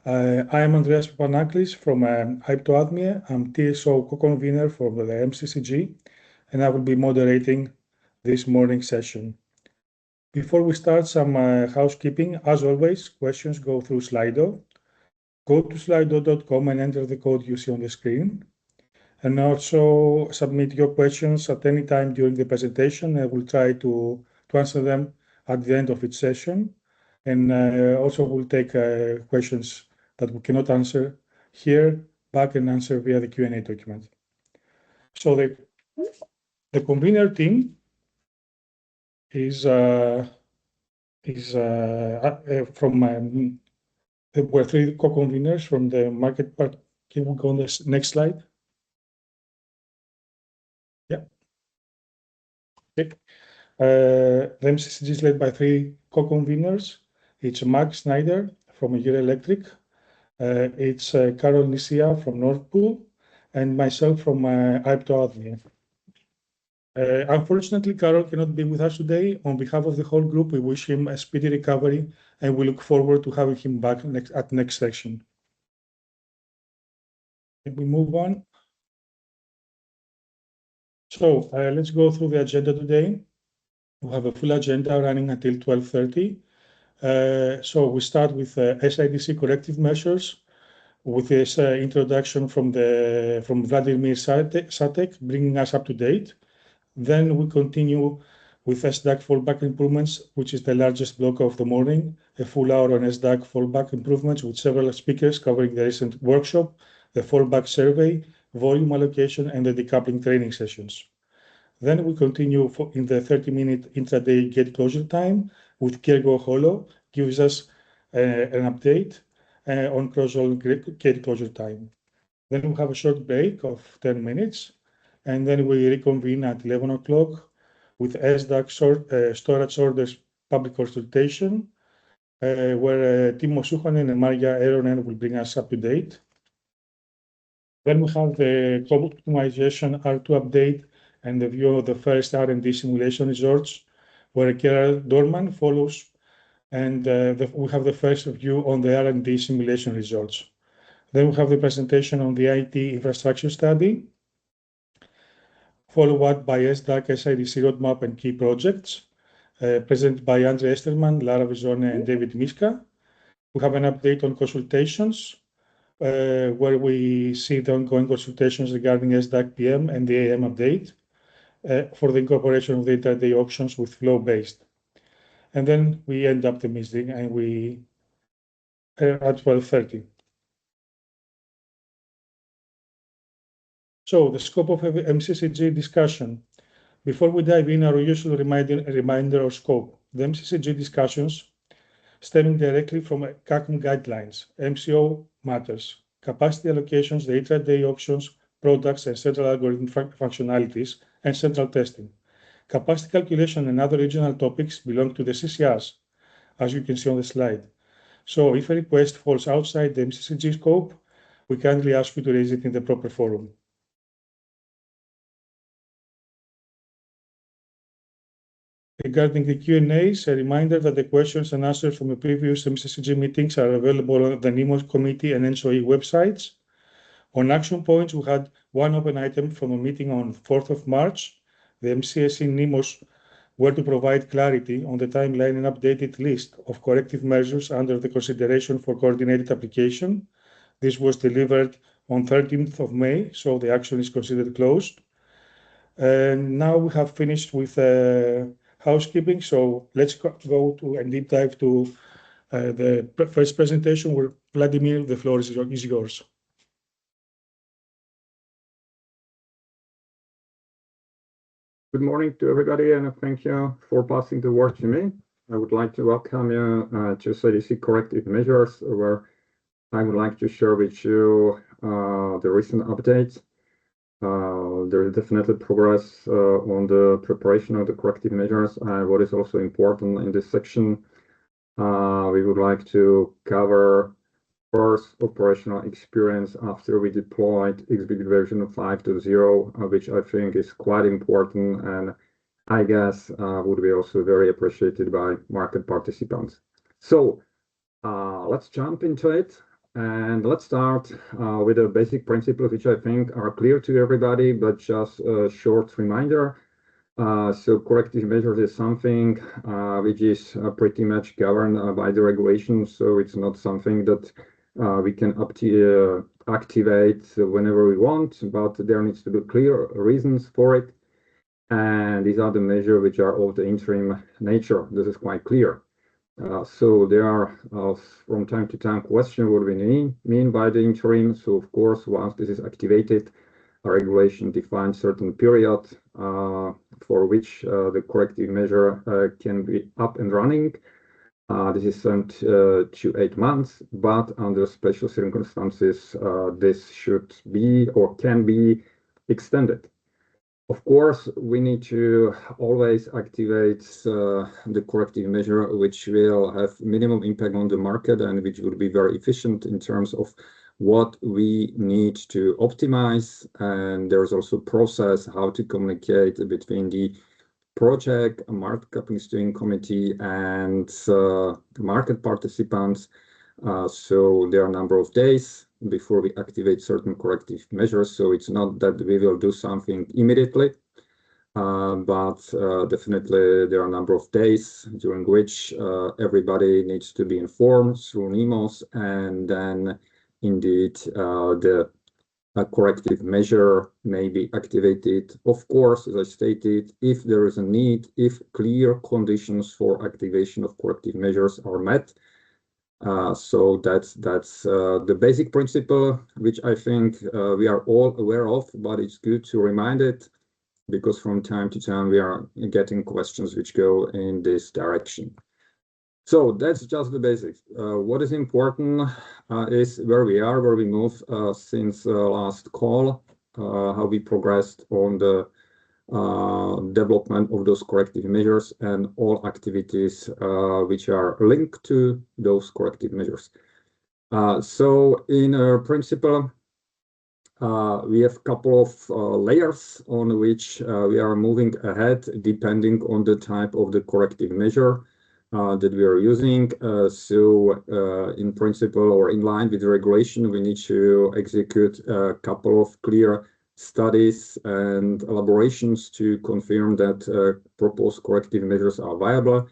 I am Andreas Papanaklis from Hyptoadmie. I'm TSO co-convener for the MCCG, and I will be moderating this morning session. Before we start, some housekeeping. As always, questions go through Slido. Go to slido.com and enter the code you see on the screen. And also submit your questions at any time during the presentation. I will try to answer them at the end of each session. And also we'll take questions that we cannot answer here back and answer via the Q&A document. So the convener team is from we're three co-conveners from the market part. Can we go on the next slide? Yeah. Okay. The MCCG is led by three co-conveners. It's Mark Snyder from Euroelectric. It's Carol Nisia from Nord Pool, and myself from Hyptoadmie. Unfortunately, Carol cannot be with us today. On behalf of the whole group, we wish him a speedy recovery, and we look forward to having him back at next section. Can we move on? So let's go through the agenda today. We have a full agenda running until 12:30. So we start with SIDC corrective measures, with this introduction from Vladimir Satek, bringing us up to date. Then we continue with SDAC fallback improvements, which is the largest block of the morning, a full hour on SDAC fallback improvements with several speakers covering the recent workshop, the fallback survey, volume allocation, and the decoupling training sessions. Then we continue in the 30-minute intraday gate closure time with Kiergo Holo, gives us an update on cross-zone gate closure time. Then we have a short break of 10 minutes, and then we reconvene at 11 o'clock with SDAC storage orders public consultation, where Timo Suhonen and Marja Eronen will bring us up to date. Then we have the global optimization R2 update and the view of the first R&D simulation resorts, where Gerald Dorman follows, and we have the first view on the R&D simulation results. Then we have the presentation on the IT infrastructure study, followed up by SDAC SIDC roadmap and key projects, presented by Andre Esterman, Lara Vizone, and David Miska. We have an update on consultations, where we see the ongoing consultations regarding SDAC PM and the AM update for the incorporation of the intraday auctions with flow-based. And then we end up the meeting and we at 12:30. So the scope of MCCG discussion. Before we dive in, our usual reminder of scope. The MCCG discussions stemming directly from CACM guidelines, MCO matters, capacity allocations, the intraday auctions, products, and central algorithm functionalities, and central testing. Capacity calculation and other regional topics belong to the CCRs, as you can see on the slide. So if a request falls outside the MCCG scope, we kindly ask you to raise it in the proper forum. Regarding the Q&As, a reminder that the questions and answers from the previous MCCG meetings are available on the NIMOS committee and NSOE websites. On action points, we had one open item from a meeting on 4th of March. The MCSE NIMOS were to provide clarity on the timeline and updated list of corrective measures under the consideration for coordinated application. This was delivered on 13th of May, so the action is considered closed. And now we have finished with housekeeping, so let's go to and deep dive to the first presentation, where Vladimir, the floor is yours. Good morning to everybody, and thank you for passing the word to me. I would like to welcome you to SIDC corrective measures, where I would like to share with you the recent updates. There is definitely progress on the preparation of the corrective measures. What is also important in this section, we would like to cover first operational experience after we deployed XBG version 5.0, which I think is quite important and I guess would be also very appreciated by market participants. So let's jump into it. And let's start with the basic principles, which I think are clear to everybody, but just a short reminder. So corrective measures is something which is pretty much governed by the regulations. So it's not something that we can activate whenever we want, but there needs to be clear reasons for it. And these are the measures which are of the interim nature. This is quite clear. So there are from time to time questions what we mean by the interim. So of course, once this is activated, a regulation defines certain period for which the corrective measure can be up and running. This is to 8 months, but under special circumstances, this should be or can be extended. Of course, we need to always activate the corrective measure, which will have minimum impact on the market and which will be very efficient in terms of what we need to optimize. And there's also a process how to communicate between the project, market coupling steering committee, and market participants. So there are a number of days before we activate certain corrective measures. So it's not that we will do something immediately, but definitely there are a number of days during which everybody needs to be informed through NEMOS, and then indeed the corrective measure may be activated. Of course, as I stated, if there is a need, if clear conditions for activation of corrective measures are met. So that's the basic principle, which I think we are all aware of, but it's good to remind it because from time to time we are getting questions which go in this direction. So that's just the basics. What is important is where we are, where we move since last call, how we progressed on the development of those corrective measures and all activities which are linked to those corrective measures. So in principle, we have a couple of layers on which we are moving ahead depending on the type of the corrective measure that we are using. So in principle or in line with the regulation, we need to execute a couple of clear studies and elaborations to confirm that proposed corrective measures are viable,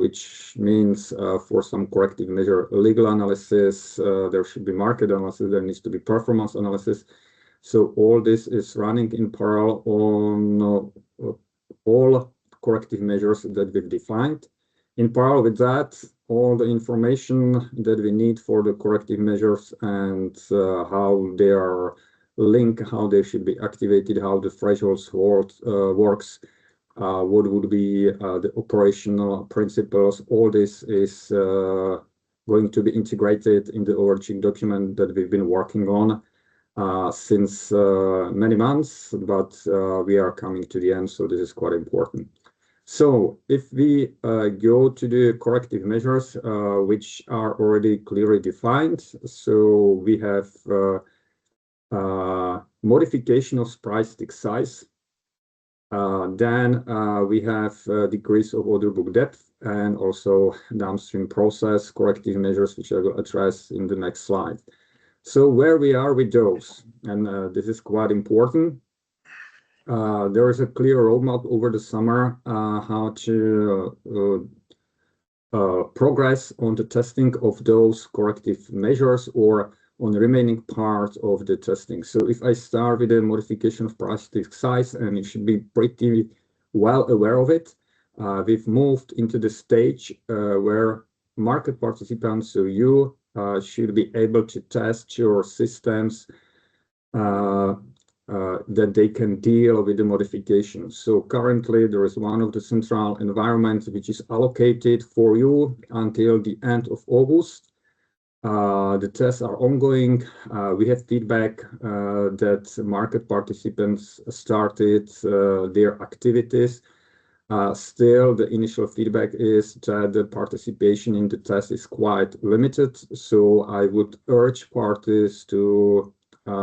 which means for some corrective measure legal analysis, there should be market analysis, there needs to be performance analysis. So all this is running in parallel on all corrective measures that we've defined. In parallel with that, all the information that we need for the corrective measures and how they are linked, how they should be activated, how the thresholds works, what would be the operational principles. All this is going to be integrated in the overarching document that we've been working on since many months, but we are coming to the end, so this is quite important. So if we go to the corrective measures, which are already clearly defined, so we have modification of price tick size. Then we have decrease of order book depth and also downstream process corrective measures, which I will address in the next slide. So where we are with those, and this is quite important. There is a clear roadmap over the summer how to progress on the testing of those corrective measures or on the remaining part of the testing. So if I start with the modification of price tick size, and you should be pretty well aware of it, we've moved into the stage where market participants, so you should be able to test your systems that they can deal with the modifications. So currently there is one of the central environments which is allocated for you until the end of August. The tests are ongoing. We have feedback that market participants started their activities. Still, the initial feedback is that the participation in the test is quite limited. So I would urge parties to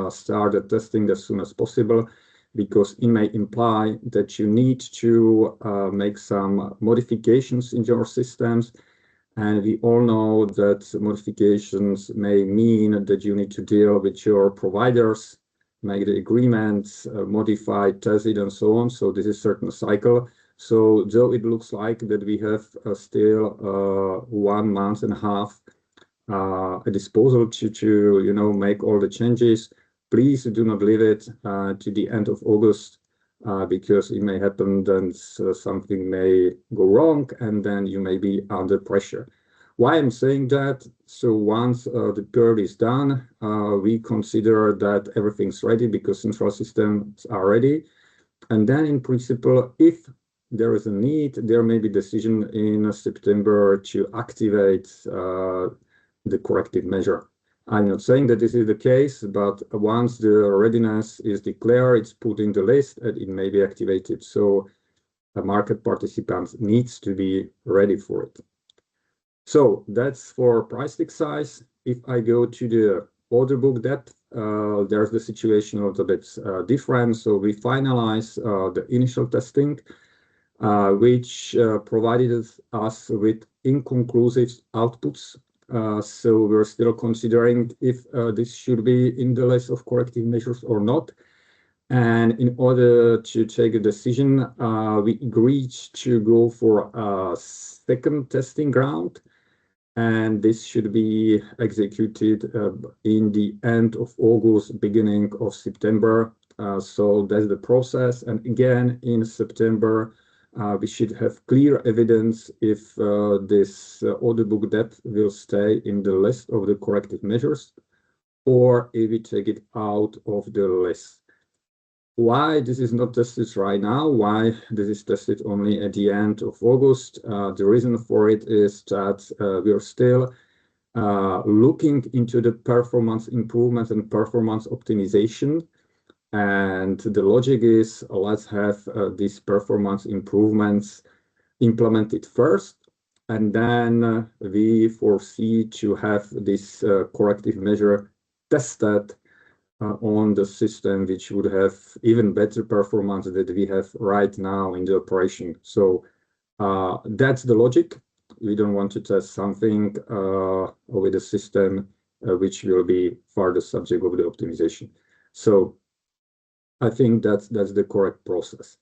start the testing as soon as possible, because it may imply that you need to make some modifications in your systems. And we all know that modifications may mean that you need to deal with your providers, make the agreements, modify, test it, and so on. So this is a certain cycle. So though it looks like that we have still 1 month and a half a disposal to make all the changes, please do not leave it to the end of August, because it may happen that something may go wrong and then you may be under pressure. Why I'm saying that? So once the period is done, we consider that everything's ready because central systems are ready. And then in principle, if there is a need, there may be decision in September to activate the corrective measure. I'm not saying that this is the case, but once the readiness is declared, it's put in the list and it may be activated. So a market participant needs to be ready for it. So that's for price tick size. If I go to the order book depth, there's the situation a little bit different. So we finalize the initial testing, which provided us with inconclusive outputs. So we're still considering if this should be in the list of corrective measures or not. And in order to take a decision, we agreed to go for a second testing ground. And this should be executed in the end of August, beginning of September. So that's the process. And again, in September, we should have clear evidence if this order book depth will stay in the list of the corrective measures or if we take it out of the list. Why this is not tested right now, why this is tested only at the end of August, the reason for it is that we are still looking into the performance improvement and performance optimization. And the logic is, let's have these performance improvements implemented first, and then we foresee to have this corrective measure tested on the system, which would have even better performance than we have right now in the operation. So that's the logic. We don't want to test something with a system which will be further subject of the optimization. So I think that's the correct process.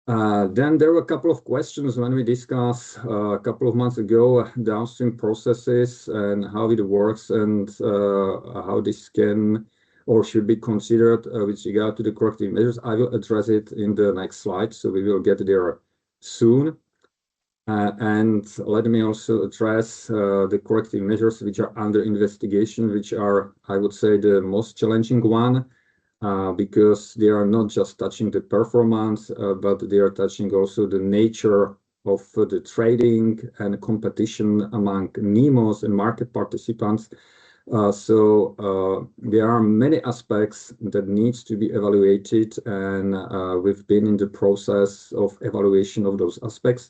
Then there were a couple of questions when we discussed a couple of months ago downstream processes and how it works and how this can or should be considered with regard to the corrective measures. I will address it in the next slide, so we will get there soon. And let me also address the corrective measures which are under investigation, which are, I would say, the most challenging one, because they are not just touching the performance, but they are touching also the nature of the trading and competition among NEMOs and market participants. So there are many aspects that needs to be evaluated, and we've been in the process of evaluation of those aspects.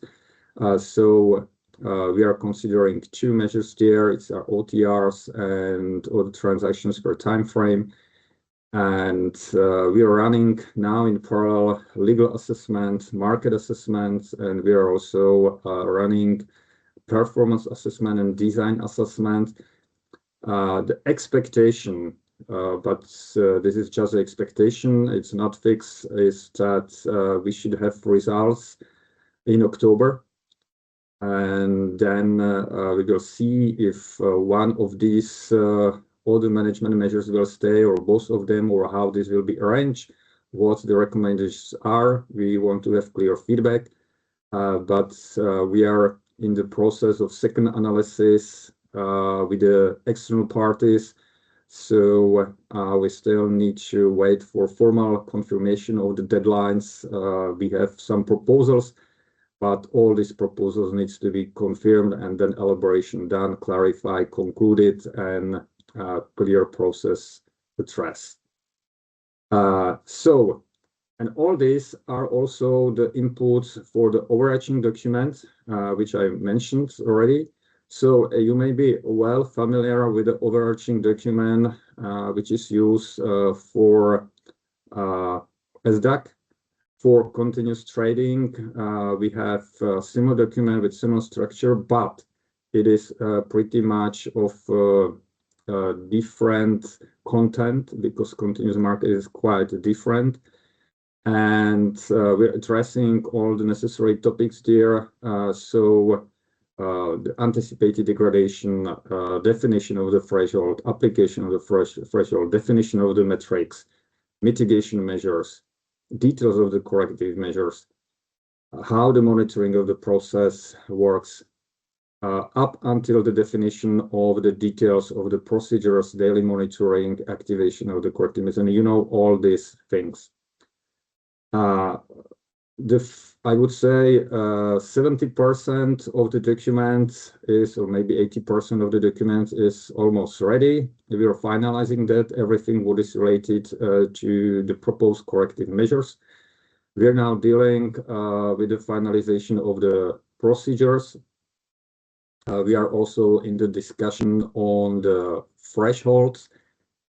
So we are considering two measures there. It's our OTRs and other transactions per time frame. And we are running now in parallel legal assessment, market assessment, and we are also running performance assessment and design assessment. The expectation, but this is just an expectation, it's not fixed, is that we should have results in October. And then we will see if one of these order management measures will stay or both of them, or how this will be arranged, what the recommendations are. We want to have clear feedback, but we are in the process of second analysis with the external parties. So we still need to wait for formal confirmation of the deadlines. We have some proposals, but all these proposals needs to be confirmed and then elaboration done, clarified, concluded, and clear process addressed. So, and all these are also the inputs for the overarching document, which I mentioned already. So you may be well familiar with the overarching document, which is used for SDAC. For continuous trading, we have a similar document with similar structure, but it is pretty much of different content, because continuous market is quite different. And we're addressing all the necessary topics there. The anticipated degradation, definition of the threshold, application of the threshold, definition of the metrics, mitigation measures, details of the corrective measures, how the monitoring of the process works, up until the definition of the details of the procedures, daily monitoring, activation of the corrective measures, and all these things. I would say 70% of the documents is, or maybe 80% of the documents is almost ready. We are finalizing that, everything what is related to the proposed corrective measures. We are now dealing with the finalization of the procedures. We are also in the discussion on the thresholds.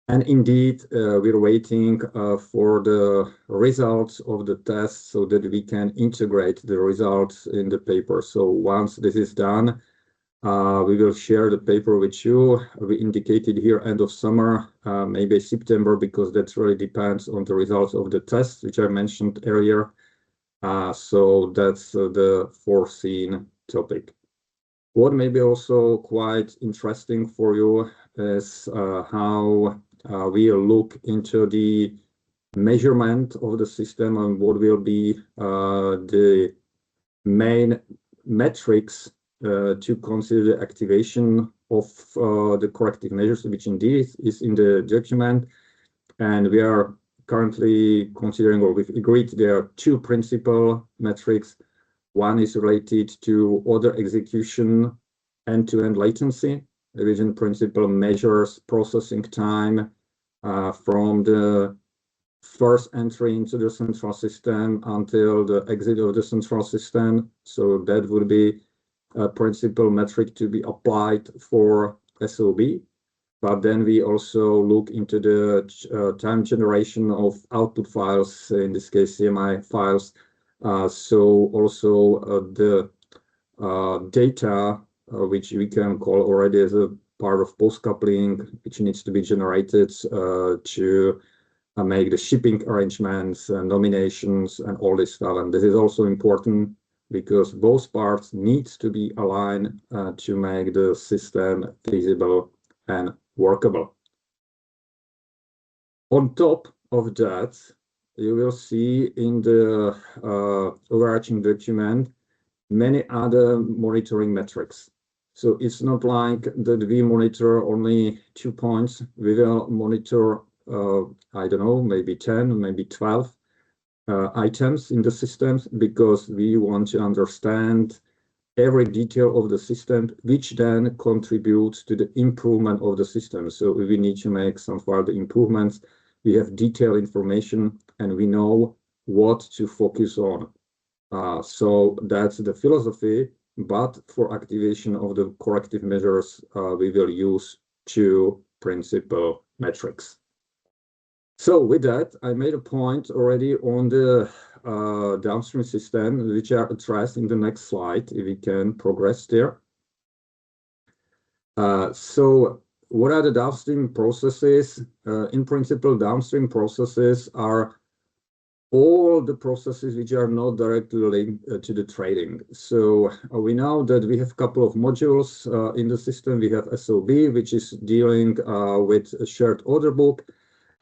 And indeed, we're waiting for the results of the tests so that we can integrate the results in the paper. So once this is done, we will share the paper with you. We indicated here end of summer, maybe September, because that really depends on the results of the tests, which I mentioned earlier. So that's the foreseen topic. What may be also quite interesting for you is how we look into the measurement of the system and what will be the main metrics to consider the activation of the corrective measures, which indeed is in the document. And we are currently considering, or we've agreed, there are two principal metrics. One is related to order execution, end-to-end latency. The revision principle measures processing time from the first entry into the central system until the exit of the central system. So that would be a principal metric to be applied for SOB. But then we also look into the time generation of output files, in this case CMI files. So also the data, which we can call already as a part of post-coupling, which needs to be generated to make the shipping arrangements and nominations and all this stuff. And this is also important because both parts need to be aligned to make the system feasible and workable. On top of that, you will see in the overarching document many other monitoring metrics. So it's not like that we monitor only 2 points. We will monitor, I don't know, maybe 10, maybe 12 items in the systems, because we want to understand every detail of the system, which then contributes to the improvement of the system. So we need to make some further improvements. We have detailed information and we know what to focus on. So that's the philosophy, but for activation of the corrective measures, we will use two principal metrics. So with that, I made a point already on the downstream system, which are addressed in the next slide, if we can progress there. So what are the downstream processes? In principle, downstream processes are all the processes which are not directly linked to the trading. So we know that we have a couple of modules in the system. We have SOB, which is dealing with a shared order book,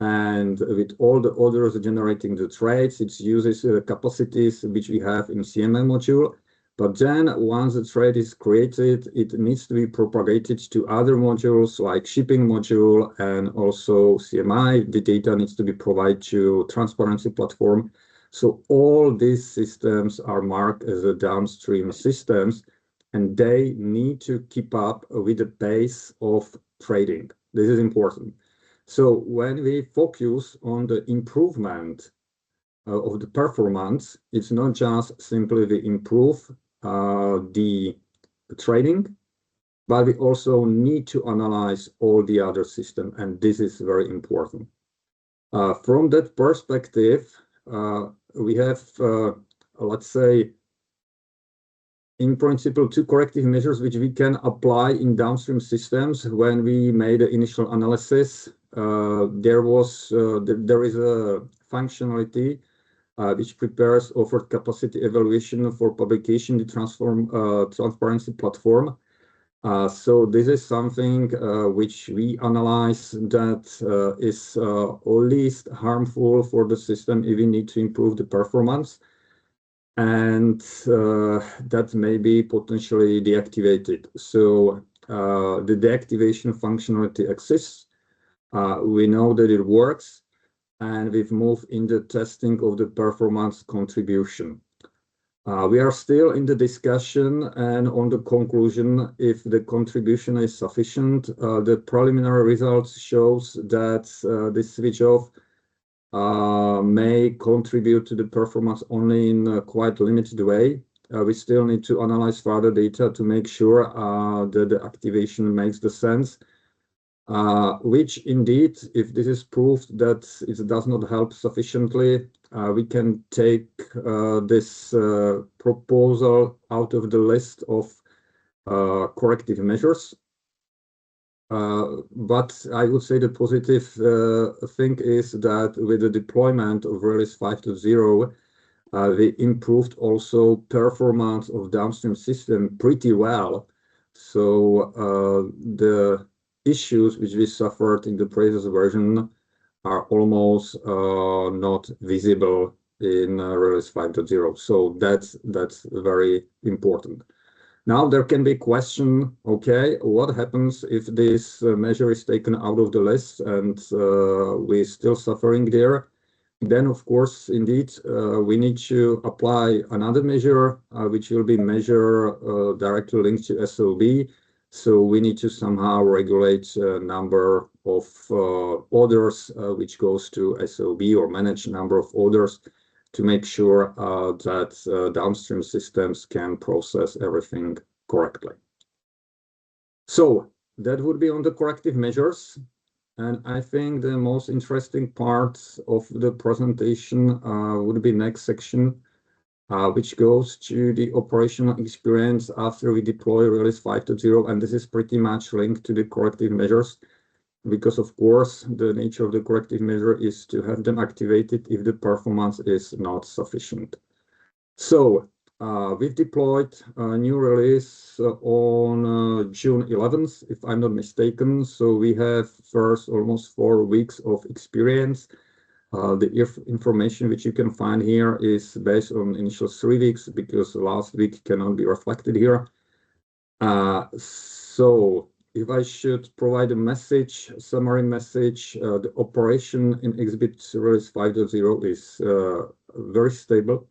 and with all the orders generating the trades, it uses capacities which we have in CMI module. But then once the trade is created, it needs to be propagated to other modules like shipping module and also CMI. The data needs to be provided to transparency platform. So all these systems are marked as a downstream systems, and they need to keep up with the pace of trading. This is important. So when we focus on the improvement of the performance, it's not just simply we improve the trading, but we also need to analyze all the other systems, and this is very important. From that perspective, we have, let's say, in principle, two corrective measures which we can apply in downstream systems. When we made the initial analysis, there is a functionality which prepares offered capacity evaluation for publication, the transparency platform. So this is something which we analyze that is least harmful for the system if we need to improve the performance, and that may be potentially deactivated. So the deactivation functionality exists. We know that it works, and we've moved in the testing of the performance contribution. We are still in the discussion and on the conclusion if the contribution is sufficient. The preliminary results shows that this switch off may contribute to the performance only in a quite limited way. We still need to analyze further data to make sure that the activation makes the sense. Which indeed, if this is proved that it does not help sufficiently, we can take this proposal out of the list of corrective measures. But I would say the positive thing is that with the deployment of Release 5.0, we improved also performance of downstream system pretty well. So the issues which we suffered in the previous version are almost not visible in Release 5.0. So that's very important. Now there can be a question, okay, what happens if this measure is taken out of the list and we're still suffering there? Then, of course, indeed, we need to apply another measure, which will be measure directly linked to SLB. So we need to somehow regulate number of orders which goes to SLB, or manage number of orders to make sure that downstream systems can process everything correctly. So that would be on the corrective measures. And I think the most interesting part of the presentation would be next section, which goes to the operational experience after we deploy Release 5.0. And this is pretty much linked to the corrective measures, because of course the nature of the corrective measure is to have them activated if the performance is not sufficient. So we've deployed a new release on June 11th, if I'm not mistaken. So we have first almost 4 weeks of experience. The information which you can find here is based on initial 3 weeks, because last week cannot be reflected here. So if I should provide a message, summary message, the operation in Exhibit Release 5.0 is very stable.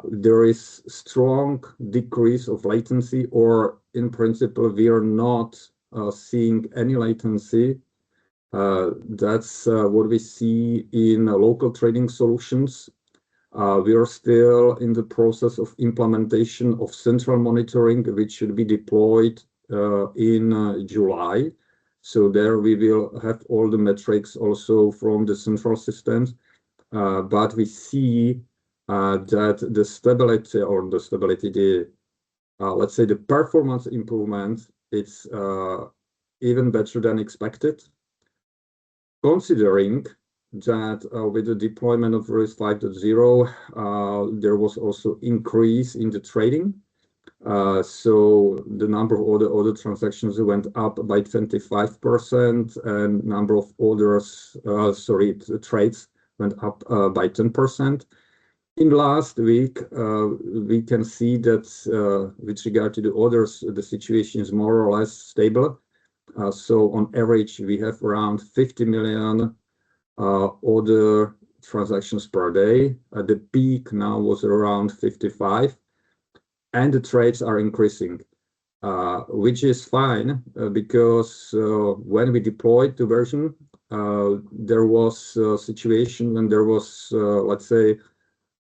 There is strong decrease of latency, or in principle, we are not seeing any latency. That's what we see in local trading solutions. We are still in the process of implementation of central monitoring, which should be deployed in July. So there we will have all the metrics also from the central systems. But we see that the stability, let's say the performance improvement, it's even better than expected. Considering that with the deployment of Release 5.0, there was also increase in the trading. So the number of order transactions went up by 25%, and number of orders, trades went up by 10%. In last week, we can see that with regard to the orders, the situation is more or less stable. So on average, we have around 50 million order transactions per day. The peak now was around 55, and the trades are increasing, which is fine, because when we deployed the version, there was a situation when there was, let's say,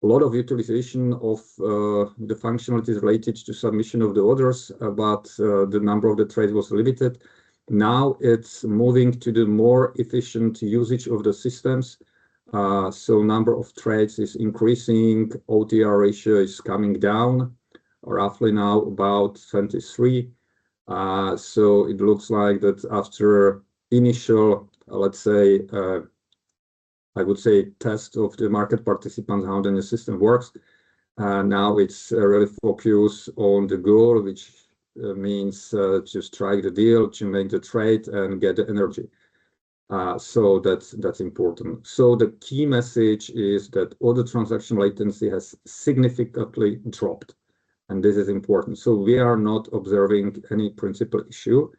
a lot of utilization of the functionalities related to submission of the orders, but the number of the trades was limited. Now it's moving to the more efficient usage of the systems. So number of trades is increasing, OTR ratio is coming down. roughly now about 23. So it looks like that after initial, let's say, I would say test of the market participants, how the new system works. Now it's really focused on the goal, which means to strike the deal, to make the trade and get the energy. So that's important. So the key message is that order transaction latency has significantly dropped, and this is important. So we are not observing any principal issue.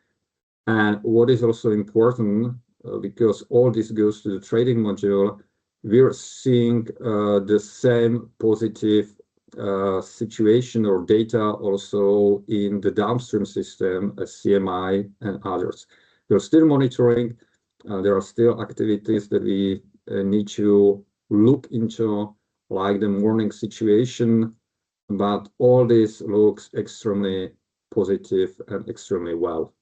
And what is also important, because all this goes to the trading module, we're seeing the same positive situation or data also in the downstream system as CMI and others. We're still monitoring. There are still activities that we need to look into, like the morning situation, but all this looks extremely positive and extremely well.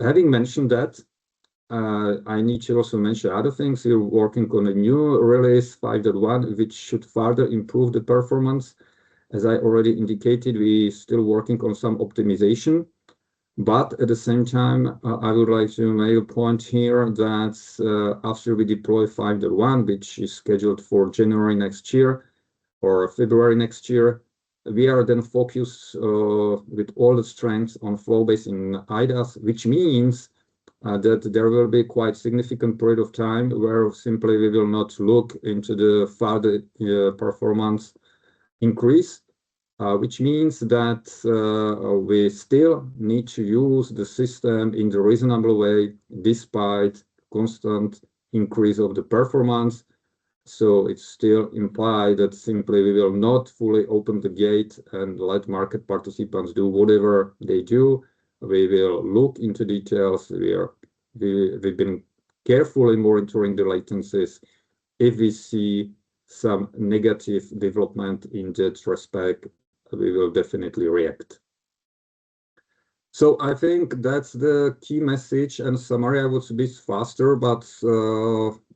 Having mentioned that, I need to also mention other things. We're working on a new release 5.1, which should further improve the performance. As I already indicated, we're still working on some optimization. But at the same time, I would like to make a point here that after we deploy 5.1, which is scheduled for January next year or February next year, we are then focused with all the strengths on flow-based in IDaaS, which means that there will be quite significant period of time where simply we will not look into the further performance increase, which means that we still need to use the system in the reasonable way despite constant increase of the performance. So it still implies that simply we will not fully open the gate and let market participants do whatever they do. We will look into details. We've been carefully monitoring the latencies. If we see some negative development in that respect, we will definitely react. So I think that's the key message and summary. I would be faster, but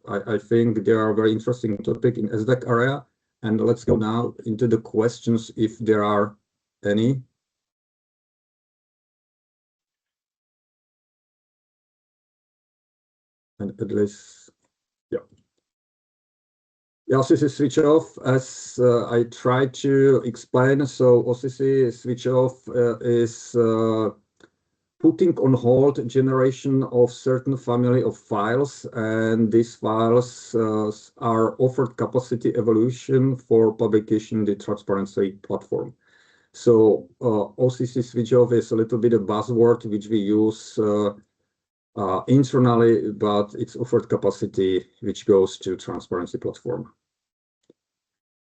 I think there are very interesting topic in SDAC area. And let's go now into the questions if there are any. And at least, yeah. The OCC switch off, as I tried to explain. So OCC switch off is putting on hold generation of certain family of files, and these files are offered capacity evolution for publication in the transparency platform. So OCC switch off is a little bit a buzzword which we use internally, but it's offered capacity which goes to transparency platform.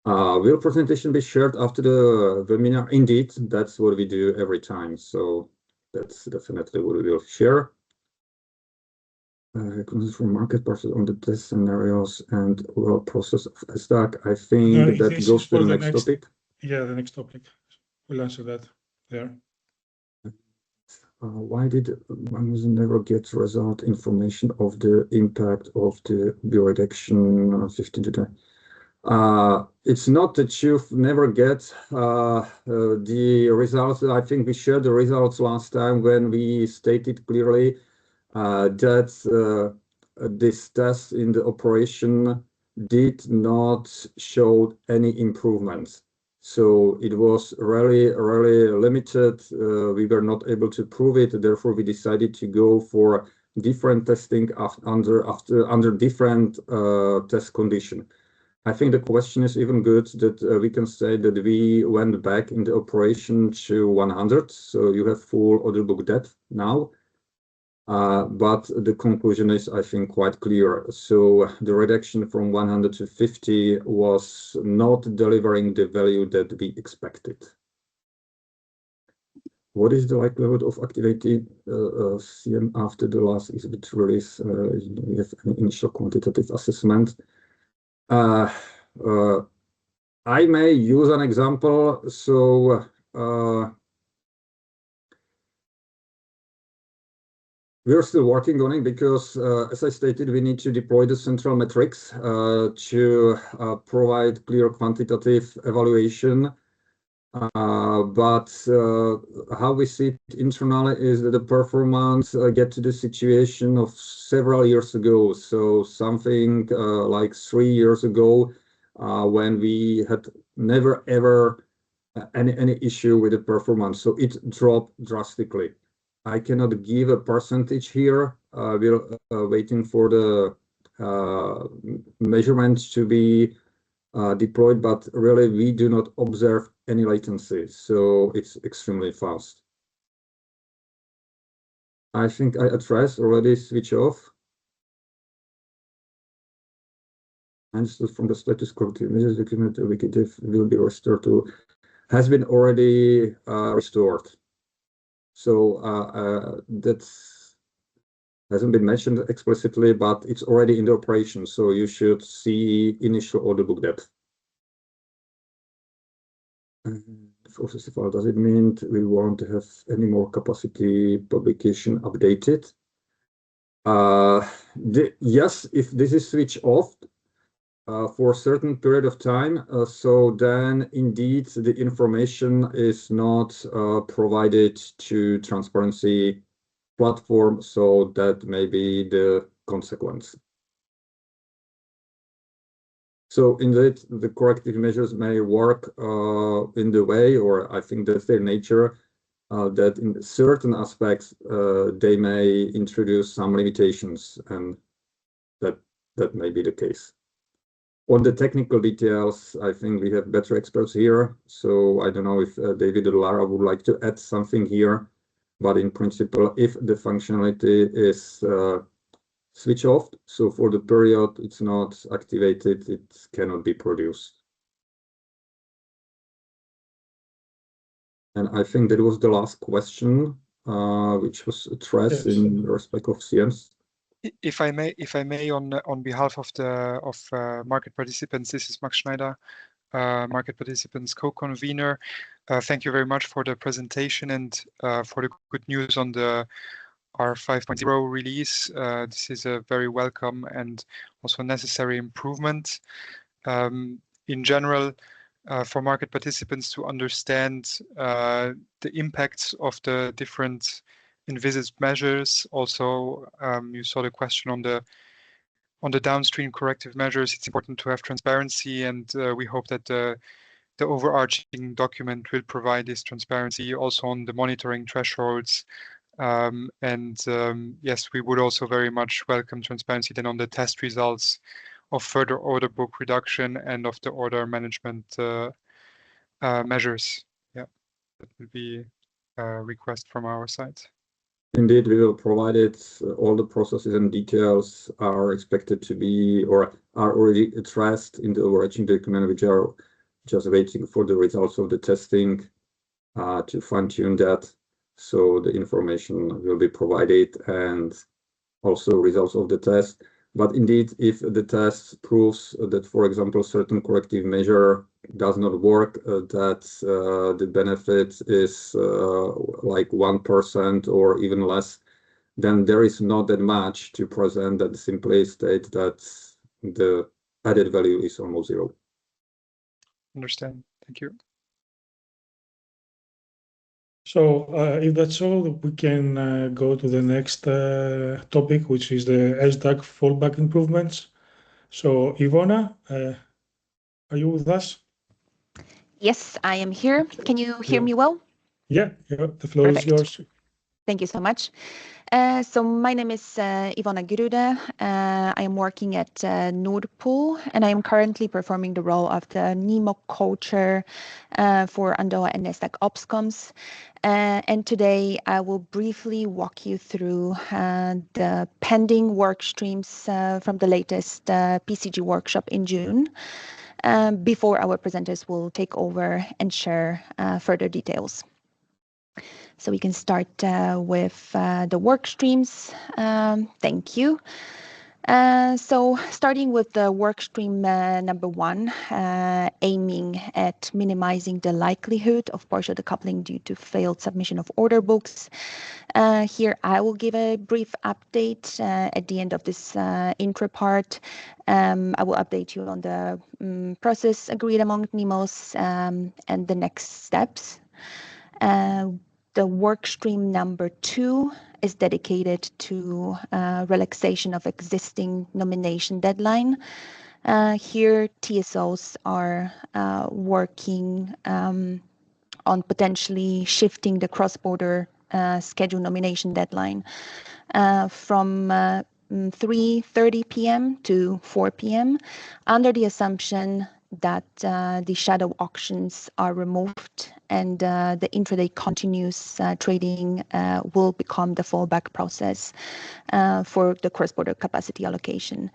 Will presentation be shared after the webinar? Indeed, that's what we do every time. So that's definitely what we will share. From market participants on the test scenarios and overall process of SDAC. I think that goes to the next topic. Yeah, the next topic. We'll answer that there. Why did one never get result information of the impact of the reduction 15 today? It's not that you never get the results. I think we shared the results last time when we stated clearly that this test in the operation did not show any improvements. So it was really limited. We were not able to prove it. Therefore, we decided to go for different testing under different test condition. I think the question is even good that we can say that we went back in the operation to 100. So you have full order book depth now. But the conclusion is, I think, quite clear. So the reduction from 100 to 50 was not delivering the value that we expected. What is the likelihood of activating CM after the last exhibit release? We have an initial quantitative assessment. I may use an example. So we're still working on it because, as I stated, we need to deploy the central metrics to provide clear quantitative evaluation. But how we see it internally is that the performance get to the situation of several years ago. So something like 3 years ago, when we had never ever any issue with the performance. So it dropped drastically. I cannot give a percentage here. We're waiting for the measurements to be deployed, but really we do not observe any latency, so it's extremely fast. I think I addressed already switch off. And from the status corrective measures document, indicative will be restored to, has been already restored. So that hasn't been mentioned explicitly, but it's already in the operation. So you should see initial order book depth. For festival, does it mean we won't have any more capacity publication updated? Yes, if this is switched off for a certain period of time, so then indeed the information is not provided to transparency platform, so that may be the consequence. So indeed, the corrective measures may work in the way, or I think that's their nature, that in certain aspects they may introduce some limitations, and that may be the case. On the technical details, I think we have better experts here. So I don't know if David or Lara would like to add something here, but in principle, if the functionality is switch off, so for the period it's not activated, it cannot be produced. And I think that was the last question, which was addressed in respect of CMs. If I may, on behalf of the market participants, this is Max Schneider, market participants co-convener. Thank you very much for the presentation and for the good news on the R5.0 release. This is a very welcome and also necessary improvement. In general, for market participants to understand the impacts of the different envisaged measures. Also, you saw the question on the downstream corrective measures. It's important to have transparency, and we hope that the overarching document will provide this transparency also on the monitoring thresholds. Yes, we would also very much welcome transparency then on the test results of further order book reduction and of the order management measures. Yeah, that will be a request from our side. Indeed, we will provide it. All the processes and details are expected to be or are already addressed in the overarching document, which are just waiting for the results of the testing to fine-tune that. So the information will be provided and also results of the test. But indeed, if the test proves that, for example, certain corrective measure does not work, that the benefit is like 1% or even less, then there is not that much to present that simply state that the added value is almost zero. Understand. Thank you. So if that's all, we can go to the next topic, which is the SDAC fallback improvements. So Ivona, are you with us? Yes, I am here. Can you hear me well? Yeah, the floor is yours. Thank you so much. So my name is Ivona Grude. I am working at Nordpool, and I am currently performing the role of the NEMO co-chair for Andoa and NASDAQ OpsComs. And today I will briefly walk you through the pending work streams from the latest PCG workshop in June, before our presenters will take over and share further details. So we can start with the work streams. Thank you. So starting with the workstream number 1, aiming at minimizing the likelihood of partial decoupling due to failed submission of order books. Here I will give a brief update at the end of this intro part. I will update you on the process agreed among NEMOs and the next steps. The workstream number 2 is dedicated to relaxation of existing nomination deadline. Here, TSOs are working on potentially shifting the cross-border schedule nomination deadline from 3:30 p.m. to 4 p.m. under the assumption that the shadow auctions are removed and the intraday continuous trading will become the fallback process for the cross-border capacity allocation.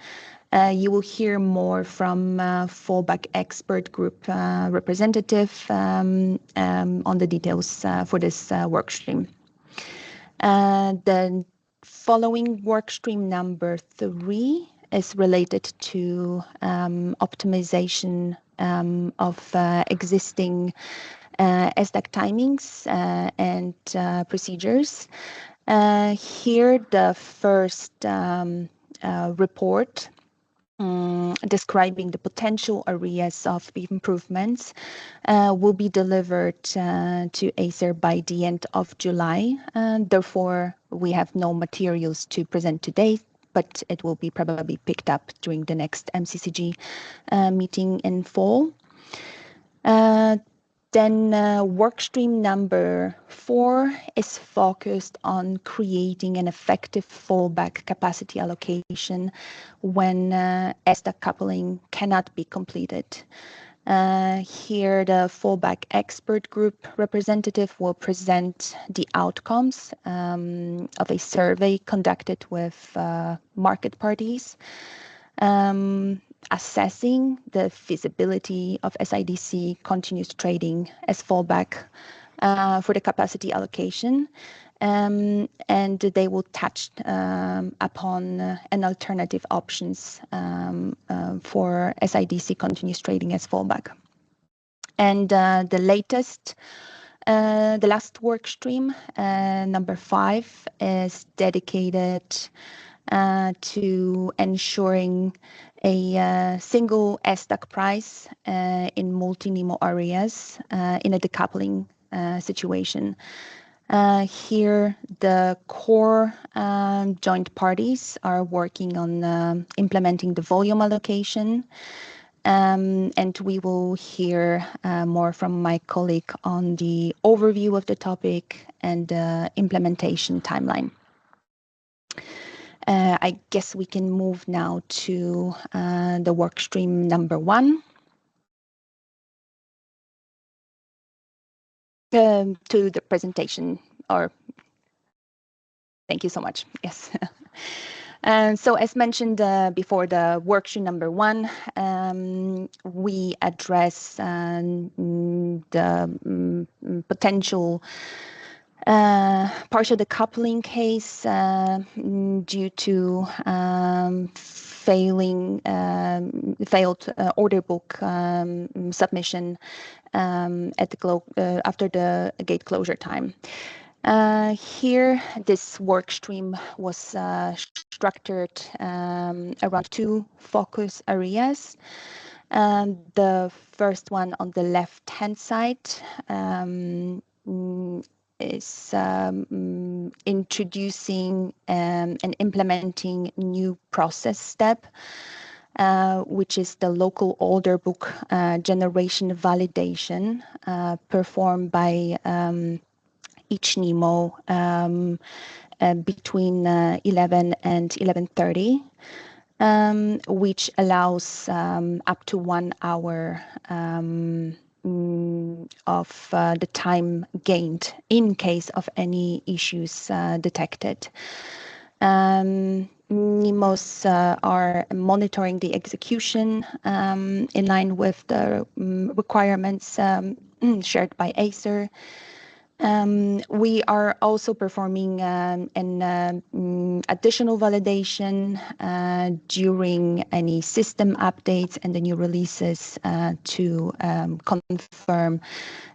You will hear more from fallback expert group representative on the details for this workstream. The following workstream number 3 is related to optimization of existing SDAC timings and procedures. Here, the first report describing the potential areas of improvements will be delivered to Acer by the end of July. Therefore, we have no materials to present today, but it will be probably picked up during the next MCCG meeting in fall. Then workstream number 4 is focused on creating an effective fallback capacity allocation when SDAC coupling cannot be completed. Here, the fallback expert group representative will present the outcomes of a survey conducted with market parties, assessing the feasibility of SIDC continuous trading as fallback for the capacity allocation. And they will touch upon an alternative options for SIDC continuous trading as fallback. And the last work stream, number 5, is dedicated to ensuring a single SDAC price in multi-NEMO areas in a decoupling situation. Here, the core joint parties are working on implementing the volume allocation, and we will hear more from my colleague on the overview of the topic and the implementation timeline. I guess we can move now to the workstream number 1. To the presentation, or thank you so much. Yes. So as mentioned before, the workstream number 1, we address the potential partial decoupling case due to failed order book submission at the after the gate closure time. Here, this work stream was structured around 2 focus areas. The first one on the left-hand side is introducing and implementing new process step, which is the local order book generation validation performed by each NEMO between 11 and 11:30, which allows up to 1 hour of the time gained in case of any issues detected. NEMOs are monitoring the execution in line with the requirements shared by Acer. We are also performing an additional validation during any system updates and the new releases to confirm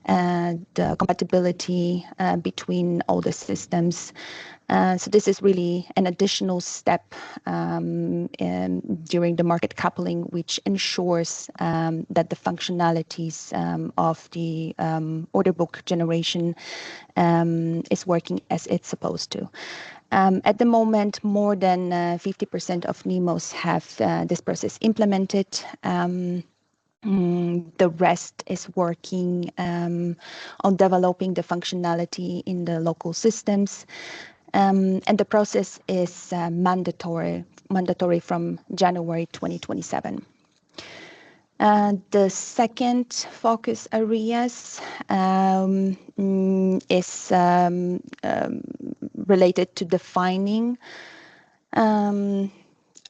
the compatibility between all the systems. So this is really an additional step during the market coupling, which ensures that the functionalities of the order book generation is working as it's supposed to. At the moment, more than 50% of NEMOs have this process implemented. The rest is working on developing the functionality in the local systems. And the process is mandatory from January 2027. The second focus areas is related to defining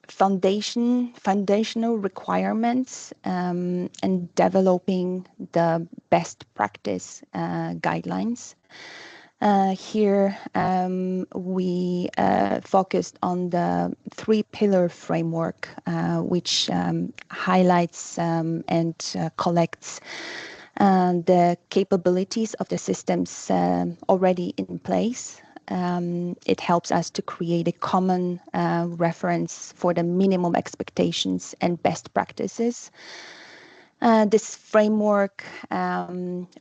foundational requirements and developing the best practice guidelines. Here we focused on the 3-pillar framework, which highlights and collects the capabilities of the systems already in place. It helps us to create a common reference for the minimum expectations and best practices. This framework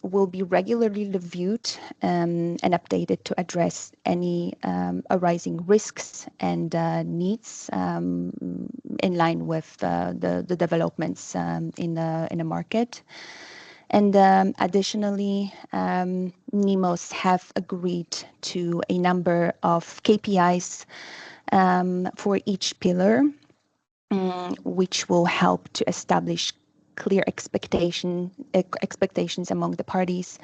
will be regularly reviewed and updated to address any arising risks and needs in line with the developments in the market. And additionally, NEMOs have agreed to a number of KPIs for each pillar, which will help to establish clear expectations among the parties,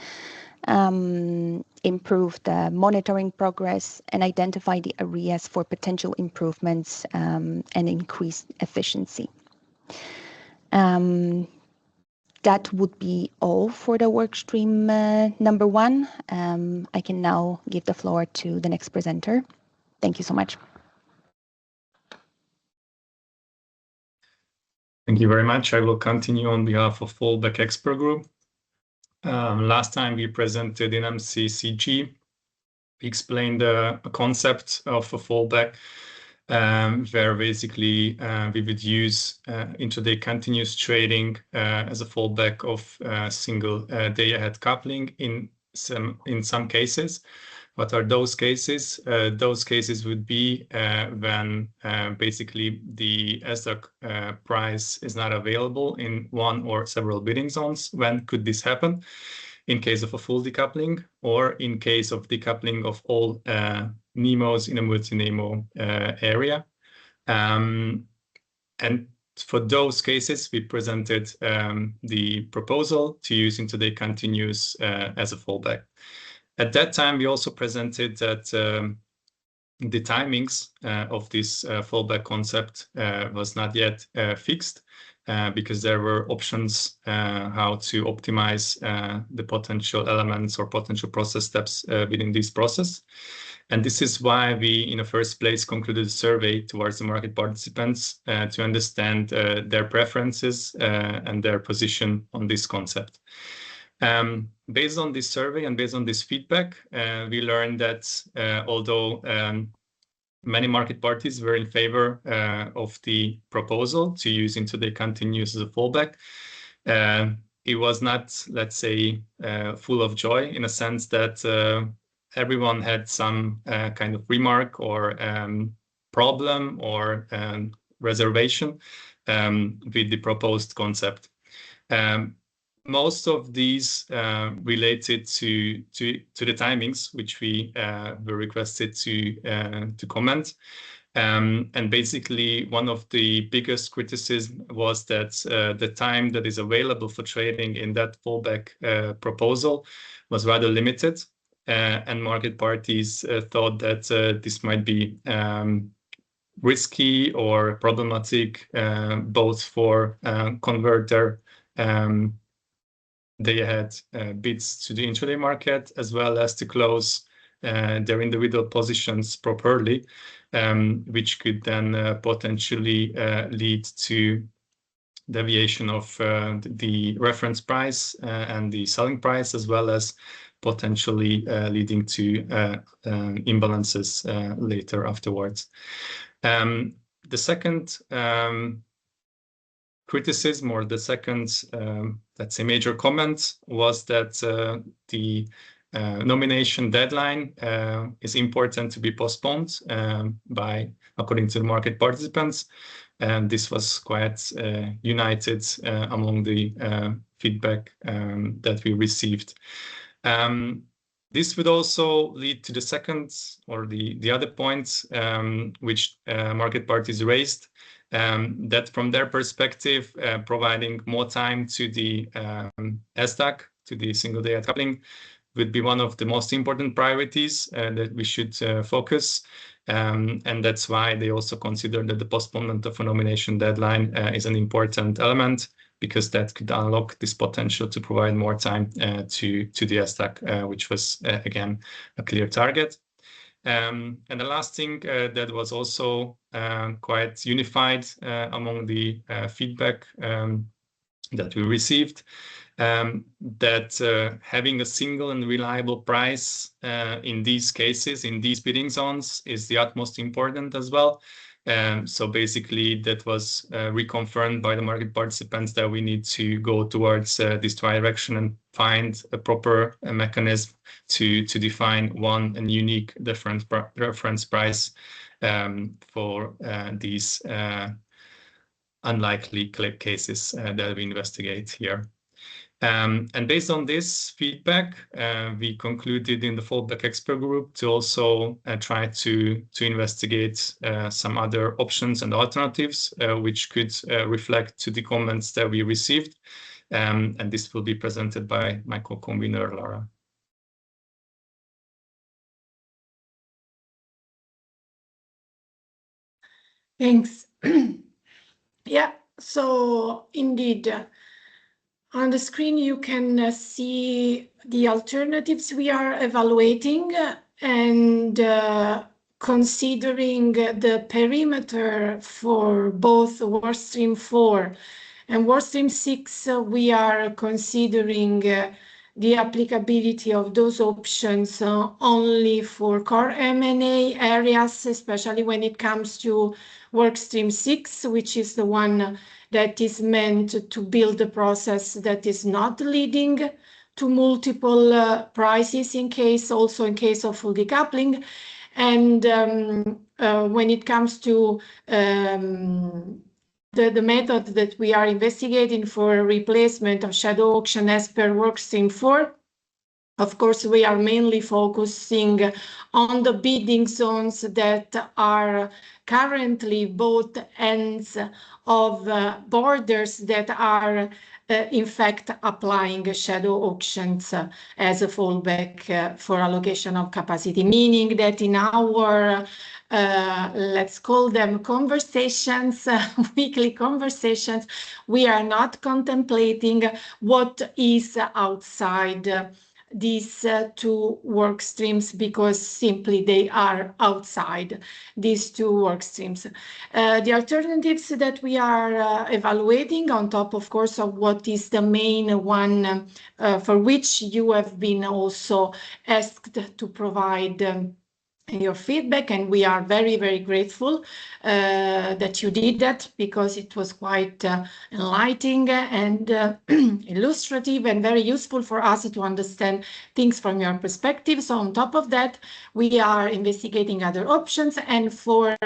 improve the monitoring progress, and identify the areas for potential improvements and increased efficiency. That would be all for the work stream number 1. I can now give the floor to the next presenter. Thank you so much. Thank you very much. I will continue on behalf of Fallback Expert Group. Last time we presented in MCCG, we explained a concept of a fallback, where basically we would use intraday continuous trading as a fallback of single day ahead coupling in some cases. What are those cases? Those cases would be when basically the SDOC price is not available in one or several bidding zones. When could this happen? In case of a full decoupling, or in case of decoupling of all NEMOs in a multi-NEMO area. And for those cases, we presented the proposal to use intraday continuous as a fallback. At that time, we also presented that the timings of this fallback concept was not yet fixed, because there were options how to optimize the potential elements or potential process steps within this process. And this is why we, in the first place, concluded a survey towards the market participants to understand their preferences and their position on this concept. Based on this survey and based on this feedback, we learned that although many market parties were in favor of the proposal to use intraday continuous as a fallback, it was not, let's say, full of joy, in a sense that everyone had some kind of remark or problem or reservation with the proposed concept. Most of these related to the timings, which we were requested to comment. And basically, one of the biggest criticism was that the time that is available for trading in that fallback proposal was rather limited. And market parties thought that this might be risky or problematic, both for converter day-ahead bids to the intraday market, as well as to close their individual positions properly, which could then potentially lead to deviation of the reference price and the selling price, as well as potentially leading to imbalances later afterwards. The second criticism, or the second, let's say, major comment, was that the nomination deadline is important to be postponed according to the market participants. And this was quite united among the feedback that we received. This would also lead to the second, or the other point, which market parties raised, that from their perspective, providing more time to the SDAC, to the single day coupling, would be one of the most important priorities that we should focus. And that's why they also consider that the postponement of a nomination deadline is an important element, because that could unlock this potential to provide more time to the SDAC, which was, again, a clear target. And the last thing that was also quite unified among the feedback that we received, that having a single and reliable price in these cases, in these bidding zones, is the utmost important as well. So basically, that was reconfirmed by the market participants that we need to go towards this direction and find a proper mechanism to define one and unique reference price for these unlikely cases that we investigate here. And based on this feedback, we concluded in the fallback expert group to also try to investigate some other options and alternatives, which could reflect to the comments that we received. And this will be presented by my co-convener, Lara. Thanks. Yeah, so indeed, on the screen you can see the alternatives we are evaluating, and considering the perimeter for both Workstream 4 and Workstream 6, we are considering the applicability of those options only for core M&A areas, especially when it comes to Workstream 6, which is the one that is meant to build a process that is not leading to multiple prices in case of full decoupling. And when it comes to the method that we are investigating for replacement of shadow auction as per Workstream 4, of course, we are mainly focusing on the bidding zones that are currently both ends of borders that are in fact applying shadow auctions as a fallback for allocation of capacity, meaning that in our let's call them conversations, weekly conversations, we are not contemplating what is outside these two work streams, because simply they are outside these two work streams. The alternatives that we are evaluating, on top, of course, of what is the main one for which you have been also asked to provide your feedback, and we are very, very grateful that you did that, because it was quite enlightening and illustrative and very useful for us to understand things from your perspective. So on top of that, we are investigating other options, and for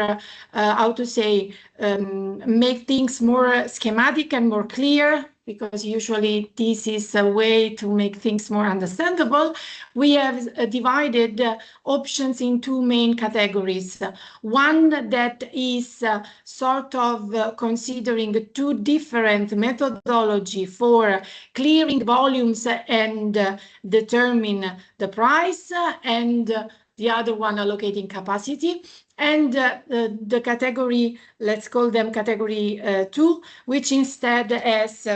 how to say, make things more schematic and more clear, because usually this is a way to make things more understandable. We have divided options in two main categories. One that is sort of considering two different methodology for clearing volumes and determine the price, and the other one allocating capacity. And the category, let's call them category 2, which instead has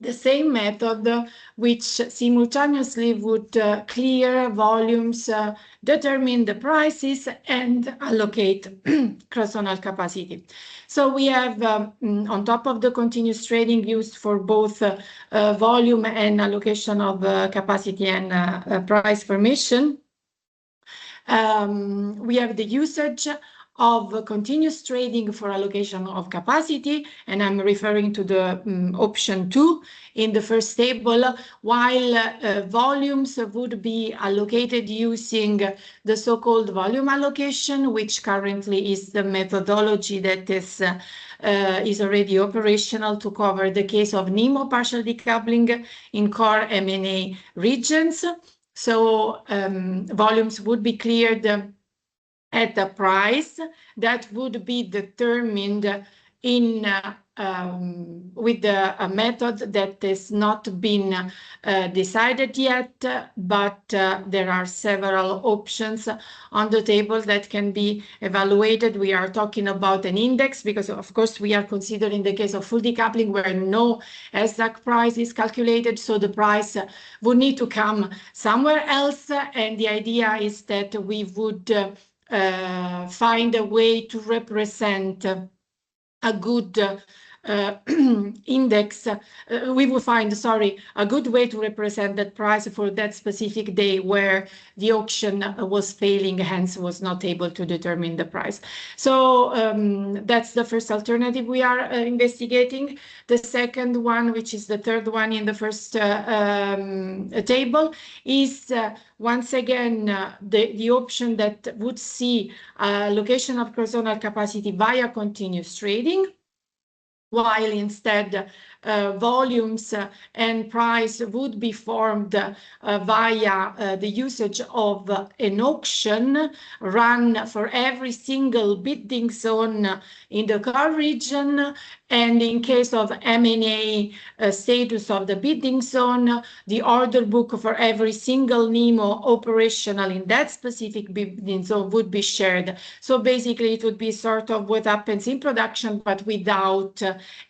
the same method which simultaneously would clear volumes, determine the prices, and allocate cross-zonal capacity. So we have, on top of the continuous trading used for both volume and allocation of capacity and price formation, we have the usage of continuous trading for allocation of capacity, and I'm referring to the option 2 in the first table, while volumes would be allocated using the so-called volume allocation, which currently is the methodology that is already operational to cover the case of NEMO partial decoupling in core M&A regions. So volumes would be cleared at a price that would be determined in with a method that has not been decided yet, but there are several options on the table that can be evaluated. We are talking about an index because, of course, we are considering the case of full decoupling where no exact price is calculated, so the price would need to come somewhere else, and the idea is that we would find a way to represent a good index. We will find, a good way to represent that price for that specific day where the auction was failing, hence was not able to determine the price. So that's the first alternative we are investigating. The second one, which is the third one in the first table, is once again the option that would see allocation of cross-zonal capacity via continuous trading, while instead volumes and price would be formed via the usage of an auction run for every single bidding zone in the core region. And in case of M&A status of the bidding zone, the order book for every single NEMO operational in that specific bidding zone would be shared. So basically it would be sort of what happens in production, but without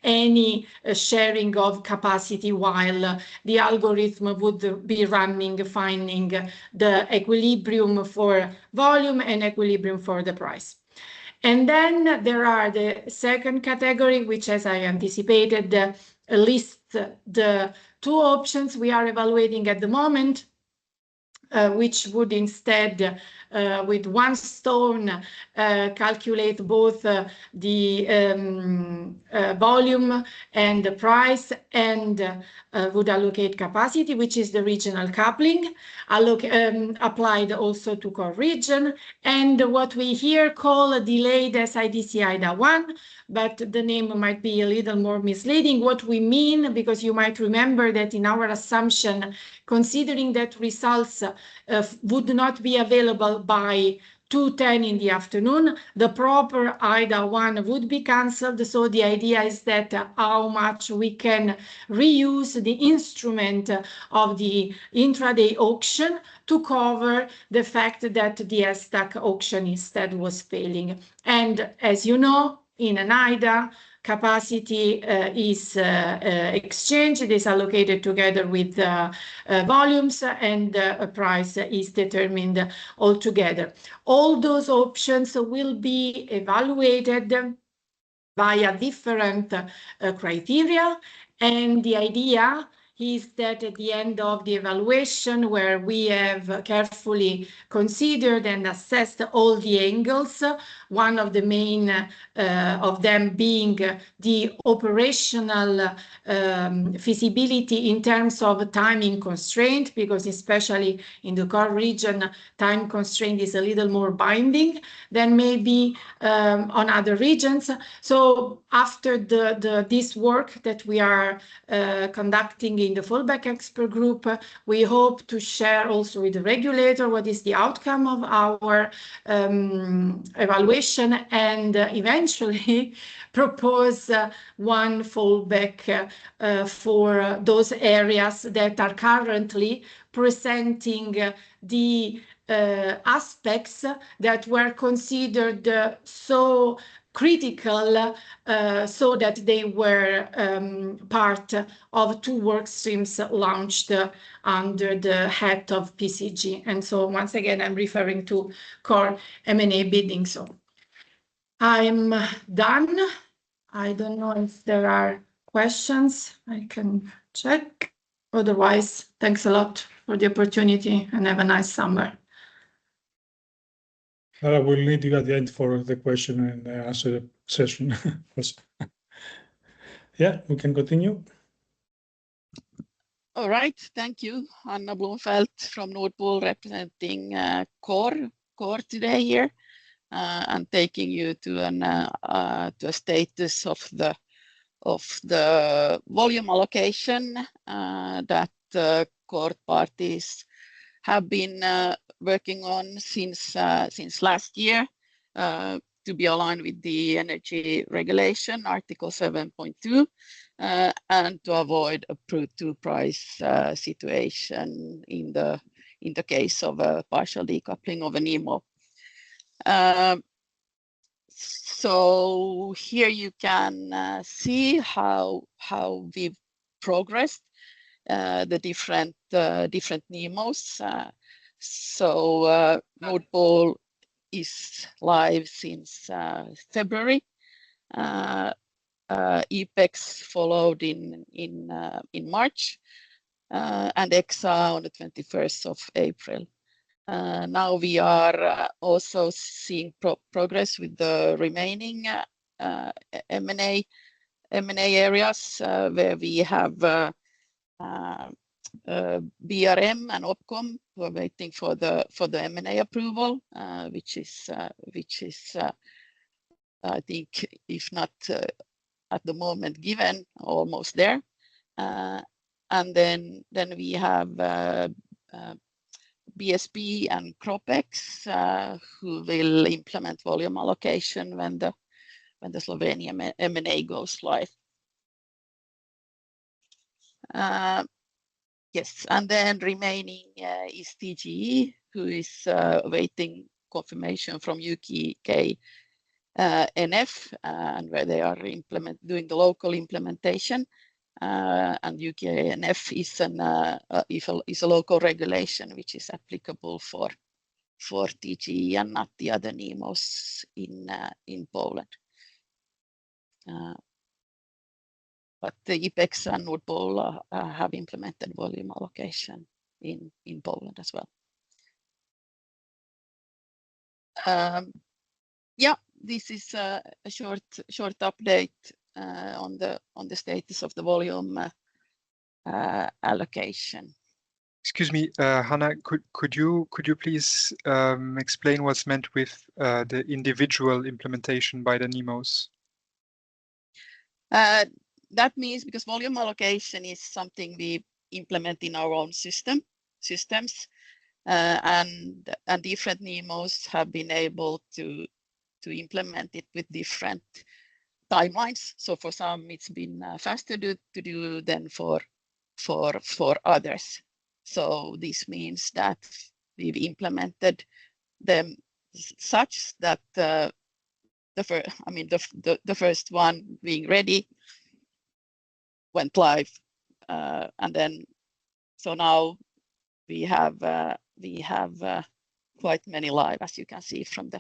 any sharing of capacity, while the algorithm would be running, finding the equilibrium for volume and equilibrium for the price. And then there are the second category, which, as I anticipated, lists the two options we are evaluating at the moment, which would instead, with one stone, calculate both the volume and the price, and would allocate capacity, which is the regional coupling, applied also to core region, and what we here call a delayed SIDC IDA 1, but the name might be a little more misleading. What we mean, because you might remember that in our assumption, considering that results would not be available by 2:10 in the afternoon, the proper IDA 1 would be cancelled. So the idea is that how much we can reuse the instrument of the intraday auction to cover the fact that the STAC auction instead was failing. And as you know, in an IDA, capacity is exchanged, it is allocated together with volumes, and a price is determined altogether. All those options will be evaluated via different criteria, and the idea is that at the end of the evaluation, where we have carefully considered and assessed all the angles, one of the main of them being the operational feasibility in terms of timing constraint, because especially in the core region, time constraint is a little more binding than maybe on other regions. So after this work that we are conducting in the fallback expert group, we hope to share also with the regulator what is the outcome of our evaluation, and eventually propose one fallback for those areas that are currently presenting the aspects that were considered so critical so that they were part of 2 work streams launched under the hat of PCG. And so once again, I'm referring to core M&A bidding zone. I'm done. I don't know if there are questions. I can check. Otherwise, thanks a lot for the opportunity and have a nice summer. We'll need you at the end for the question and answer session. Yeah, we can continue. All right, thank you. Anna Blomfeldt from Nord Pool, representing Core today here, and taking you to a status of the volume allocation that Core parties have been working on since last year to be aligned with the energy regulation, Article 7.2, and to avoid a two price situation in the case of a partial decoupling of an NEMO. So here you can see how we've progressed the different NEMOs. So Nord Pool is live since February. EPEX followed in March, and EXA on the 21st of April. Now we are also seeing progress with the remaining M&A areas where we have BRM and OPCOM who are waiting for the M&A approval, which is I think, if not at the moment given, almost there. And then we have BSP and CropEx who will implement volume allocation when the Slovenia M&A goes live. Yes, and then remaining is TGE, who is awaiting confirmation from UK NF, and where they are doing the local implementation. And UK NF is a local regulation which is applicable for TGE and not the other NEMOs in Poland. But the EPEX and Nord Pool have implemented volume allocation in Poland as well. Yeah, this is a short update on the status of the volume allocation. Excuse me, Hanna, could you please explain what's meant with the individual implementation by the NEMOs? That means because volume allocation is something we implement in our own systems, and different NEMOs have been able to implement it with different timelines. So for some, it's been faster to do than for others. So this means that we've implemented them such that the first one being ready went live, and then so now we have quite many live, as you can see from the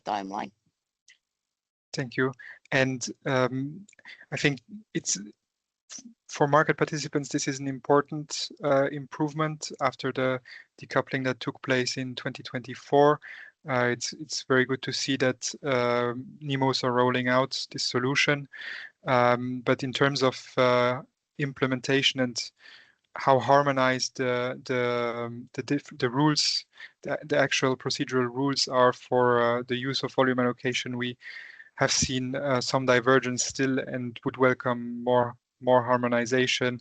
timeline. Thank you. And I think it's for market participants, this is an important improvement after the decoupling that took place in 2024. It's very good to see that NEMOs are rolling out this solution. But in terms of implementation and how harmonized the rules, the actual procedural rules are for the use of volume allocation, we have seen some divergence still and would welcome more harmonization.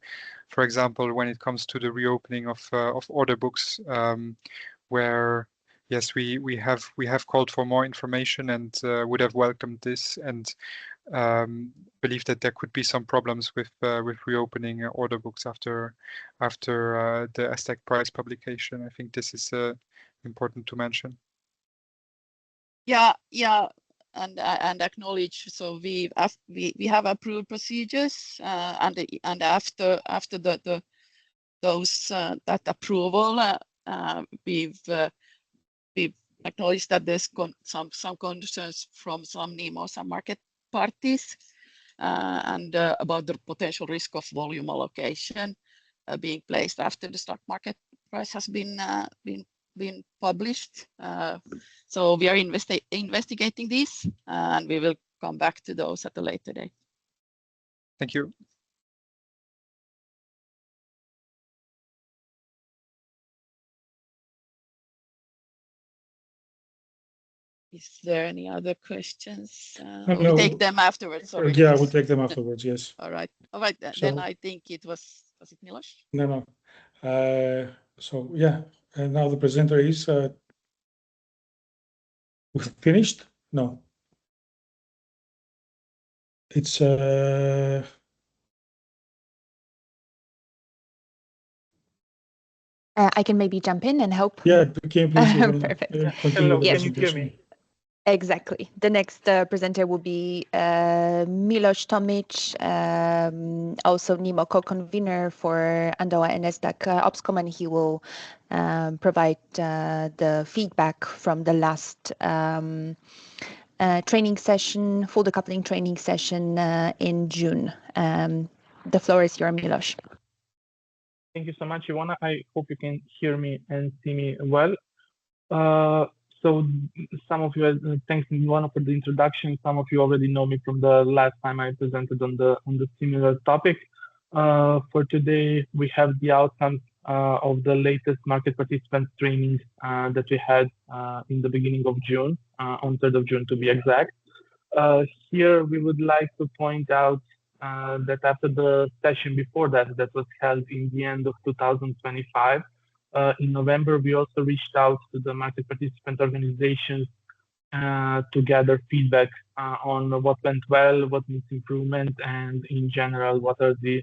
For example, when it comes to the reopening of order books, where yes, we have called for more information and would have welcomed this, and believe that there could be some problems with reopening order books after the ESTEC price publication. I think this is important to mention. Yeah. acknowledge. So we have approved procedures, and after that approval, we've acknowledged that there's some concerns from some NEMOs and market parties, and about the potential risk of volume allocation being placed after the stock market price has been published. So we are investigating these, and we will come back to those at a later date. Thank you. Is there any other questions? No, We take them afterwards. Sorry. Yeah, we'll take them afterwards. Yes. All right. Then I think it was it Milos? No. So yeah, and now the presenter is finished? No. It's I can maybe jump in and help. yeah, can you please Perfect. continue with the Yes. presentation? Exactly. The next presenter will be Milos Tomic, also NEMO co-convener for Andoa and NASDAQ Opscom, and he will provide the feedback from the last training session, full decoupling training session in June. The floor is yours, Milos. Thank you so much, Ivona. I hope you can hear me and see me well. So some of you, thanks Ivona for the introduction. Some of you already know me from the last time I presented on the similar topic. For today, we have the outcomes of the latest market participants training that we had in the beginning of June, on 3rd of June to be exact. Here we would like to point out that after the session before that was held in the end of 2025, in November, we also reached out to the market participant organizations to gather feedback on what went well, what needs improvement, and in general, what is the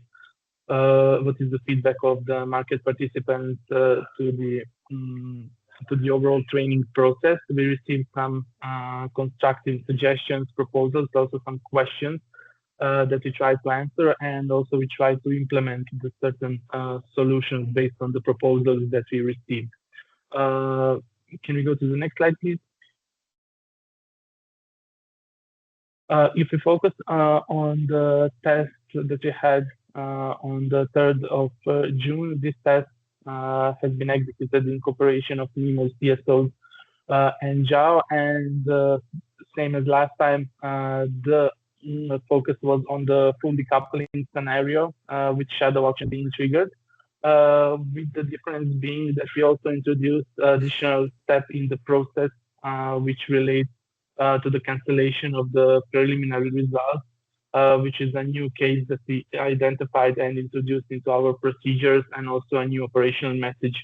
feedback of the market participants to the overall training process. We received some constructive suggestions, proposals, also some questions that we try to answer, and also we try to implement the certain solutions based on the proposals that we received. Can we go to the next slide, please? If we focus on the test that we had on the 3rd of June, this test has been executed in cooperation of NEMO, CSOs, and JAO, and same as last time, the focus was on the full decoupling scenario with shadow auction being triggered, with the difference being that we also introduced additional step in the process which relates to the cancellation of the preliminary results, which is a new case that we identified and introduced into our procedures, and also a new operational message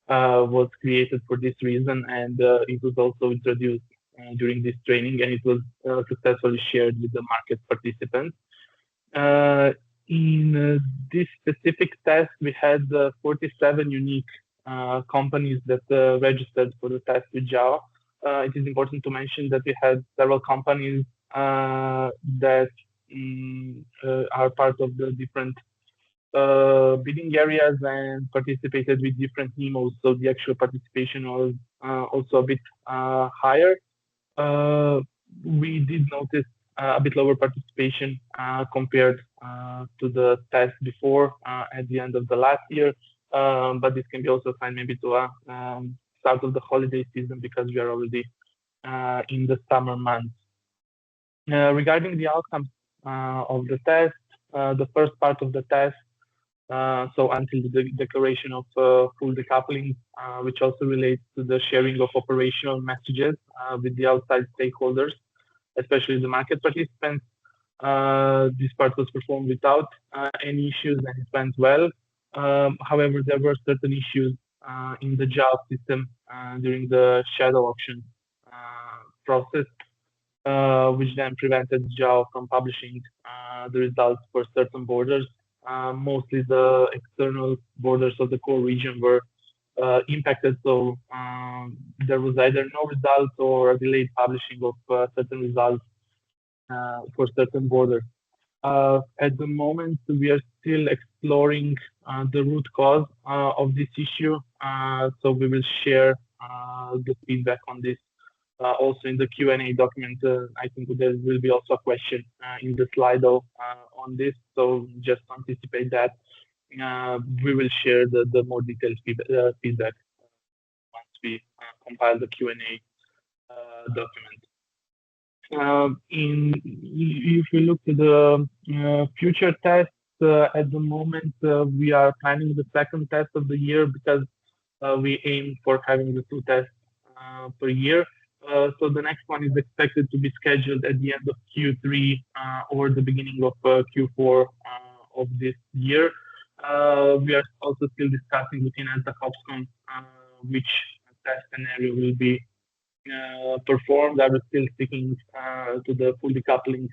was created for this reason, and it was also introduced during this training, and it was successfully shared with the market participants. In this specific test, we had 47 unique companies that registered for the test with JAO. It is important to mention that we had several companies that are part of the different bidding areas and participated with different NEMOs, so the actual participation was also a bit higher. We did notice a bit lower participation compared to the test before at the end of the last year, but this can be also assigned maybe to a start of the holiday season, because we are already in the summer months. Regarding the outcomes of the test, the first part of the test, so until the declaration of full decoupling, which also relates to the sharing of operational messages with the outside stakeholders, especially the market participants. This part was performed without any issues, and it went well. However, there were certain issues in the JAO system during the shadow auction process, which then prevented JAO from publishing the results for certain borders. Mostly the external borders of the core region were impacted. So there was either no results or a delayed publishing of certain results for certain borders. At the moment, we are still exploring the root cause of this issue. So we will share the feedback on this also in the Q&A document. I think there will be also a question in the Slido on this. So just anticipate that. We will share the more detailed feedback once we compile the Q&A document. If we look to the future tests, at the moment we are planning the second test of the year because we aim for having the 2 tests per year. So the next one is expected to be scheduled at the end of Q3 or the beginning of Q4 of this year. We are also still discussing within ENTA-COPSCOM which test scenario will be performed. Are we still sticking to the full decoupling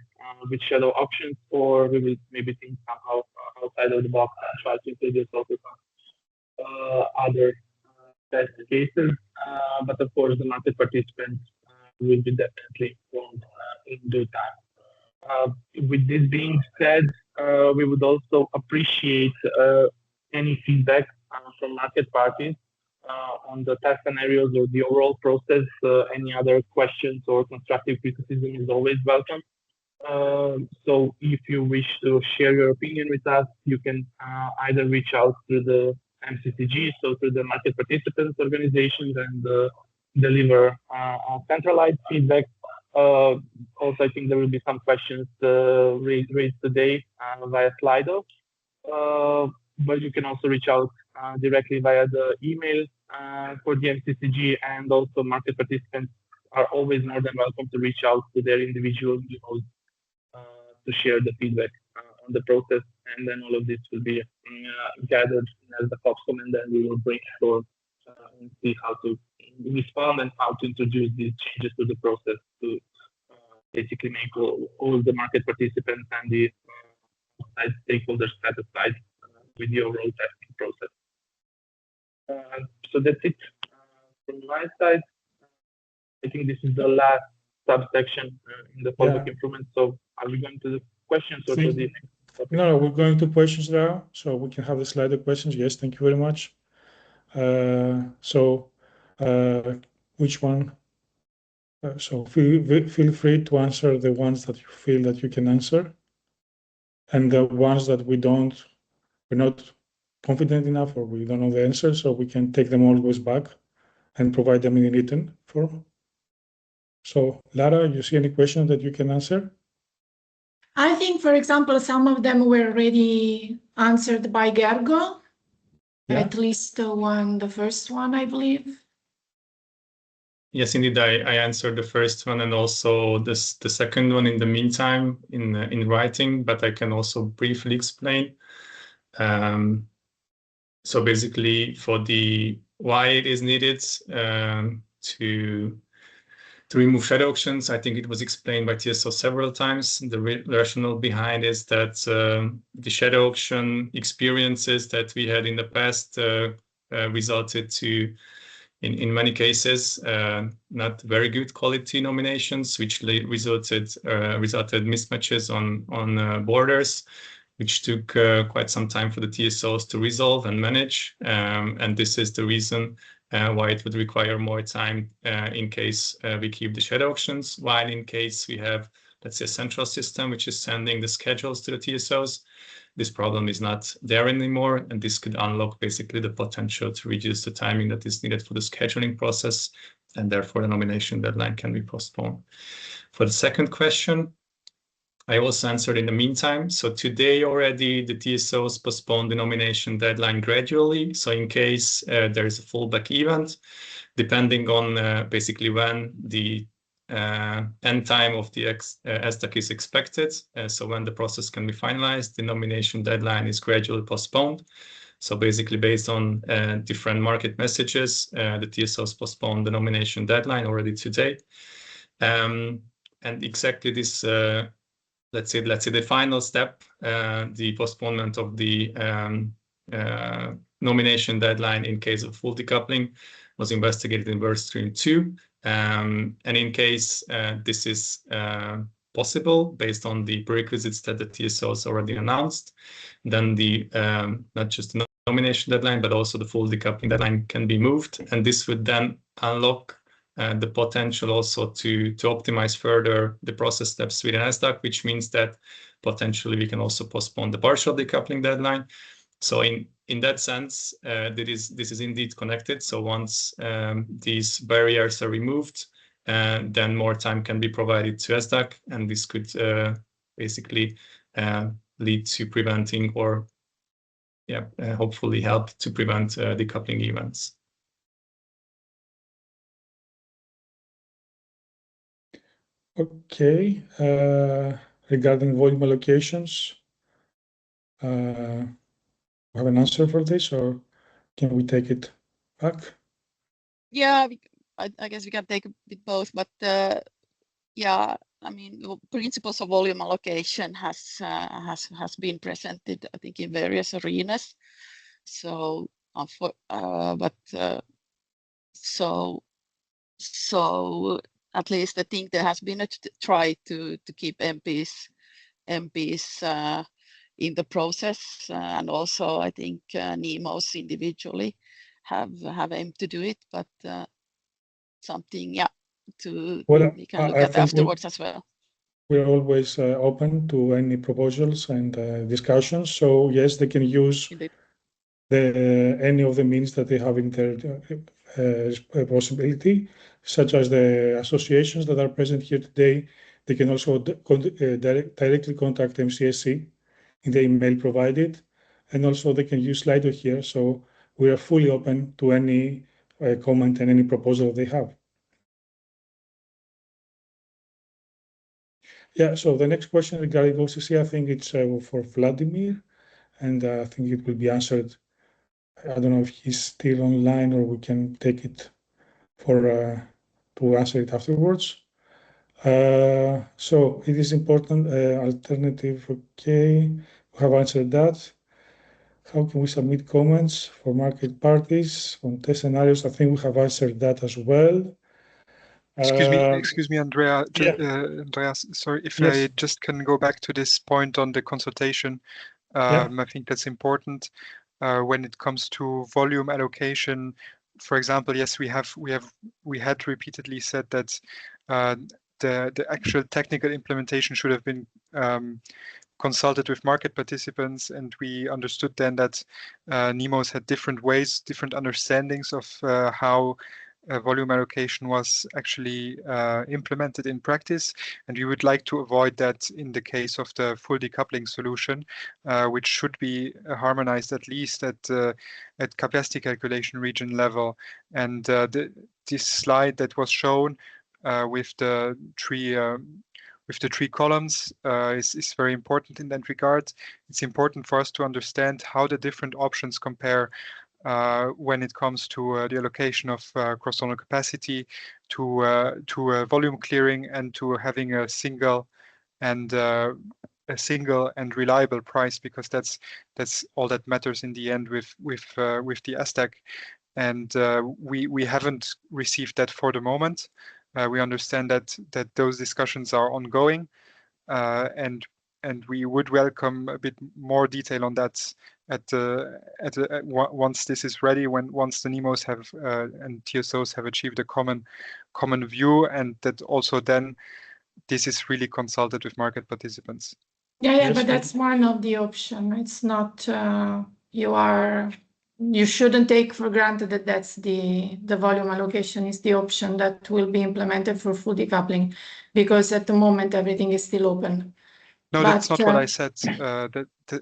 with shadow options, or we will maybe think somehow outside of the box and try to introduce also some other test cases. But of course, the market participants will be definitely informed in due time. With this being said, we would also appreciate any feedback from market parties on the test scenarios or the overall process. Any other questions or constructive criticism is always welcome. So if you wish to share your opinion with us, you can either reach out to the MCCG, so to the market participants organizations, and deliver centralized feedback. Also, I think there will be some questions raised today via Slido. But you can also reach out directly via the email for the MCCG, and also market participants are always more than welcome to reach out to their individual emails to share the feedback on the process. And then all of this will be gathered as the COPSCOM, and then we will brainstorm and see how to respond and how to introduce these changes to the process to basically make all the market participants and the stakeholders satisfied with the overall testing process. So that's it from my side. I think this is the last subsection in the public improvement. So are we going to the questions or to the topic? No, we're going to questions now, so we can have the slide of questions. Yes, thank you very much. Which one? So feel free to answer the ones that you feel that you can answer, and the ones that we're not confident enough or we don't know the answer, so we can take them always back and provide them in written form. So Lara, you see any question that you can answer? I think, for example, some of them were already answered by Gergo. Yeah. At least the first one, I believe. Yes, indeed, I answered the first one and also the second one in the meantime in writing, but I can also briefly explain. So basically, for the why it is needed to remove shadow auctions, I think it was explained by TSO several times. The rationale behind is that the shadow auction experiences that we had in the past resulted to, in many cases, not very good quality nominations, which resulted mismatches on borders, which took quite some time for the TSOs to resolve and manage. And this is the reason why it would require more time in case we keep the shadow auctions, while in case we have, let's say, a central system which is sending the schedules to the TSOs, this problem is not there anymore, and this could unlock basically the potential to reduce the timing that is needed for the scheduling process, and therefore the nomination deadline can be postponed. For the second question, I also answered in the meantime. So today already the TSOs postponed the nomination deadline gradually. So in case there is a fallback event, depending on basically when the end time of the SDAC is expected, so when the process can be finalized, the nomination deadline is gradually postponed. So basically based on different market messages, the TSOs postponed the nomination deadline already today. And exactly this let's say the final step, the postponement of the nomination deadline in case of full decoupling was investigated in work stream 2. And in case this is possible based on the prerequisites that the TSOs already announced, then the not just the nomination deadline, but also the full decoupling deadline can be moved. And this would then unlock the potential also to optimize further the process steps within SDAC, which means that potentially we can also postpone the partial decoupling deadline. So in that sense, this is indeed connected. So once these barriers are removed, then more time can be provided to SDAC, and this could basically lead to preventing or hopefully help to prevent decoupling events. Okay, regarding volume allocations, have an answer for this, or can we take it back? Yeah, I guess we can take a bit both, but yeah, I mean, the principles of volume allocation has been presented, I think, in various arenas. So, so at least I think there has been a try to keep MPs in the process, and also I think NEMOs individually have aimed to do it, but something we can look at afterwards as well. We're always open to any proposals and discussions. So yes, they can use any of the means that they have in their possibility, such as the associations that are present here today. They can also directly contact MCSC in the email provided, and also they can use Slido here. So we are fully open to any comment and any proposal they have. Yeah, so the next question regarding OCC, I think it's for Vladimir, and I think it will be answered. I don't know if he's still online, or we can take it for to answer it afterwards. So it is important, alternative, okay, we have answered that. How can we submit comments for market parties on test scenarios? I think we have answered that as well. Excuse me, Andrea. Yeah. Andreas, sorry, if Yes. I just can go back to this point on the consultation. I think that's important when it comes to volume allocation. For example, yes, we had repeatedly said that the actual technical implementation should have been consulted with market participants, and we understood then that NEMOs had different ways, different understandings of how volume allocation was actually implemented in practice, and we would like to avoid that in the case of the full decoupling solution, which should be harmonized at least at capacity calculation region level. And this slide that was shown with the three columns is very important in that regard. It's important for us to understand how the different options compare when it comes to the allocation of cross-zonal capacity, to volume clearing, and to having a single and reliable price, because that's all that matters in the end with the SDAC. And we haven't received that for the moment. We understand that those discussions are ongoing, and we would welcome a bit more detail on that once this is ready, once the NEMOs have and TSOs have achieved a common view, and that also then this is really consulted with market participants. Yeah, yes, but that's one of the options. It's not you shouldn't take for granted that that's the volume allocation is the option that will be implemented for full decoupling, because at the moment everything is still open. No, that's not what I said.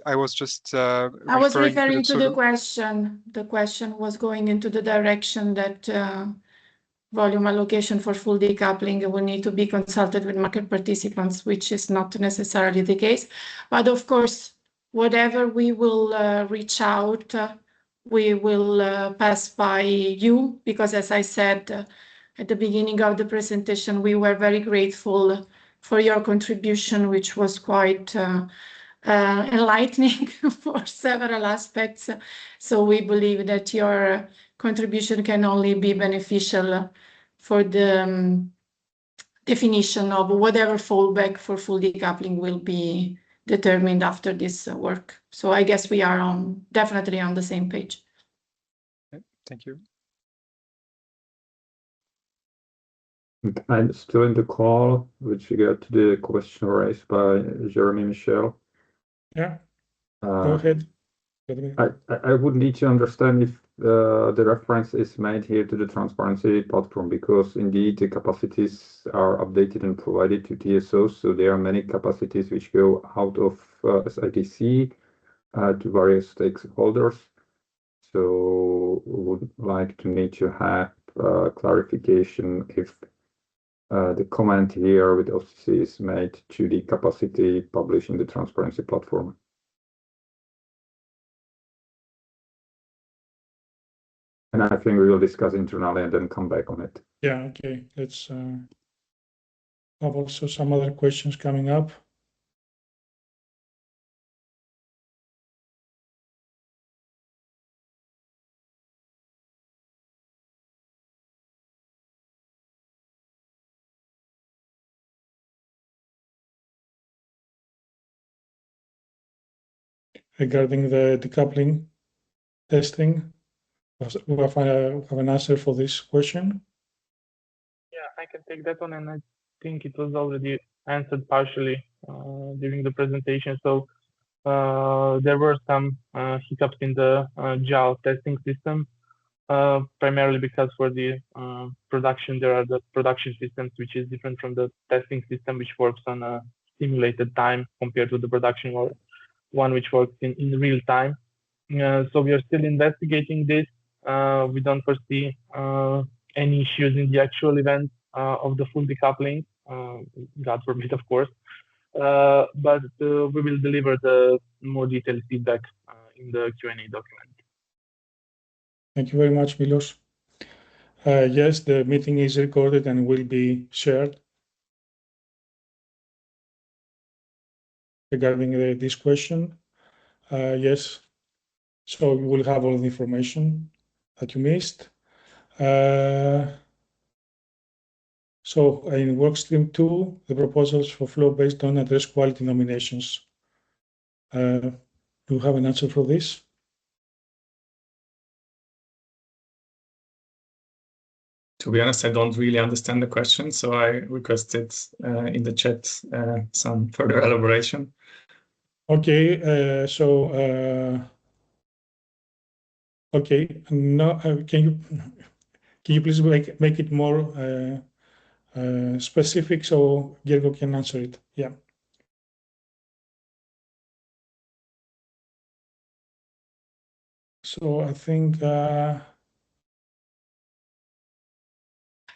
I was just I was referring to the question. The question was going into the direction that volume allocation for full decoupling will need to be consulted with market participants, which is not necessarily the case. But of course, whatever we will reach out, we will pass by you, because as I said at the beginning of the presentation, we were very grateful for your contribution, which was quite enlightening for several aspects. So we believe that your contribution can only be beneficial for the definition of whatever fallback for full decoupling will be determined after this work. So I guess we are definitely on the same page. Thank you. I'm still in the call with regard to the question raised by Jeremy Michel. Yeah, go ahead. I would need to understand if the reference is made here to the transparency platform, because indeed the capacities are updated and provided to TSOs. So there are many capacities which go out of SIDC to various stakeholders. So would like to need to have clarification if the comment here with OCC is made to the capacity published in the transparency platform. And I think we will discuss internally and then come back on it. Yeah, okay. Let's have also some other questions coming up. Regarding the decoupling testing, we have an answer for this question. Yeah, I can take that one, and I think it was already answered partially during the presentation. So there were some hiccups in the JAL testing system, primarily because for the production, there are the production systems, which is different from the testing system, which works on a simulated time compared to the production one which works in real time. So we are still investigating this. We don't foresee any issues in the actual event of the full decoupling, God forbid, of course. But we will deliver the more detailed feedback in the Q&A document. Thank you very much, Milos. Yes, the meeting is recorded and will be shared. Regarding this question, yes, so you will have all the information that you missed. So in workstream 2, the proposals for flow-based don't address quality nominations. Do you have an answer for this? To be honest, I don't really understand the question, so I requested in the chat some further elaboration. Okay, okay, no, can you please make it more specific so Gergo can answer it? Yeah. So I think.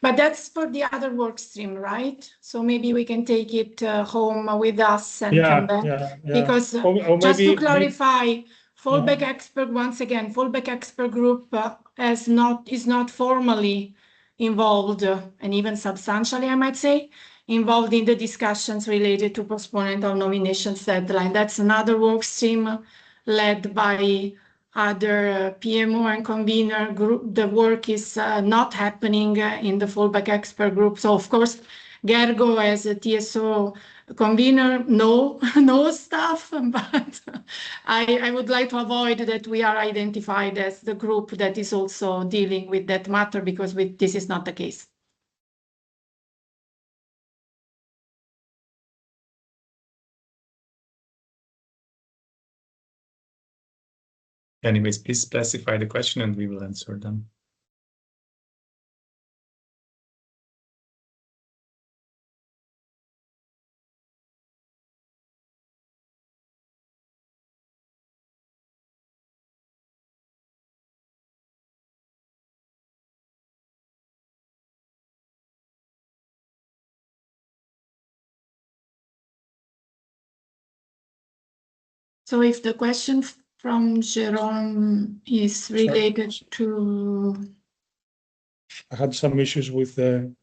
But that's for the other work stream, right? So maybe we can take it home with us and come back. Yeah. Because or just maybe, to clarify, fallback expert, once again, fallback expert group is not formally involved, and even substantially, I might say, involved in the discussions related to postponement of nominations deadline. That's another work stream led by other PMO and convener group. The work is not happening in the fallback expert group. So of course, Gergo as a TSO convener knows stuff, but I would like to avoid that we are identified as the group that is also dealing with that matter, because this is not the case. Anyways, please specify the question and we will answer them. So if the question from Jerome is related to... I had some issues with the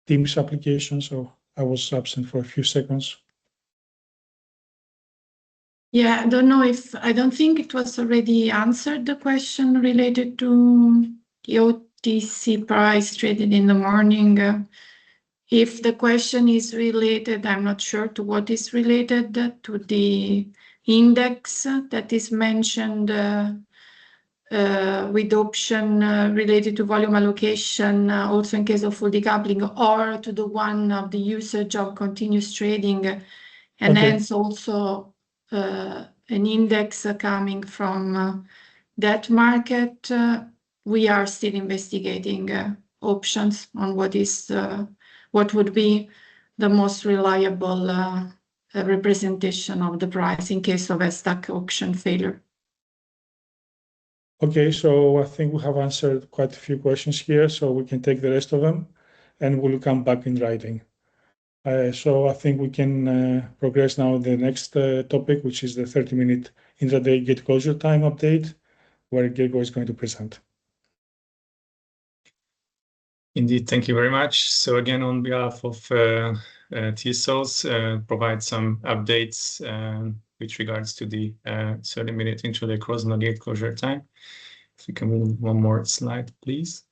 Teams application, so I was absent for a few seconds. Yeah, I don't think it was already answered, the question related to the OTC price traded in the morning. If the question is related, I'm not sure to what is related, to the index that is mentioned with option related to volume allocation, also in case of full decoupling, or to the one of the usage of continuous trading, and hence also an index coming from that market. We are still investigating options on what would be the most reliable representation of the price in case of a stack auction failure. Okay, so I think we have answered quite a few questions here, so we can take the rest of them and we'll come back in writing. So I think we can progress now to the next topic, which is the 30-minute intraday gate closure time update, where Gregor is going to present. Indeed, thank you very much. So again, on behalf of TSOs, provide some updates with regards to the 30-minute intraday cross-node gate closure time. If you can move one more slide, please.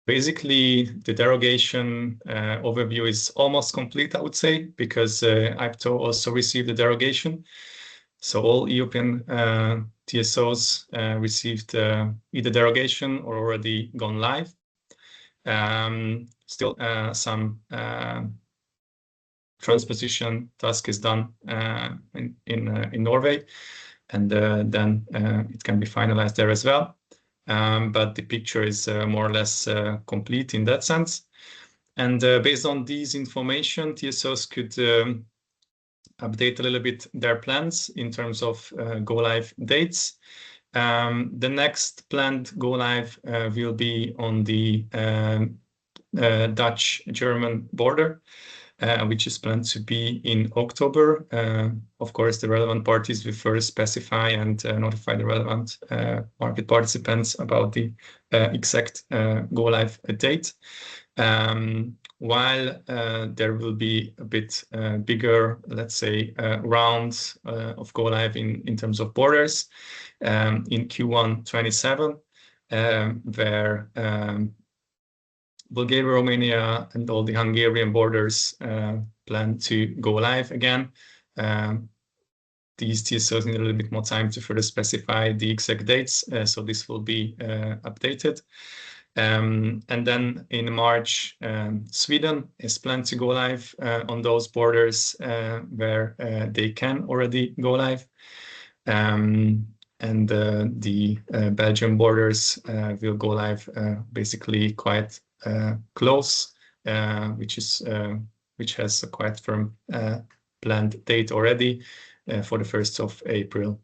Basically, the derogation overview is almost complete, I would say, because IPTO also received the derogation. So all European TSOs received either derogation or already gone live. Still, some transposition task is done in Norway, and then it can be finalized there as well. But the picture is more or less complete in that sense. And based on these information, TSOs could update a little bit their plans in terms of go-live dates. The next planned go-live will be on the Dutch-German border, which is planned to be in October. Of course, the relevant parties will first specify and notify the relevant market participants about the exact go-live date. While there will be a bit bigger, let's say, rounds of go-live in terms of borders in Q1 27, where Bulgaria, Romania, and all the Hungarian borders plan to go live again. These TSOs need a little bit more time to further specify the exact dates, so this will be updated. And then in March, Sweden is planned to go live on those borders where they can already go live. And the Belgian borders will go live basically quite close, which has a quite firm planned date already for the 1st of April.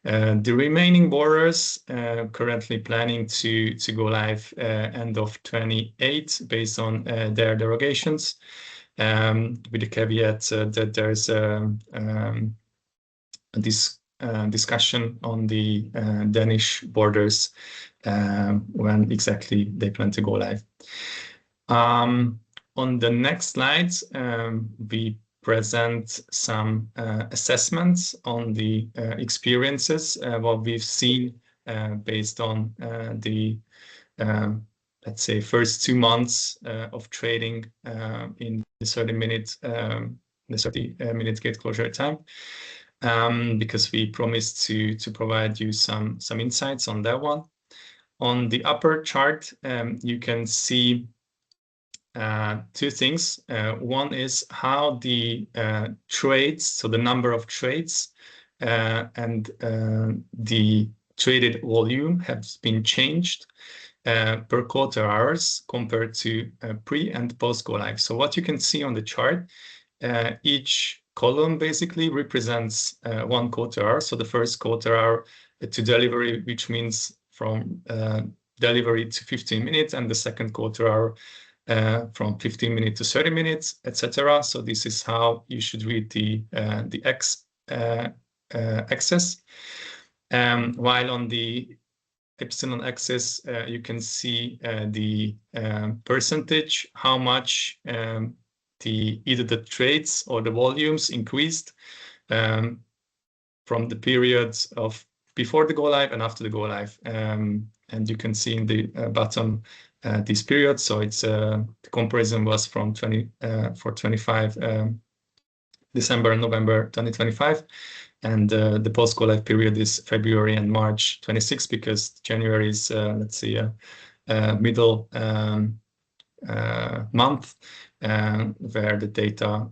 The remaining borders currently planning to go live end of 28 based on their derogations, with the caveat that there's this discussion on the Danish borders when exactly they plan to go live. On the next slides, we present some assessments on the experiences, what we've seen based on the, let's say, first 2 months of trading in the 30-minute gate closure time. Because we promised to provide you some insights on that one. On the upper chart, you can see 2 things. One is how the trades, so the number of trades and the traded volume has been changed per quarter hours compared to pre and post go live. So what you can see on the chart, each column basically represents 1 quarter hour. So the first quarter hour to delivery, which means from delivery to 15 minutes, and the second quarter hour from 15 minutes to 30 minutes, etc. So this is how you should read the x-axis. While on the epsilon axis, you can see the percentage, how much either the trades or the volumes increased from the periods of before the go live and after the go live. And you can see in the bottom these periods. So it's the comparison was from 25 December and November 2025. And the post go live period is February and March 26, because January is, let's see, middle month, where the data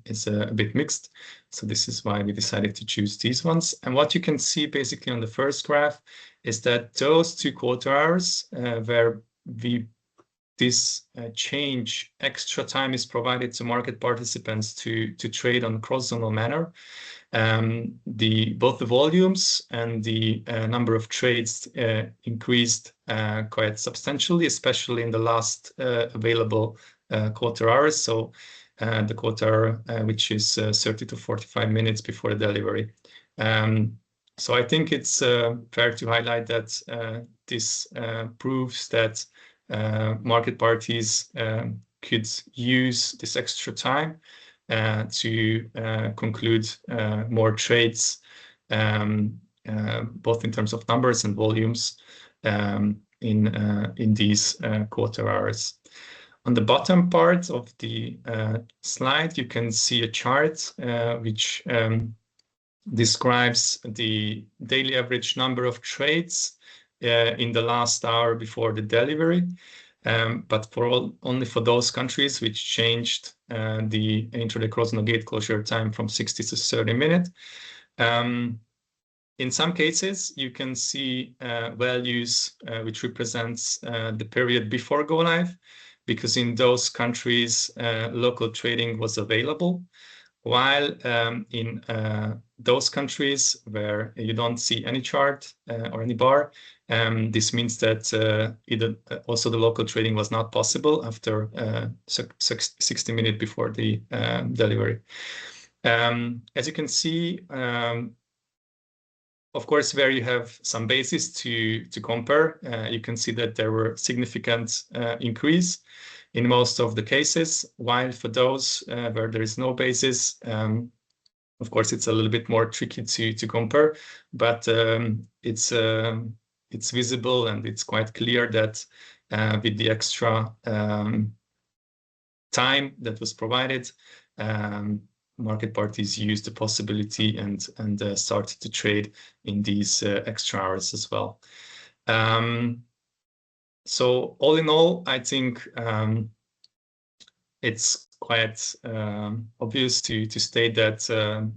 is a bit mixed. So this is why we decided to choose these ones. And what you can see basically on the first graph is that those 2 quarter hours where this change, extra time is provided to market participants to trade on cross-zonal manner. Both the volumes and the number of trades increased quite substantially, especially in the last available quarter hours. So the quarter which is 30 to 45 minutes before the delivery. So I think it's fair to highlight that this proves that market parties could use this extra time to conclude more trades, both in terms of numbers and volumes in these quarter hours. On the bottom part of the slide, you can see a chart which describes the daily average number of trades in the last hour before the delivery, but only for those countries which changed the intraday cross-zonal gate closure time from 60 to 30 minutes. In some cases, you can see values which represents the period before go live, because in those countries local trading was available, while in those countries where you don't see any chart or any bar, this means that either also the local trading was not possible after 60 minutes before the delivery. As you can see, of course, where you have some basis to compare, you can see that there were significant increase in most of the cases, while for those where there is no basis, of course, it's a little bit more tricky to compare, but it's visible and it's quite clear that with the extra time that was provided, market parties used the possibility and started to trade in these extra hours as well. So all in all, I think it's quite obvious to state that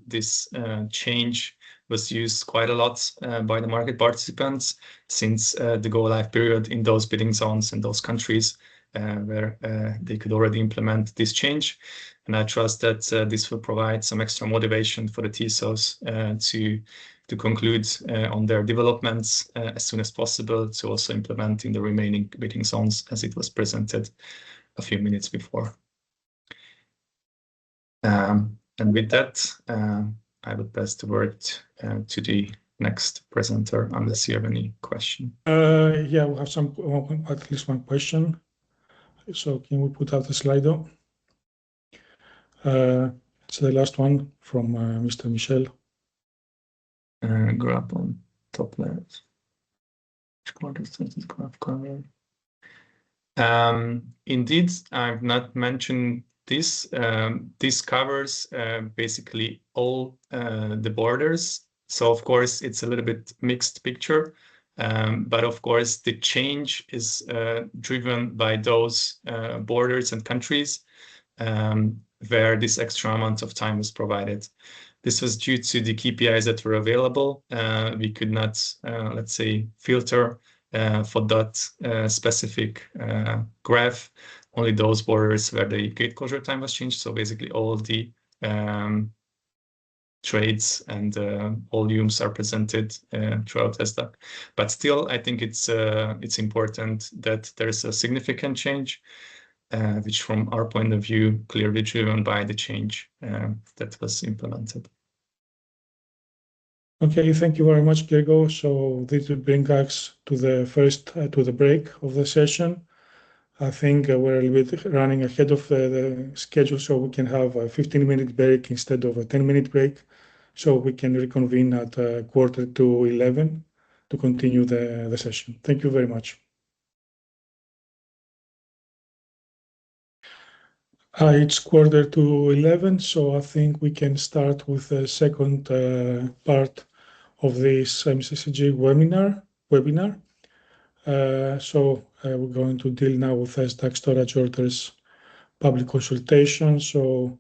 this change was used quite a lot by the market participants since the go live period in those bidding zones in those countries where they could already implement this change. And I trust that this will provide some extra motivation for the TSOs to conclude on their developments as soon as possible, to also implement in the remaining bidding zones as it was presented a few minutes before. And with that, I would pass the word to the next presenter, unless you have any question. Yeah, we have at least one question. So can we put out the slide though? It's the last one from Mr. Michel. Graph on top left. Indeed, I've not mentioned this. This covers basically all the borders. So of course, it's a little bit mixed picture. But of course, the change is driven by those borders and countries where this extra amount of time was provided. This was due to the KPIs that were available. We could not, let's say, filter for that specific graph, only those borders where the gate closure time was changed. So basically all the trades and volumes are presented throughout SDAC. But still, I think it's important that there's a significant change, which from our point of view, clearly driven by the change that was implemented. Okay, thank you very much, Diego. So this will bring us to the break of the session. I think we're a little bit running ahead of the schedule, so we can have a 15-minute break instead of a 10-minute break. so we can reconvene at 11:45 to continue the session. Thank you very much. It's 11:45, so I think we can start with the second part of this MCCG webinar. We're going to deal now with SDAC storage orders public consultation. So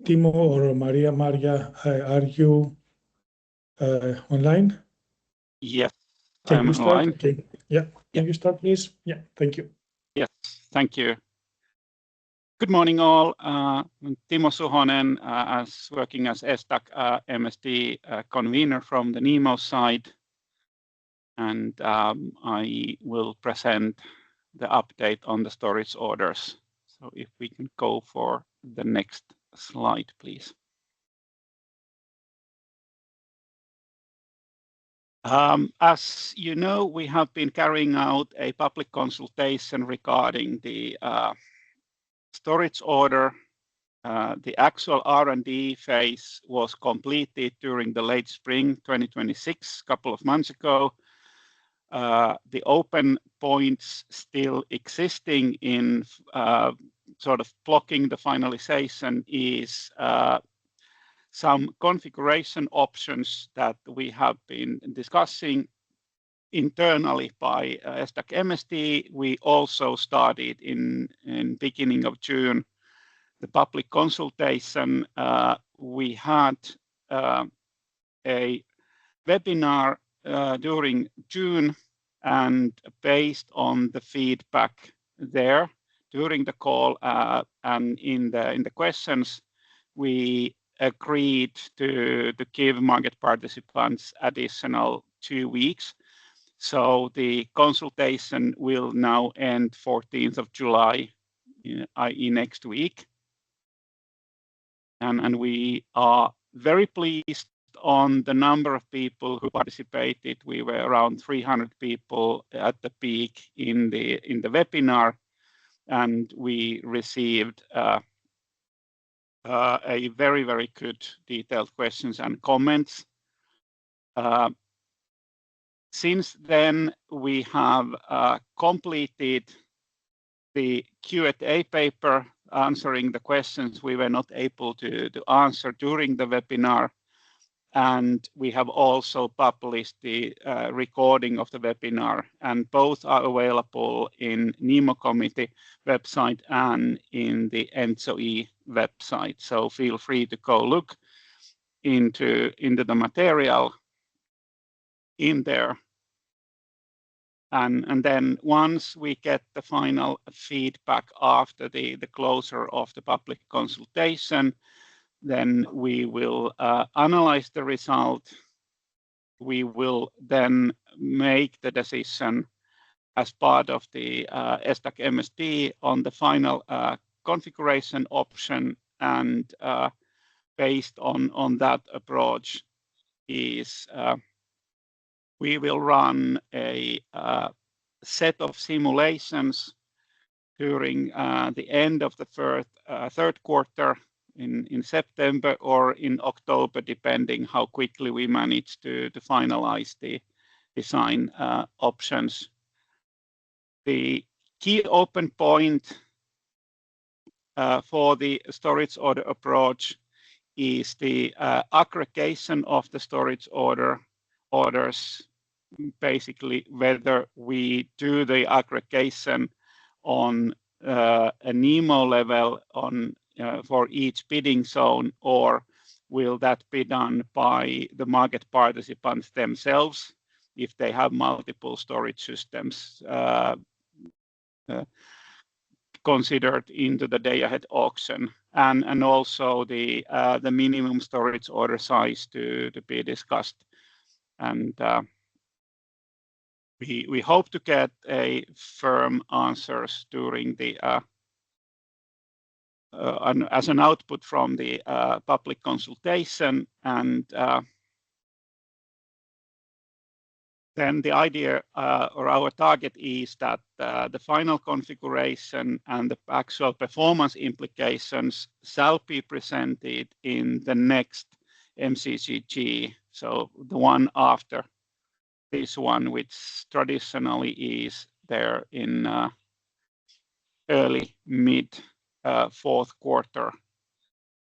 Timo or Maria, are you online? Yes, Can you I'm start? online. Okay. Yeah. Can you start, please? Yeah. Thank you. Yes, thank you. Good morning, all. I'm Timo Suhonen, working as SDAC MSD convener from the NEMO side, and I will present the update on the storage orders. So if we can go for the next slide, please. As you know, we have been carrying out a public consultation regarding the storage order. The actual R&D phase was completed during the late spring 2026, a couple of months ago. The open points still existing in sort of blocking the finalization is some configuration options that we have been discussing internally by SDAC MSD. We also started in beginning of June the public consultation. We had a webinar during June, and based on the feedback there during the call and in the questions, we agreed to give market participants additional 2 weeks. So the consultation will now end 14th of July, i.e. next week. And we are very pleased on the number of people who participated. We were around 300 people at the peak in the webinar, and we received a very, very good detailed questions and comments. Since then, we have completed the Q&A paper answering the questions we were not able to answer during the webinar. And we have also published the recording of the webinar, and both are available in NEMO committee website and in the ENTSO-E website. So feel free to go look into the material in there. And then once we get the final feedback after the closure of the public consultation, then we will analyze the result. We will then make the decision as part of the SDAC MSD on the final configuration option, and based on that approach is we will run a set of simulations during the end of the third quarter in September or in October, depending how quickly we manage to finalize the design options. The key open point for the storage order approach is the aggregation of the storage orders, basically whether we do the aggregation on a NEMO level for each bidding zone, or will that be done by the market participants themselves if they have multiple storage systems considered into the day-ahead auction, and also the minimum storage order size to be discussed. And we hope to get a firm answers during the as an output from the public consultation, and then the idea or our target is that the final configuration and the actual performance implications shall be presented in the next MCCG, so the one after this one, which traditionally is there in early mid fourth quarter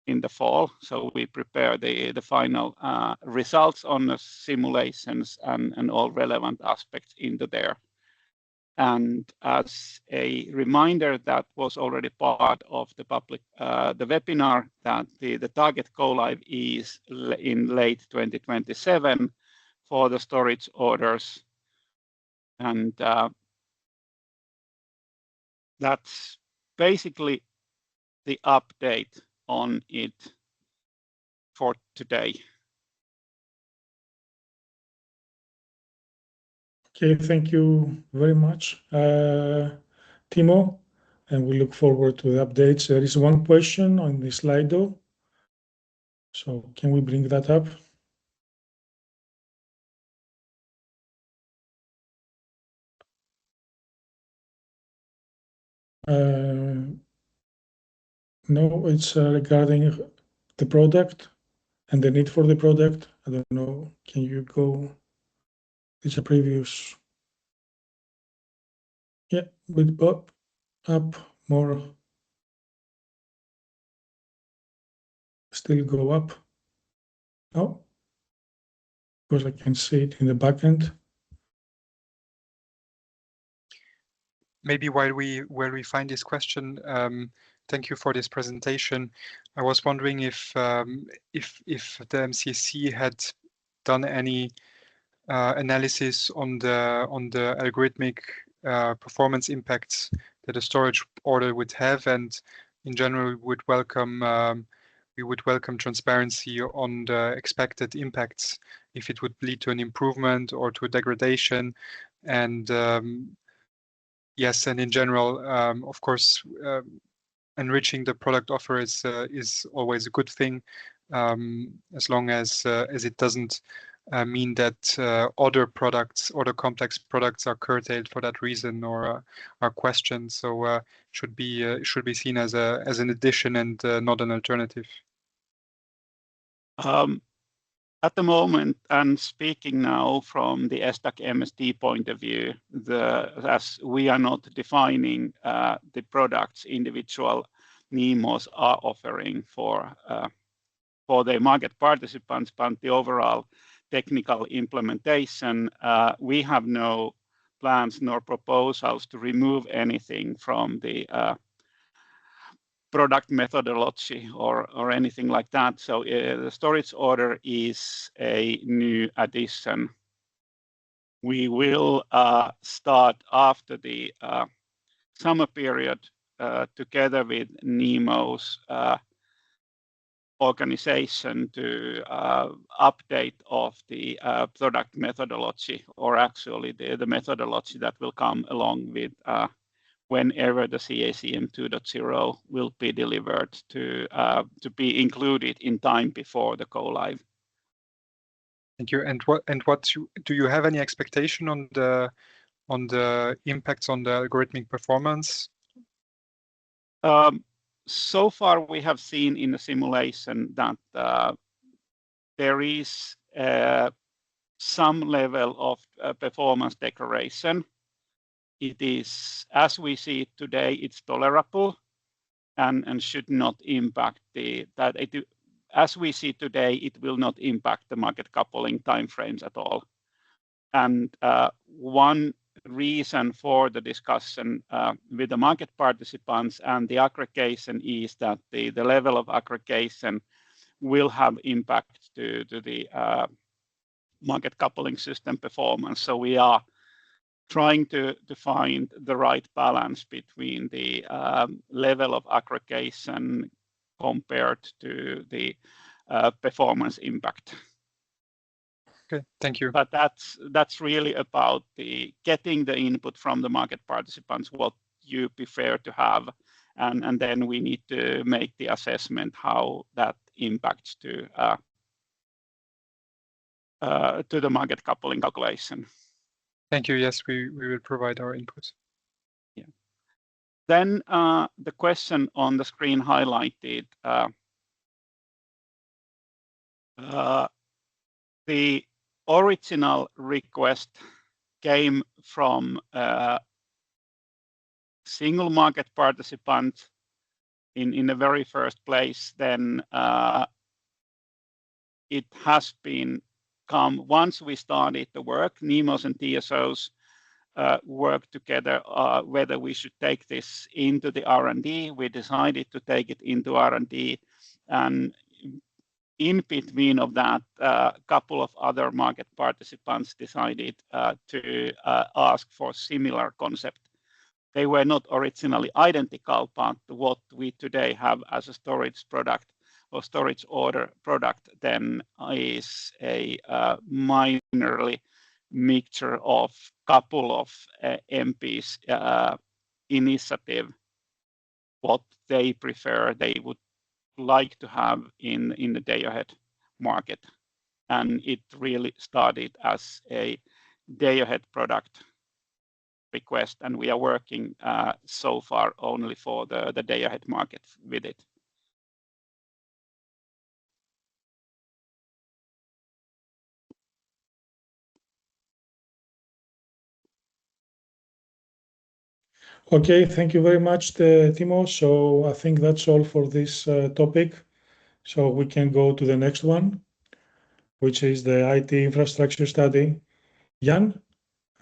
in the fall. So we prepare the final results on the simulations and all relevant aspects into there. And as a reminder, that was already part of the public the webinar, that the target go live is in late 2027 for the storage orders, and that's basically the update on it for today. Okay, thank you very much, Timo, and we look forward to the updates. There is one question on the Slido, so can we bring that up? No, it's regarding the product and the need for the product. I don't know, can you go, it's a previous, yeah, with up more, still go up. No, because I can see it in the backend. Maybe while we find this question, thank you for this presentation. I was wondering if the MCC had done any analysis on the algorithmic performance impacts that a storage order would have, and in general we would welcome transparency on the expected impacts, if it would lead to an improvement or to a degradation, and yes, and in general, of course, enriching the product offer is always a good thing, as long as it doesn't mean that other complex products are curtailed for that reason or are questioned. So should be seen as an addition and not an alternative. At the moment, and speaking now from the SDAC MSD point of view, as we are not defining the products individual NEMOs are offering for the market participants, but the overall technical implementation, we have no plans nor proposals to remove anything from the product methodology or anything like that. So the storage order is a new addition. We will start after the summer period together with NEMO's organization to update of the product methodology, or actually the methodology that will come along with whenever the CACM 2.0 will be delivered to be included in time before the go live. Thank you. And what do you have any expectation on the impacts on the algorithmic performance? So far, we have seen in the simulation that there is some level of performance degradation. It is, as we see it today, it's tolerable and should not impact as we see today, it will not impact the market coupling timeframes at all. And one reason for the discussion with the market participants and the aggregation is that the level of aggregation will have impact to the market coupling system performance. So we are trying to find the right balance between the level of aggregation compared to the performance impact. Okay, thank you. But that's really about getting the input from the market participants, what you prefer to have, and then we need to make the assessment how that impacts to the market coupling calculation. Thank you. Yes, we will provide our input. Yeah. Then the question on the screen highlighted The original request came from a single market participant in the very first place. Then it has been come once we started the work, NEMOs and TSOs worked together whether we should take this into the R&D. We decided to take it into R&D, and in between of that, a couple of other market participants decided to ask for similar concept. They were not originally identical, but what we today have as a storage product or storage order product then is a minorly mixture of couple of MPs initiative, what they prefer, they would like to have in the day ahead market. And it really started as a day ahead product request, and we are working so far only for the day ahead market with it. Okay, thank you very much, Timo. So I think that's all for this topic. So we can go to the next one, which is the IT infrastructure study. Jan,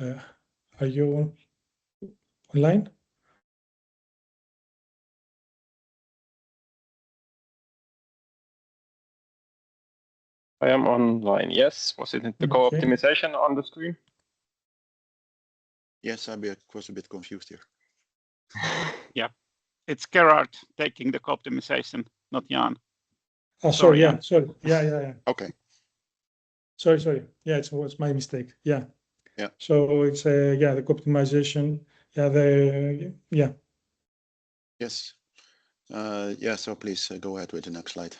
are you online? I am online, yes. Was it the co-optimization on the screen? Yes, I was a bit confused here. Yeah, it's Gerard taking the co-optimization, not Jan. Oh, sorry, yeah, sorry. Yeah. Okay. Sorry. Yeah, it was my mistake. Yeah. Yeah. So it's the co-optimization. Yeah, Yes. So please go ahead with the next slide.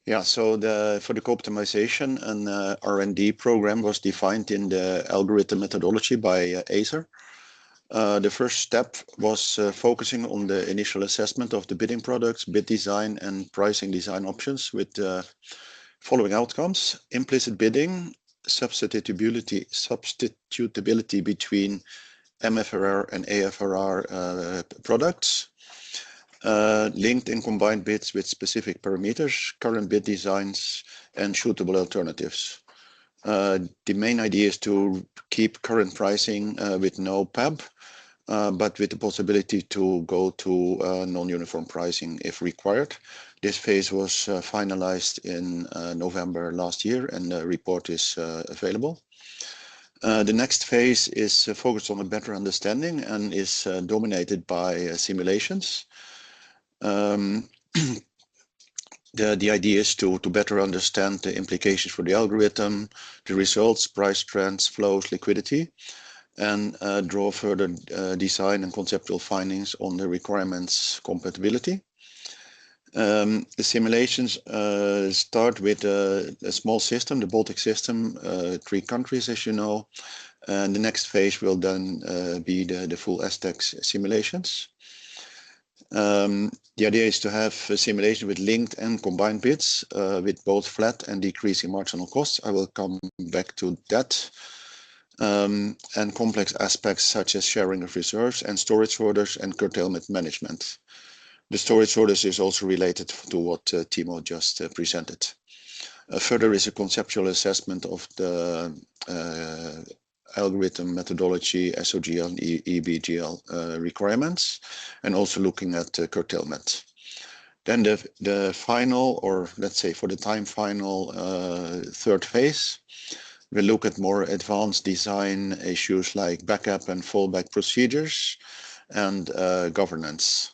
Yeah, so for the co-optimization, an R&D program was defined in the algorithm methodology by Acer. The first step was focusing on the initial assessment of the bidding products, bid design, and pricing design options with the following outcomes: implicit bidding, substitutability between MFRR and AFRR products, linked and combined bids with specific parameters, current bid designs, and suitable alternatives. The main idea is to keep current pricing with no PAB, but with the possibility to go to non-uniform pricing if required. This phase was finalized in November last year, and the report is available. The next phase is focused on a better understanding and is dominated by simulations. The idea is to better understand the implications for the algorithm, the results, price trends, flows, liquidity, and draw further design and conceptual findings on the requirements compatibility. The simulations start with a small system, the Baltic system, 3 countries, as you know, and the next phase will then be the full STEX simulations. The idea is to have a simulation with linked and combined bids with both flat and decreasing marginal costs. I will come back to that. And complex aspects such as sharing of reserves and storage orders and curtailment management. The storage orders is also related to what Timo just presented. Further is a conceptual assessment of the algorithm methodology, SOGL and EBGL requirements, and also looking at curtailment. Then the final, or let's say for the time final, third phase, we'll look at more advanced design issues like backup and fallback procedures and governance.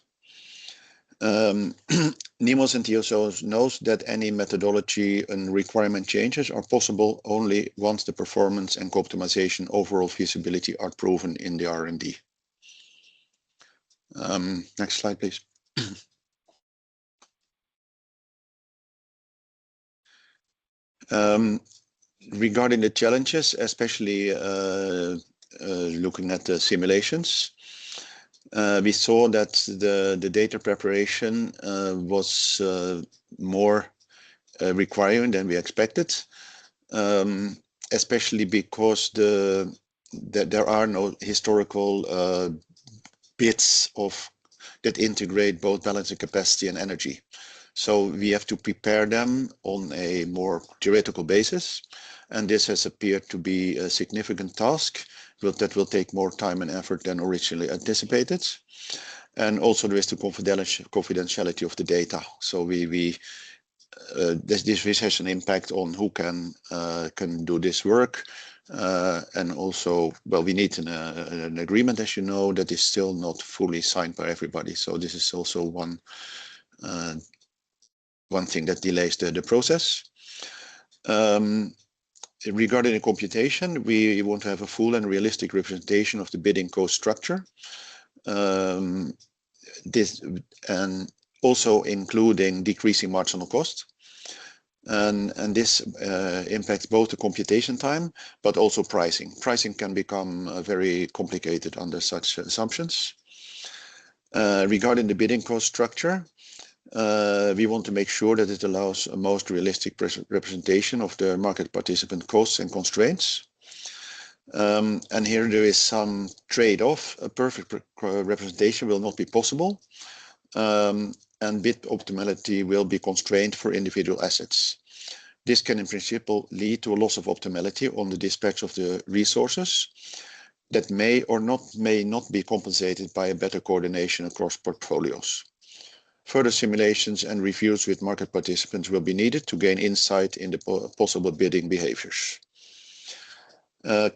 NEMOs and TSOs knows that any methodology and requirement changes are possible only once the performance and co-optimization overall feasibility are proven in the R&D. Next slide, please. Regarding the challenges, especially looking at the simulations, we saw that the data preparation was more requiring than we expected, especially because there are no historical bits that integrate both balancing capacity and energy. So we have to prepare them on a more theoretical basis, and this has appeared to be a significant task that will take more time and effort than originally anticipated. And also there is the confidentiality of the data. So this has an impact on who can do this work. And also, well, we need an agreement, as you know, that is still not fully signed by everybody. So this is also one thing that delays the process. Regarding the computation, we want to have a full and realistic representation of the bidding cost structure. This and also including decreasing marginal cost. And this impacts both the computation time, but also pricing. Pricing can become very complicated under such assumptions. Regarding the bidding cost structure, we want to make sure that it allows a most realistic representation of the market participant costs and constraints. And here there is some trade-off. A perfect representation will not be possible. And bid optimality will be constrained for individual assets. This can in principle lead to a loss of optimality on the dispatch of the resources that may not be compensated by a better coordination across portfolios. Further simulations and reviews with market participants will be needed to gain insight in the possible bidding behaviors.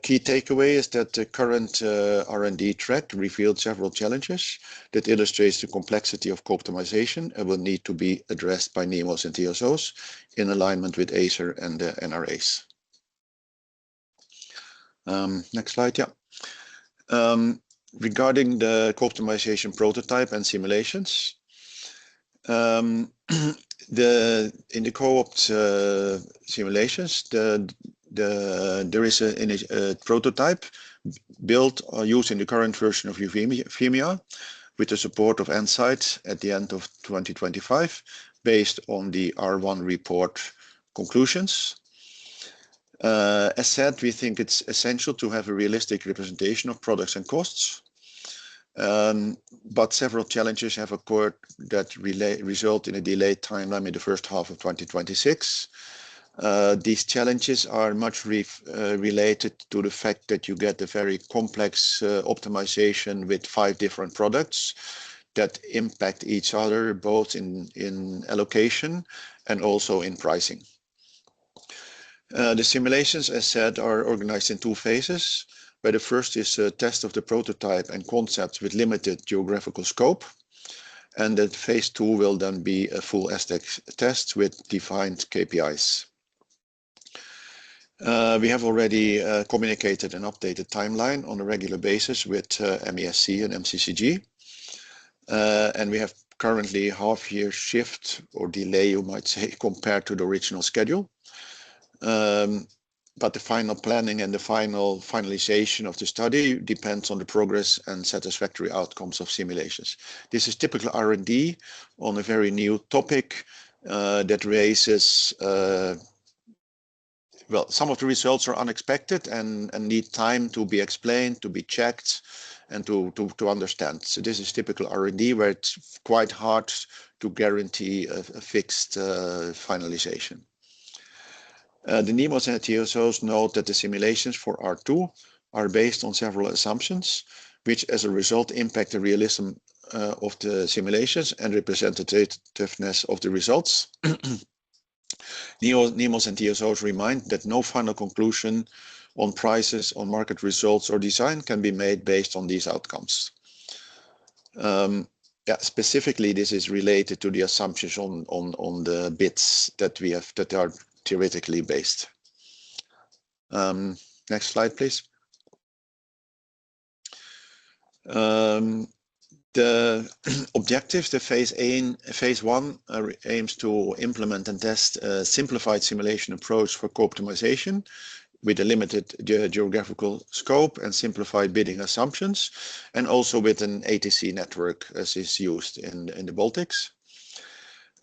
Key takeaway is that the current R&D track revealed several challenges that illustrates the complexity of co-optimization and will need to be addressed by NEMOs and TSOs in alignment with ACER and the NRAs. Next slide, yeah. Regarding the co-optimization prototype and simulations, in the co-opt simulations, there is a prototype built using the current version of Euphemia with the support of Insight at the end of 2025 based on the R1 report conclusions. As said, we think it's essential to have a realistic representation of products and costs. But several challenges have occurred that result in a delayed timeline in the first half of 2026. These challenges are much related to the fact that you get a very complex optimization with 5 different products that impact each other both in allocation and also in pricing. The simulations, as said, are organized in 2 phases, where the first is a test of the prototype and concepts with limited geographical scope. And that phase 2 will then be a full SDEX test with defined KPIs. We have already communicated an updated timeline on a regular basis with MESC and MCCG. And we have currently half-year shift or delay, you might say, compared to the original schedule. But the final planning and the finalization of the study depends on the progress and satisfactory outcomes of simulations. This is typical R&D on a very new topic that raises well, some of the results are unexpected and need time to be explained, to be checked, and to understand. So this is typical R&D where it's quite hard to guarantee a fixed finalization. The NEMOs and TSOs note that the simulations for R2 are based on several assumptions, which as a result impact the realism of the simulations and representativeness of the results. NEMOs and TSOs remind that no final conclusion on prices, on market results or design can be made based on these outcomes. Specifically, this is related to the assumptions on the bids that we have that are theoretically based. Next slide, please. The objectives, the phase 1 aims to implement and test a simplified simulation approach for co-optimization with a limited geographical scope and simplified bidding assumptions, and also with an ATC network as is used in the Baltics.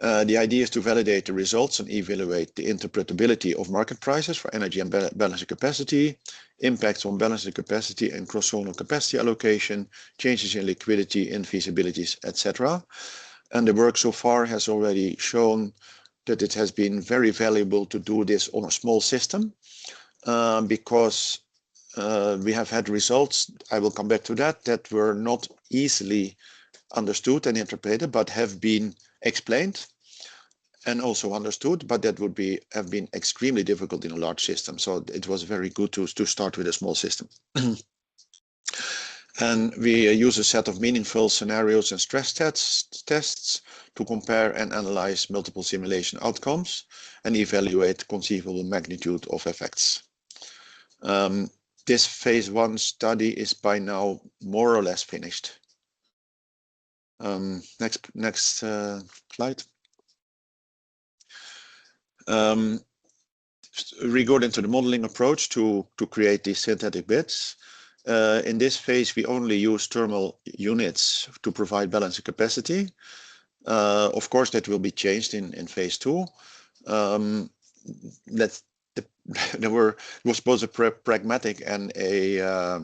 The idea is to validate the results and evaluate the interpretability of market prices for energy and balancing capacity, impacts on balancing capacity and cross-zonal capacity allocation, changes in liquidity, infeasibilities, etc. And the work so far has already shown that it has been very valuable to do this on a small system because we have had results, I will come back to that, that were not easily understood and interpreted, but have been explained and also understood, but that would have been extremely difficult in a large system. So it was very good to start with a small system. And we use a set of meaningful scenarios and stress tests to compare and analyze multiple simulation outcomes and evaluate conceivable magnitude of effects. This phase 1 study is by now more or less finished. Next slide. Regarding to the modeling approach to create these synthetic bits, in this phase we only use thermal units to provide balancing capacity. Of course, that will be changed in phase 2. There was both a pragmatic and a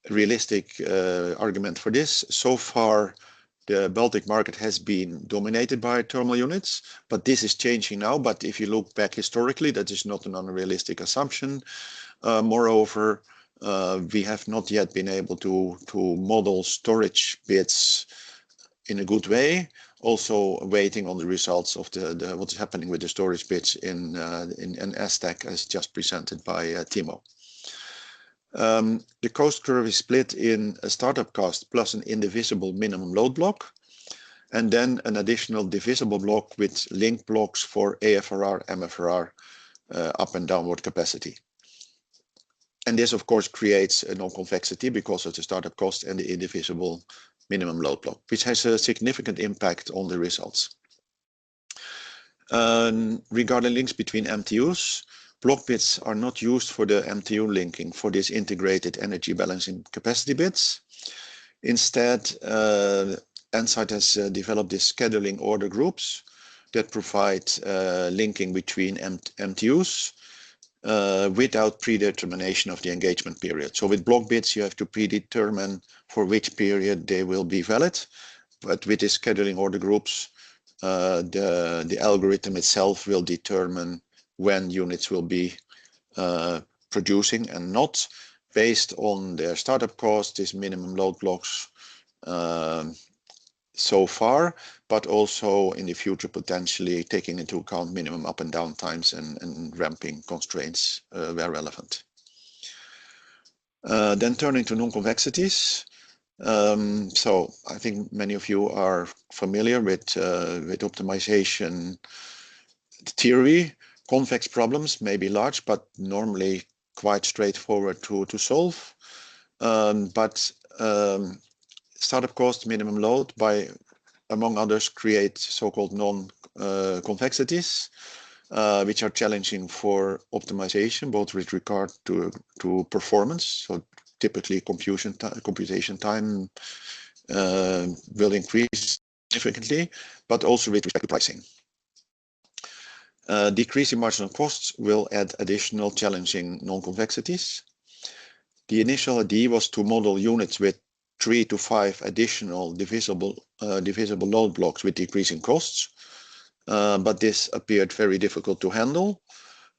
realistic argument for this. So far, the Baltic market has been dominated by thermal units, but this is changing now. But if you look back historically, that is not an unrealistic assumption. Moreover, we have not yet been able to model storage bits in a good way. Also waiting on the results of what's happening with the storage bits in STAC as just presented by Timo. The cost curve is split in a startup cost plus an indivisible minimum load block, and then an additional divisible block with link blocks for AFRR, MFRR, up and downward capacity. And this, of course, creates a non-convexity because of the startup cost and the indivisible minimum load block, which has a significant impact on the results. Regarding links between MTUs, block bits are not used for the MTU linking for this integrated energy balancing capacity bits. Instead, Ensight has developed these scheduling order groups that provide linking between MTUs without predetermination of the engagement period. So with block bits, you have to predetermine for which period they will be valid. But with the scheduling order groups, the algorithm itself will determine when units will be producing and not based on their startup cost, these minimum load blocks so far, but also in the future potentially taking into account minimum up and down times and ramping constraints where relevant. Then turning to non-convexities. So I think many of you are familiar with optimization theory. Convex problems may be large, but normally quite straightforward to solve. Startup cost, minimum load, among others, create so-called non-convexities, which are challenging for optimization, both with regard to performance. So typically computation time will increase significantly, but also with respect to pricing. Decreasing marginal costs will add additional challenging non-convexities. The initial idea was to model units with 3 to 5 additional divisible load blocks with decreasing costs, but this appeared very difficult to handle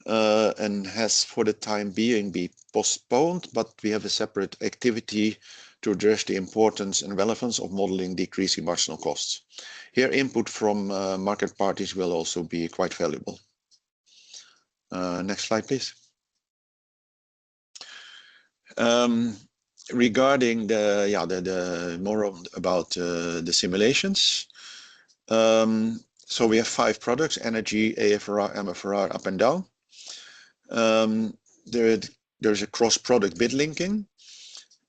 and has for the time being been postponed, but we have a separate activity to address the importance and relevance of modeling decreasing marginal costs. Here, input from market parties will also be quite valuable. Next slide, please. Regarding the more about the simulations. So we have 5 products: energy, AFRR, MFRR, up and down. There's a cross-product bit linking,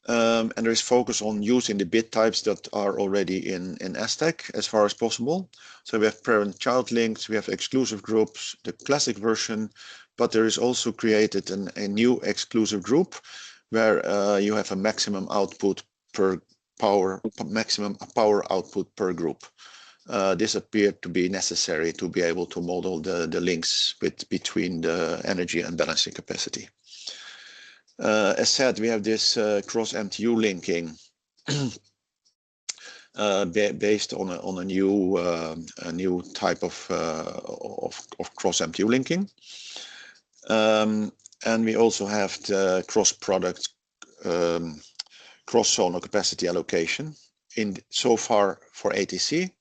and there is focus on using the bit types that are already in STAC as far as possible. So we have parent-child links, we have exclusive groups, the classic version, but there is also created a new exclusive group where you have a maximum power output per group. this appeared to be necessary to be able to model the links between the energy and balancing capacity. As said, we have this cross-MTU linking based on a new type of cross-MTU linking. And we also have the cross-product cross-zonal capacity allocation so far for ATC.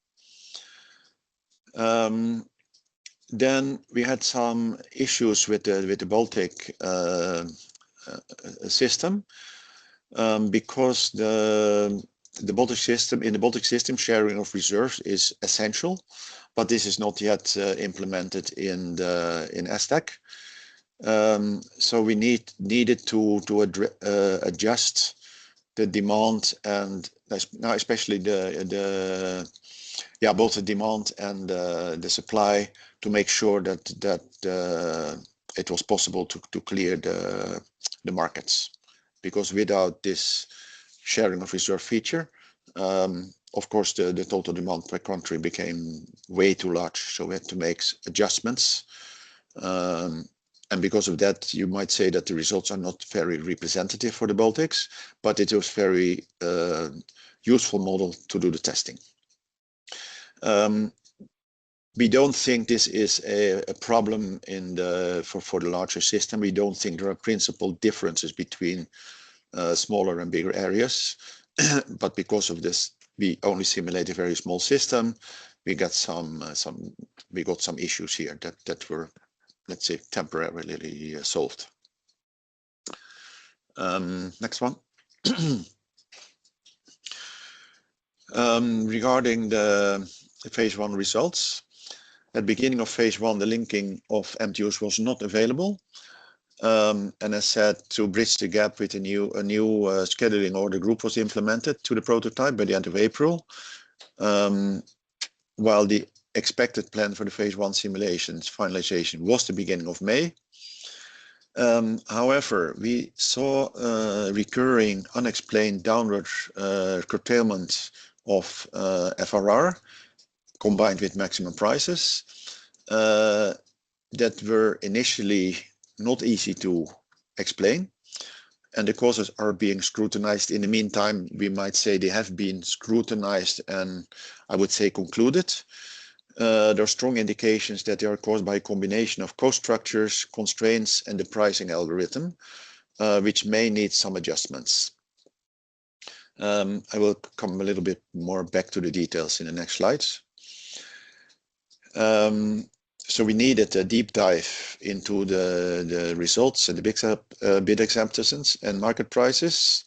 Then we had some issues with the Baltic system because the Baltic system, in the Baltic system, sharing of reserves is essential, but this is not yet implemented in STAC. So we needed to adjust the demand and now especially both the demand and the supply to make sure that it was possible to clear the markets, because without this sharing of reserve feature, of course the total demand per country became way too large, so we had to make adjustments. And because of that, you might say that the results are not very representative for the Baltics, but it was very useful model to do the testing. We don't think this is a problem for the larger system. We don't think there are principal differences between smaller and bigger areas, but because of this, we only simulate a very small system. We got some issues here that were, let's say, temporarily solved. Next one. Regarding the phase 1 results, at the beginning of phase 1, the linking of MTUs was not available. And as said, to bridge the gap with a new scheduling order group was implemented to the prototype by the end of April, while the expected plan for the phase 1 simulations finalization was the beginning of May. However, we saw recurring unexplained downward curtailment of FRR combined with maximum prices that were initially not easy to explain, and the causes are being scrutinized. In the meantime, we might say they have been scrutinized and I would say concluded. There are strong indications that they are caused by a combination of cost structures, constraints, and the pricing algorithm, which may need some adjustments. I will come a little bit more back to the details in the next slides. So we needed a deep dive into the results and the bid acceptances and market prices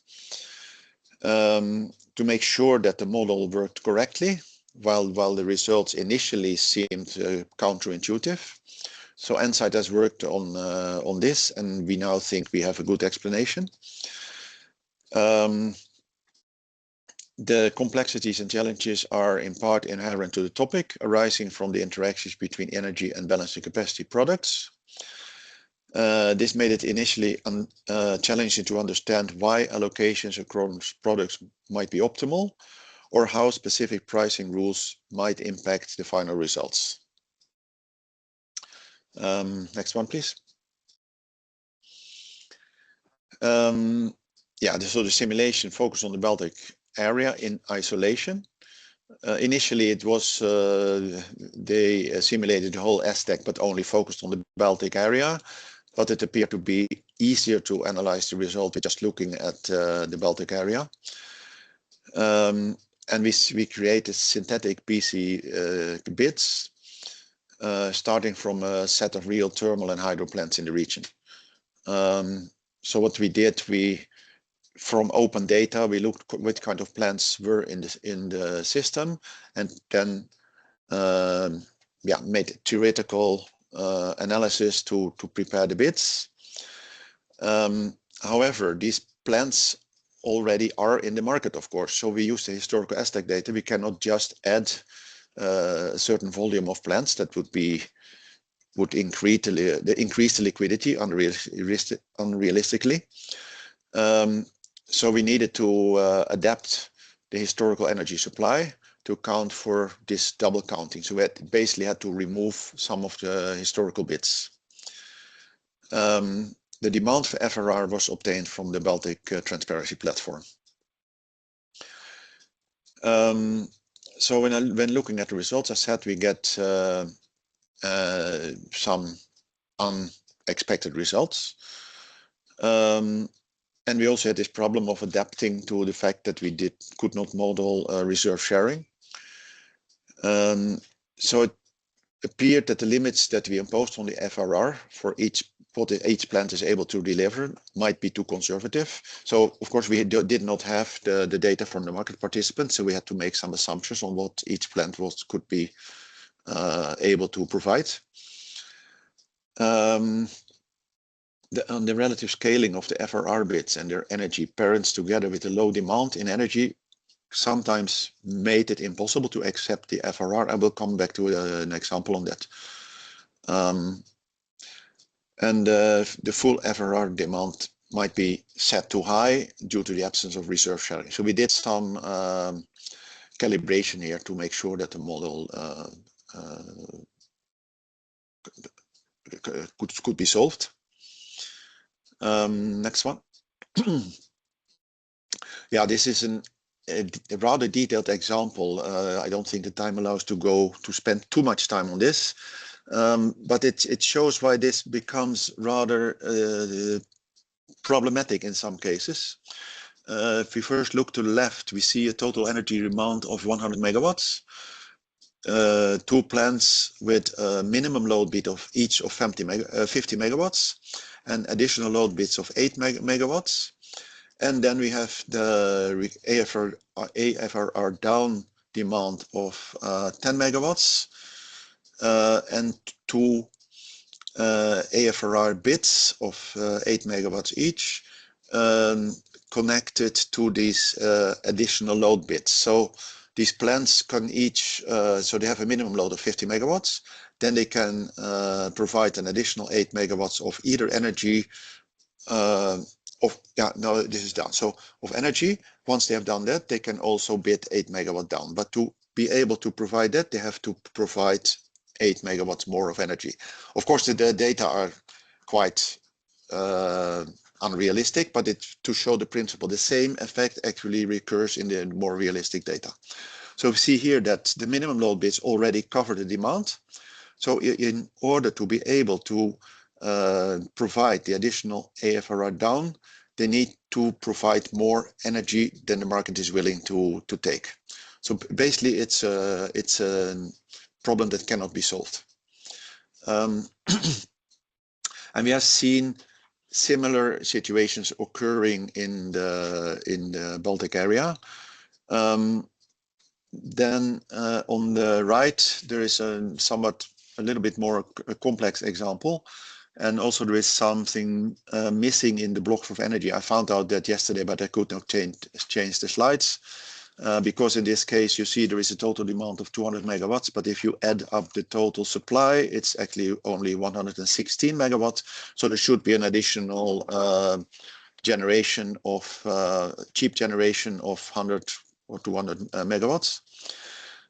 to make sure that the model worked correctly, while the results initially seemed counterintuitive. So Ensight has worked on this, and we now think we have a good explanation. The complexities and challenges are in part inherent to the topic, arising from the interactions between energy and balancing capacity products. This made it initially challenging to understand why allocations across products might be optimal, or how specific pricing rules might impact the final results. Next one, please. So the simulation focused on the Baltic area in isolation. Initially, it was they simulated the whole STAC, but only focused on the Baltic area. But it appeared to be easier to analyze the result by just looking at the Baltic area. And we created synthetic BC bids, starting from a set of real thermal and hydro plants in the region. So what we did, from open data, we looked what kind of plants were in the system, and then made theoretical analysis to prepare the bids. However, these plants already are in the market, of course. So we use the historical STAC data. We cannot just add a certain volume of plants that would increase the liquidity unrealistically. So we needed to adapt the historical energy supply to to account for this double counting. So we basically had to remove some of the historical bits. The demand for FRR was obtained from the Baltic Transparency Platform. So when looking at the results, I said we get some unexpected results. And we also had this problem of adapting to the fact that we could not model reserve sharing. So it appeared that the limits that we imposed on the FRR for what each plant is able to deliver might be too conservative. So of course we did not have the data from the market participants, so we had to make some assumptions on what each plant could be able to provide. On the relative scaling of the FRR bits and their energy parents together with the low demand in energy sometimes made it impossible to accept the FRR. I will come back to an example on that. And the full FRR demand might be set too high due to the absence of reserve sharing. So we did some calibration here to make sure that the model could be solved. Next one. Yeah, this is a rather detailed example. I don't think the time allows to spend too much time on this, but it shows why this becomes rather problematic in some cases. If we first look to the left, we see a total energy demand of 100 megawatts. Two plants with a minimum load bit of each of 50 megawatts and additional load bits of 8 megawatts. And then we have the AFRR down demand of 10 megawatts and two AFRR bits of 8 megawatts each connected to these additional load bits. So these plants can each, so they have a minimum load of 50 megawatts, then they can provide an additional 8 megawatts of either energy this is down. So of energy, once they have done that, they can also bid 8 megawatt down. But to be able to provide that, they have to provide 8 megawatts more of energy. Of course, the data are quite unrealistic, but to show the principle, the same effect actually recurs in the more realistic data. So we see here that the minimum load bits already cover the demand. So in order to be able to provide the additional AFRR down, they need to provide more energy than the market is willing to take. So basically, it's a problem that cannot be solved. And we have seen similar situations occurring in the Baltic area. Then on the right, there is a little bit more complex example. And also there is something missing in the blocks of energy. I found out that yesterday, but I could not change the slides because in this case, you see there is a total demand of 200 megawatts. But if you add up the total supply, it's actually only 116 megawatts. So there should be an additional generation of cheap generation of 100 or 200 megawatts.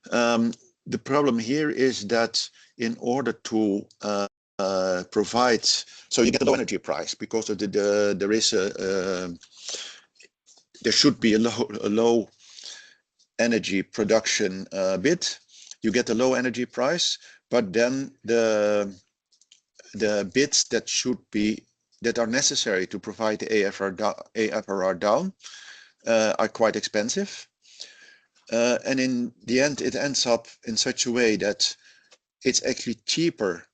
The problem here is that in order to provide, so you get a low energy price because of there should be a low energy production bit. You get a low energy price, but then the bits that are necessary to provide the AFRR down are quite expensive. And in the end, it ends up in such a way that it's actually cheaper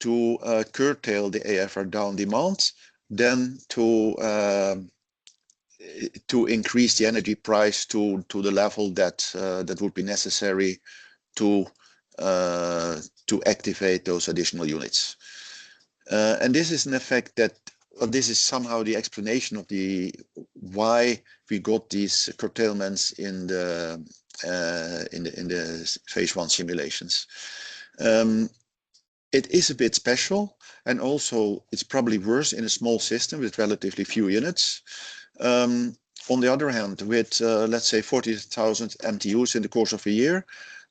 to curtail the AFR down demand than to increase the energy price to the level that would be necessary to activate those additional units. And this is an effect that this is somehow the explanation of why we got these curtailments in the phase 1 simulations. It is a bit special, and also it's probably worse in a small system with relatively few units. On the other hand, with let's say 40,000 MTUs in the course of a year,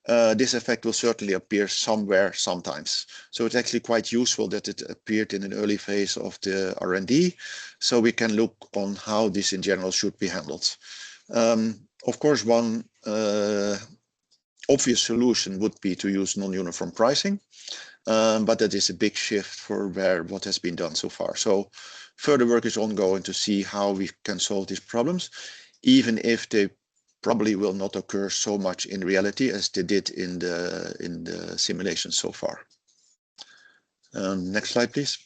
this effect will certainly appear somewhere sometimes. So it's actually quite useful that it appeared in an early phase of the R&D, so we can look on how this in general should be handled. Of course, one obvious solution would be to use non-uniform pricing, but that is a big shift for what has been done so far. So further work is ongoing to see how we can solve these problems, even if they probably will not occur so much in reality as they did in the simulation so far. Next slide, please.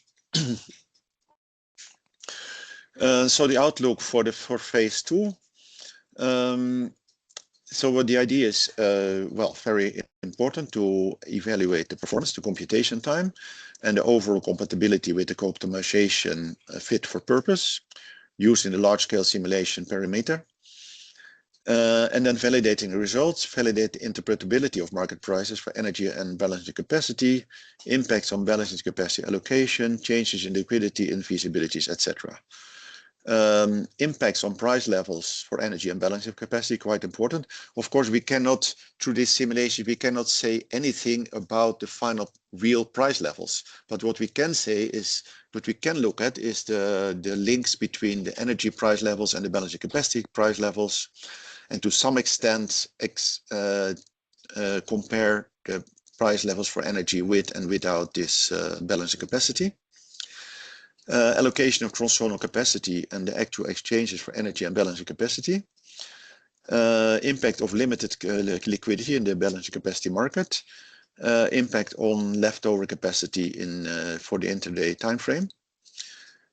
So the outlook for phase 2. So what the idea is, well, very important to evaluate the performance, the computation time, and the overall compatibility with the co-optimization fit for purpose used in the large-scale simulation parameter. And then validating the results, validate the interpretability of market prices for energy and balancing capacity, impacts on balancing capacity allocation, changes in liquidity, infeasibilities, etc. Impacts on price levels for energy and balancing capacity, quite important. Of course, we cannot, through this simulation, we cannot say anything about the final real price levels. But what we can say is, what we can look at is the links between the energy price levels and the balancing capacity price levels, and to some extent compare the price levels for energy with and without this balancing capacity. Allocation of cross-zonal capacity and the actual exchanges for energy and balancing capacity. Impact of limited liquidity in the balancing capacity market. Impact on leftover capacity for the intraday time frame.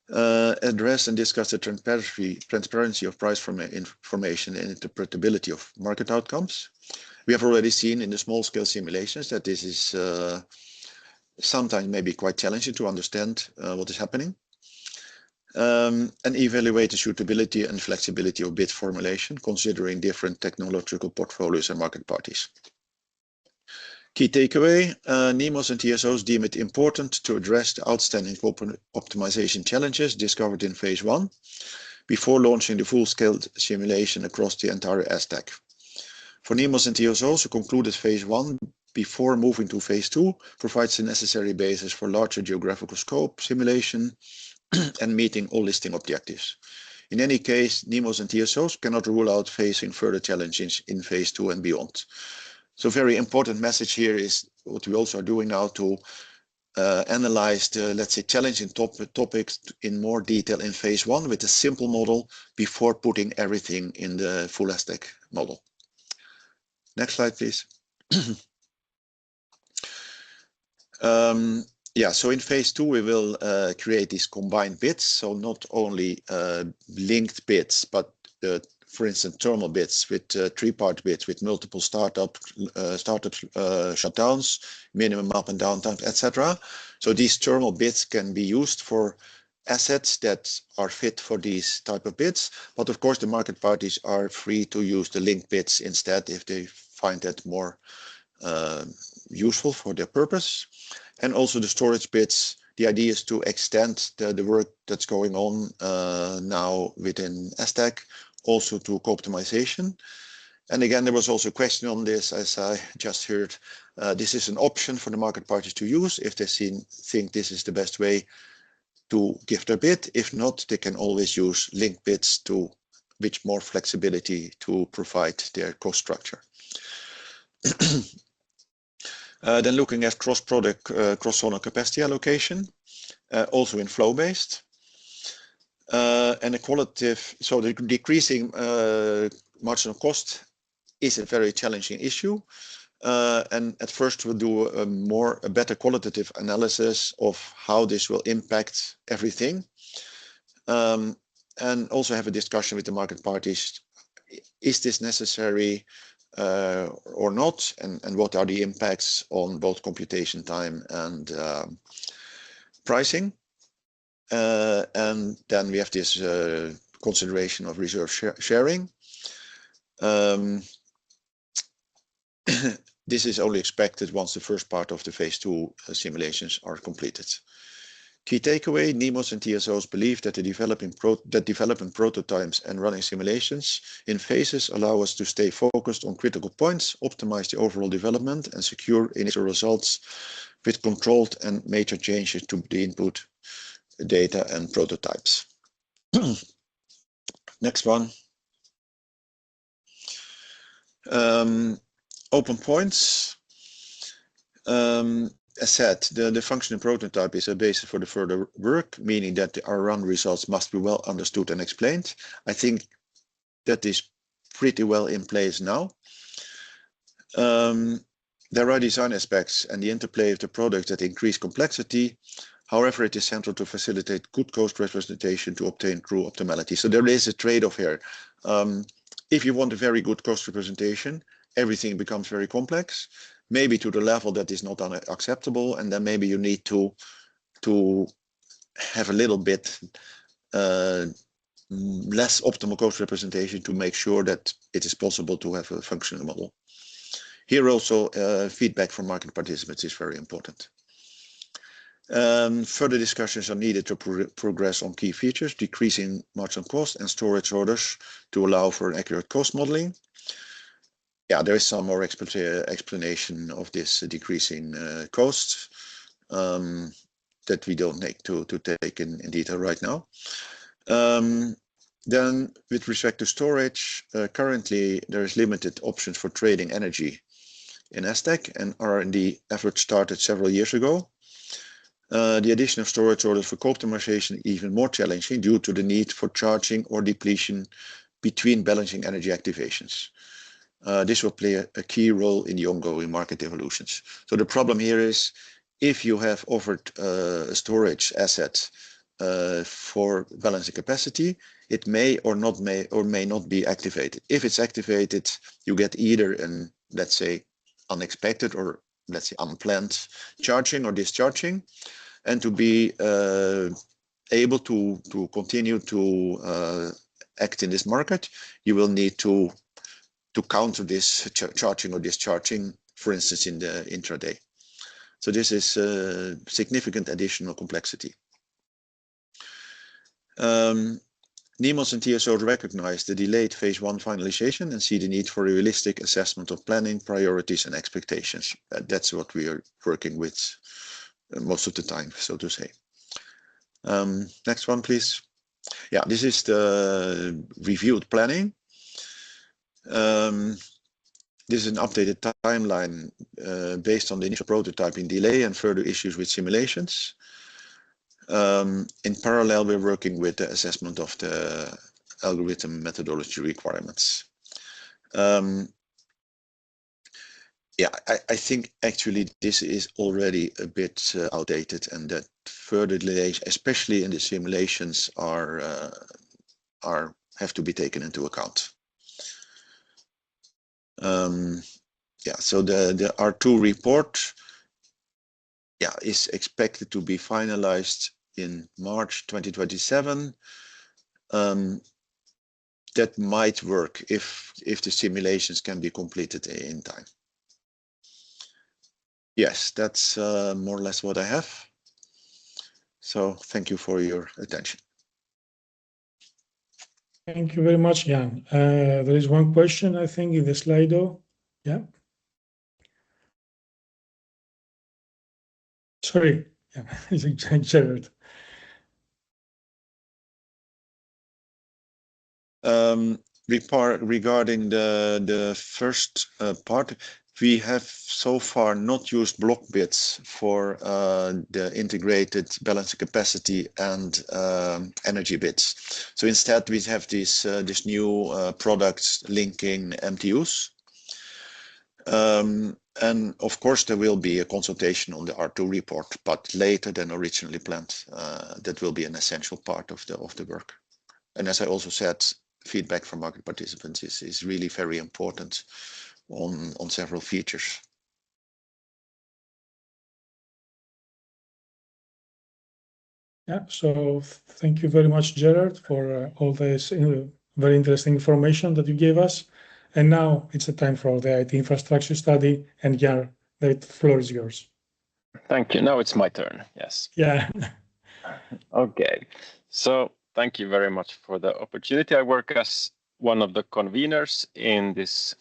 Address and discuss the transparency of price information and interpretability of market outcomes. We have already seen in the small-scale simulations that this is sometimes maybe quite challenging to understand what is happening. And evaluate the suitability and flexibility of bid formulation, considering different technological portfolios and market parties. Key takeaway, NEMOs and TSOs deem it important to address the outstanding optimization challenges discovered in phase 1 before launching the full-scale simulation across the entire stack. For NEMOs and TSOs who concluded phase 1 before moving to phase 2 provides the necessary basis for larger geographical scope simulation and meeting all listing objectives. In any case, NEMOs and TSOs cannot rule out facing further challenges in phase 2 and beyond. So very important message here is what we also are doing now to analyze the, let's say, challenging topics in more detail in phase 1 with a simple model before putting everything in the full stack model. Next slide, please. Yeah, so in phase 2, we will create these combined bits. So not only linked bits, but for instance, thermal bits with 3-part bits with multiple startup shutdowns, minimum up and down time, etc. So these thermal bits can be used for assets that are fit for these type of bits. But of course, the market parties are free to use the linked bits instead if they find that more useful for their purpose. And also the storage bits, the idea is to extend the work that's going on now within STAC also to co-optimization. And again, there was also a question on this, as I just heard. This is an option for the market parties to use if they think this is the best way to give their bid. If not, they can always use linked bids with more flexibility to provide their cost structure. Then looking at cross-product, cross-zonal capacity allocation, also in flow-based. And the qualitative, so the decreasing marginal cost is a very challenging issue. And at first we'll do a better qualitative analysis of how this will impact everything. And also have a discussion with the market parties. Is this necessary or not? And what are the impacts on both computation time and pricing? And then we have this consideration of reserve sharing. This is only expected once the first part of the phase 2 simulations are completed. Key takeaway, NEMOs and TSOs believe that developing prototypes and running simulations in phases allow us to stay focused on critical points, optimize the overall development, and secure initial results with controlled and major changes to the input data and prototypes. Next one. Open points. As said, the functioning prototype is a basis for the further work, meaning that our run results must be well understood and explained. I think that is pretty well in place now. There are design aspects and the interplay of the product that increase complexity. However, it is central to facilitate good cost representation to obtain true optimality. So there is a trade-off here. If you want a very good cost representation, everything becomes very complex, maybe to the level that is not unacceptable, and then maybe you need to have a little bit less optimal cost representation to make sure that it is possible to have a functional model. Here also, feedback from market participants is very important. Further discussions are needed to progress on key features, decreasing marginal cost and storage orders to allow for an accurate cost modeling. Yeah, there is some more explanation of this decreasing costs that we don't need to take in detail right now. Then with respect to storage, currently there is limited options for trading energy in Aztec, and R&D efforts started several years ago. The addition of storage orders for co-optimization is even more challenging due to the need for charging or depletion between balancing energy activations. This will play a key role in the ongoing market evolutions. So the problem here is, if you have offered a storage asset for balancing capacity, it may or may not be activated. If it's activated, you get either an, let's say, unexpected or let's say unplanned charging or discharging, and to be able to continue to act in this market, you will need to counter this charging or discharging, for instance, in the intraday. So this is a significant additional complexity. NEMOs and TSOs recognize the delayed phase 1 finalization and see the need for a realistic assessment of planning, priorities, and expectations. That's what we are working with most of the time, so to say. Next one, please. Yeah, this is the reviewed planning. This is an updated timeline based on the initial prototyping delay and further issues with simulations. In parallel, we're working with the assessment of the algorithm methodology requirements. Yeah, I think actually this is already a bit outdated, and that further delays, especially in the simulations, have to be taken into account. Yeah, so the R2 report, yeah, is expected to be finalized in March 2027. That might work if the simulations can be completed in time. Yes, that's more or less what I have. So thank you for your attention. Thank you very much, Jan. There is one question, I think, in the Slido. Yeah. Sorry, yeah, Gerard. Regarding the first part, we have so far not used block bits for the integrated balancing capacity and energy bits. So instead, we have this new products linking MTUs. And of course, there will be a consultation on the R2 report, but later than originally planned. That will be an essential part of the work. And as I also said, feedback from market participants is really very important on several features. Yeah, so thank you very much, Gerard, for all this very interesting information that you gave us. And now it's the time for the IT infrastructure study, and Jan, the floor is yours. Thank you. Now it's my turn. Yes. Yeah. Okay, so thank you very much for the opportunity. I work as one of the conveners in this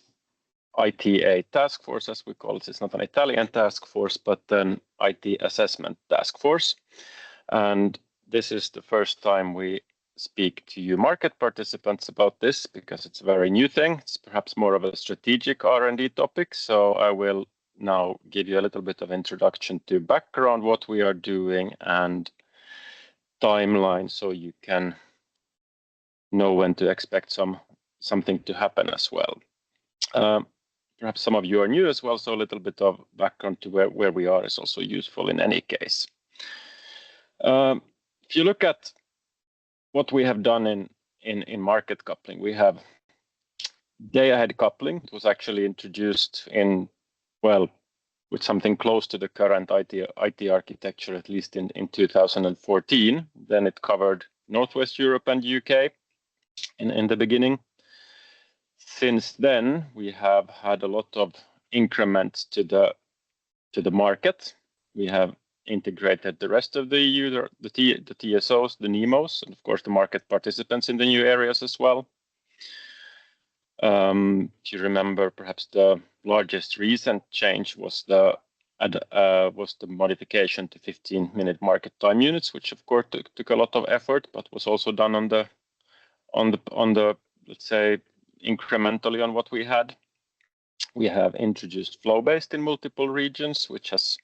ITA task force, as we call it. It's not an Italian task force, but an IT assessment task force. And this is the first time we speak to you market participants about this, because it's a very new thing. It's perhaps more of a strategic R&D topic. So I will now give you a little bit of introduction to background, what we are doing, and timeline, so you can know when to expect something to happen as well. Perhaps some of you are new as well, so a little bit of background to where we are is also useful in any case. If you look at what we have done in market coupling, we have day-ahead coupling. It was actually introduced with something close to the current IT architecture, at least in 2014. Then it covered Northwest Europe and UK in the beginning. Since then, we have had a lot of increments to the market. We have integrated the rest of the EU, the TSOs, the NEMOs, and of course the market participants in the new areas as well. If you remember, perhaps the largest recent change was the modification to 15-minute market time units, which of course took a lot of effort, but was also done on the let's say incrementally on what we had. We have introduced flow-based in multiple regions, which has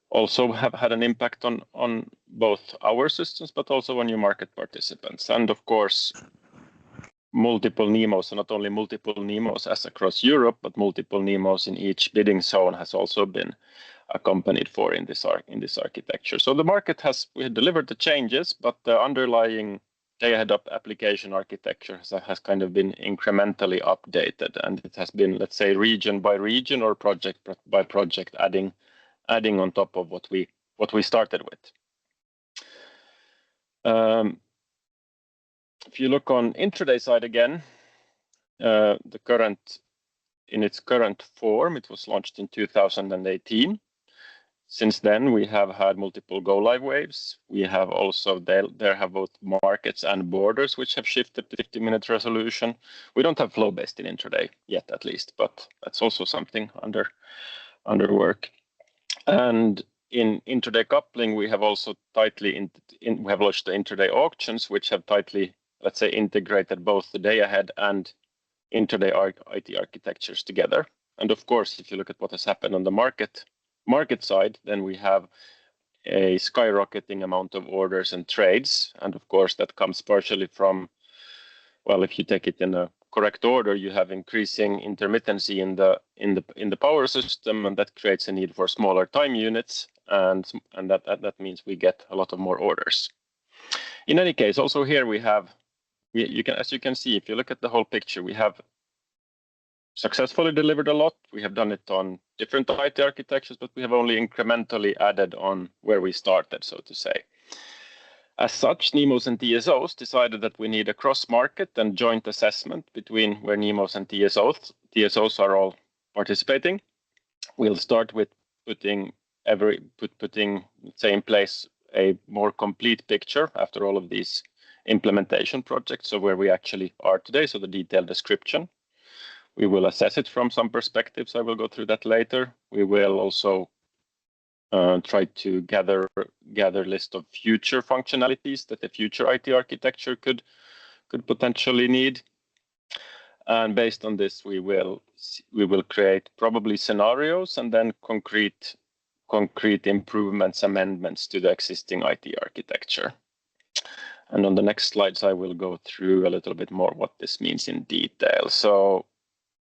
also had an impact on both our systems, but also on new market participants. And of course, multiple NEMOs, and not only multiple NEMOs as across Europe, but multiple NEMOs in each bidding zone has also been accompanied for in this architecture. So the market we have delivered the changes, but the underlying day-ahead application architecture has kind of been incrementally updated, and it has been, let's say, region by region or project by project, adding on top of what we started with. If you look on intraday side again, in its current form, it was launched in 2018. Since then, we have had multiple go-live waves. We have also, there have both markets and borders, which have shifted to 50-minute resolution. We don't have flow-based in intraday yet, at least, but that's also something under work. And in intraday coupling, we have also we have launched the intraday auctions, which have tightly, let's say, integrated both the day-ahead and intraday IT architectures together. And of course, if you look at what has happened on the market side, then we have a skyrocketing amount of orders and trades. And of course, that comes partially from, well, if you take it in a correct order, you have increasing intermittency in the power system, and that creates a need for smaller time units, and that means we get a lot of more orders. In any case, also here as you can see, if you look at the whole picture, we have successfully delivered a lot. We have done it on different IT architectures, but we have only incrementally added on where we started, so to say. As such, NEMOs and TSOs decided that we need a cross-market and joint assessment between where NEMOs and TSOs are all participating. We'll start with putting, let's say, in place a more complete picture after all of these implementation projects, so where we actually are today, so the detailed description. We will assess it from some perspectives. I will go through that later. We will also try to gather a list of future functionalities that the future IT architecture could potentially need. And based on this, we will create probably scenarios and then concrete improvements, amendments to the existing IT architecture. And on the next slides, I will go through a little bit more what this means in detail. So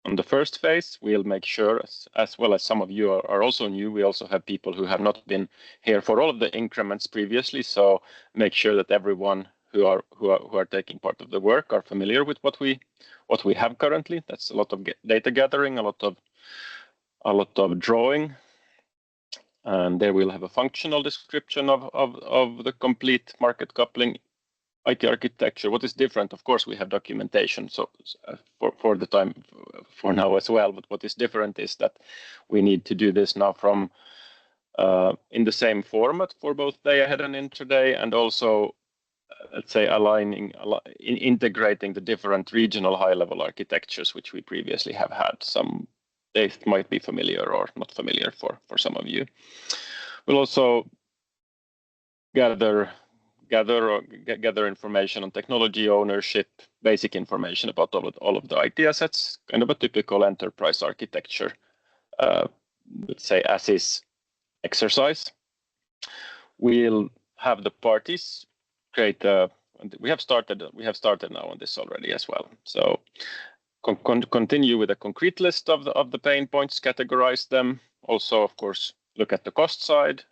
on the first phase, we'll make sure, as well as some of you are also new, we also have people who have not been here for all of the increments previously. So make sure that everyone who are taking part of the work are familiar with what we have currently. That's a lot of data gathering, a lot of drawing, and there we'll have a functional description of the complete market coupling IT architecture. What is different? Of course, we have documentation, so for now as well. But what is different is that we need to do this now from in the same format for both day ahead and intraday, and also let's say integrating the different regional high-level architectures which we previously have had. Some they might be familiar or not familiar for some of you. We'll also gather information on technology ownership, basic information about all of the IT assets, kind of a typical enterprise architecture, let's say as is exercise. We'll have the parties create we have started now on this already as well. So continue with a concrete list of the pain points, categorize them. Also, of course, look at the cost side,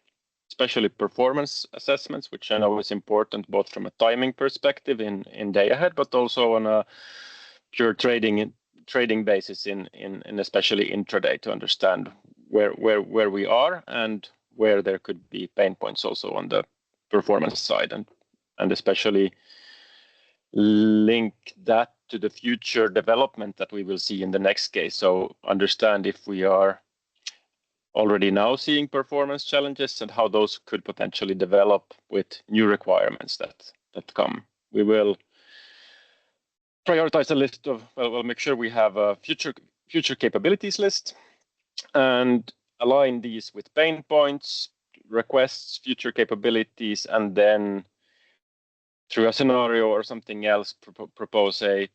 especially performance assessments, which I know is important both from a timing perspective in day ahead, but also on a pure trading basis in especially intraday to understand where we are and where there could be pain points also on the performance side, and especially link that to the future development that we will see in the next case. So understand if we are already now seeing performance challenges and how those could potentially develop with new requirements that come. We will prioritize a list of, we'll make sure we have a future capabilities list and align these with pain points, requests, future capabilities, and then through a scenario or something else propose a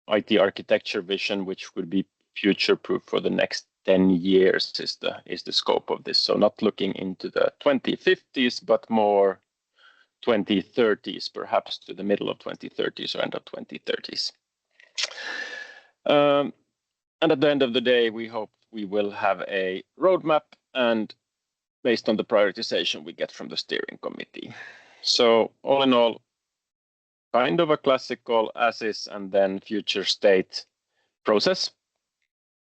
IT architecture vision which would be future-proof for the next 10 years is the scope of this. So not looking into the 2050s, but more 2030s, perhaps to the middle of 2030s or end of 2030s. And at the end of the day, we hope we will have a roadmap and based on the prioritization we get from the steering committee. So all in all, kind of a classical as is and then future state process.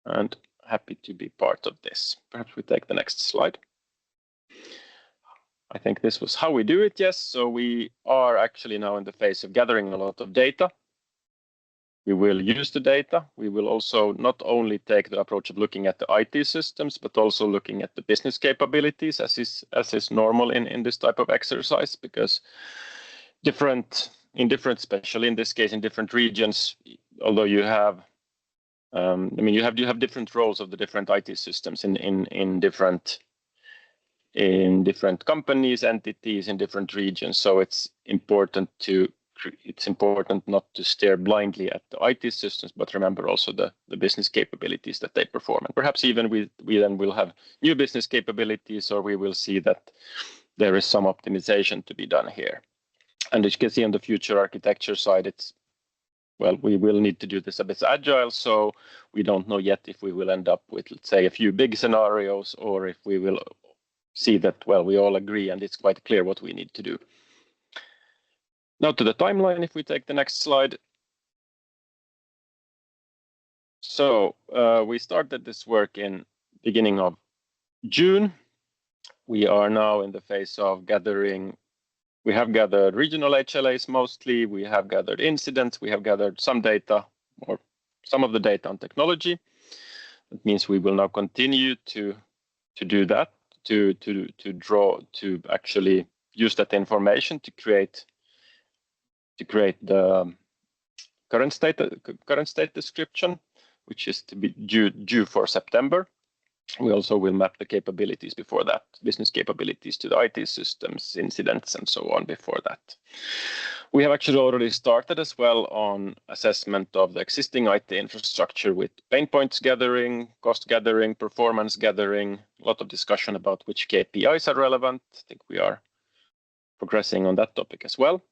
And happy to be part of this. Perhaps we take the next slide. I think this was how we do it, yes. So we are actually now in the phase of gathering a lot of data. We will use the data. We will also not only take the approach of looking at the IT systems, but also looking at the business capabilities as is normal in this type of exercise, because especially in this case, in different regions, although you have you have different roles of the different IT systems in different companies, entities, in different regions. So it's important not to stare blindly at the IT systems, but remember also the business capabilities that they perform. And perhaps even we then will have new business capabilities, or we will see that there is some optimization to be done here. And as you can see on the future architecture side, we will need to do this a bit agile, so we don't know yet if we will end up with, let's say, a few big scenarios, or if we will see that, we all agree and it's quite clear what we need to do. Now to the timeline, if we take the next slide. So we started this work in beginning of June. We are now in the phase of gathering. We have gathered regional HLAs mostly. We have gathered incidents. We have gathered some data, or some of the data on technology. That means we will now continue to do that, to actually use that information to create the current state description, which is to be due for September. We also will map the capabilities before that, business capabilities to the IT systems, incidents, and so on before that. We have actually already started as well on assessment of the existing IT infrastructure with pain points gathering, cost gathering, performance gathering, a lot of discussion about which KPIs are relevant. I think we are progressing on that topic as well.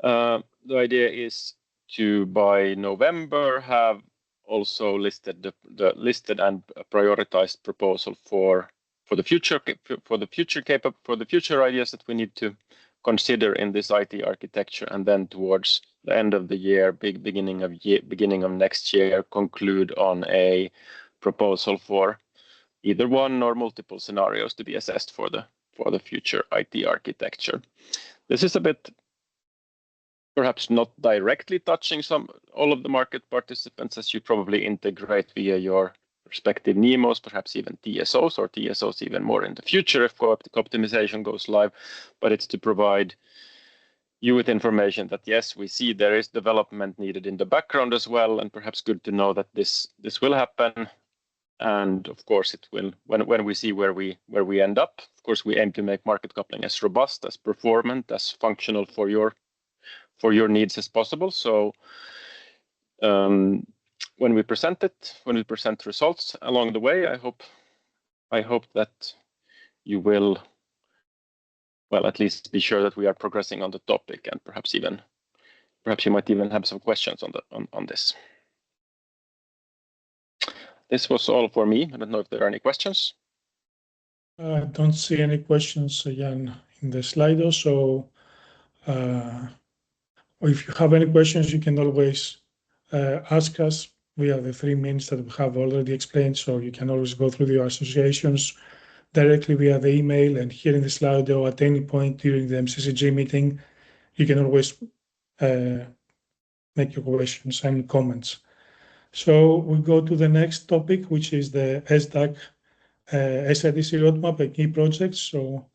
The idea is to, by November, have also listed the listed and prioritized proposal for the future ideas that we need to consider in this IT architecture, and then towards the end of the year, beginning of next year, conclude on a proposal for either one or multiple scenarios to be assessed for the future IT architecture. This is a bit perhaps not directly touching all of the market participants, as you probably integrate via your respective NEMOs, perhaps even TSOs, or TSOs even more in the future if optimization goes live. But it's to provide you with information that yes, we see there is development needed in the background as well, and perhaps good to know that this will happen. And of course, it will when we see where we end up. Of course, we aim to make market coupling as robust, as performant, as functional for your needs as possible. So when we present results along the way, I hope that you will, well, at least be sure that we are progressing on the topic, and perhaps you might even have some questions on this. This was all for me. I don't know if there are any questions. I don't see any questions, Jan, in the Slido. So if you have any questions, you can always ask us via the 3 means that we have already explained. So you can always go through your associations directly via the email, and here in the Slido at any point during the MCCG meeting, you can always make your questions and comments. So we go to the next topic, which is the SDAC SIDC roadmap and key projects. So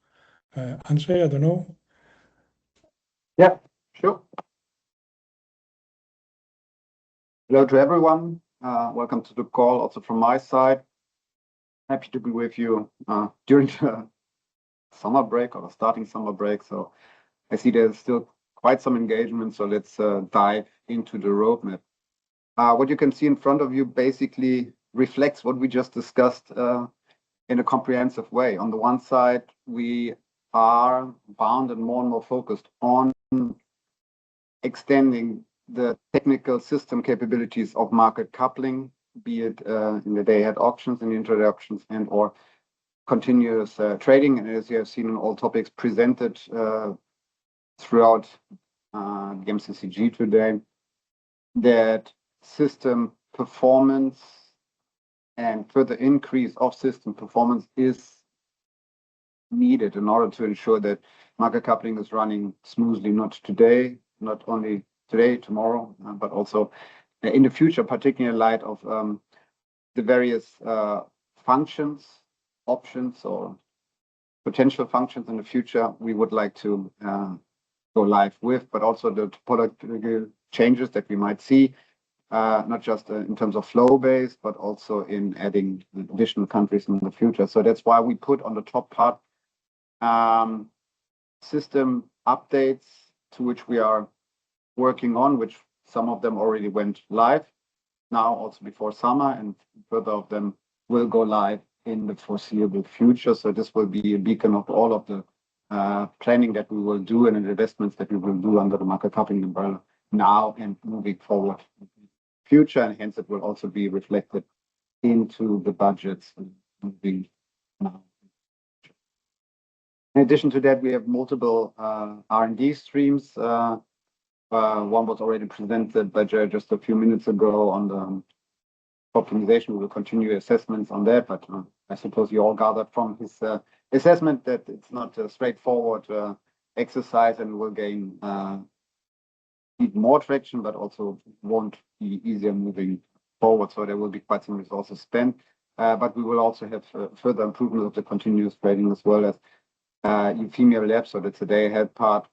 Andre, I don't know. Yeah, sure. Hello to everyone. Welcome to the call also from my side. Happy to be with you during the summer break or the starting summer break. So I see there's still quite some engagement. So let's dive into the roadmap. What you can see in front of you basically reflects what we just discussed in a comprehensive way. On the one side, we are bound and more focused on extending the technical system capabilities of market coupling, be it in the day-ahead auctions and intraday auctions and or continuous trading. And as you have seen in all topics presented throughout the MCCG today, that system performance and further increase of system performance is needed in order to ensure that market coupling is running smoothly, not only today, tomorrow, but also in the future, particularly in light of the various functions, options, or potential functions in the future we would like to go live with, but also the topological changes that we might see, not just in terms of flow base, but also in adding additional countries in the future. So that's why we put on the top part system updates to which we are working on, which some of them already went live now, also before summer, and further of them will go live in the foreseeable future. So this will be a beacon of all of the planning that we will do and investments that we will do under the market coupling umbrella now and moving forward in the future, and hence it will also be reflected into the budgets moving now. In addition to that, we have multiple R&D streams. One was already presented by Jerry just a few minutes ago on the optimization. We will continue assessments on that, but I suppose you all gathered from his assessment that it's not a straightforward exercise and will gain even more traction, but also won't be easier moving forward. So there will be quite some resources spent, but we will also have further improvement of the continuous trading as well as Euphemia Labs, so that's the day-ahead part,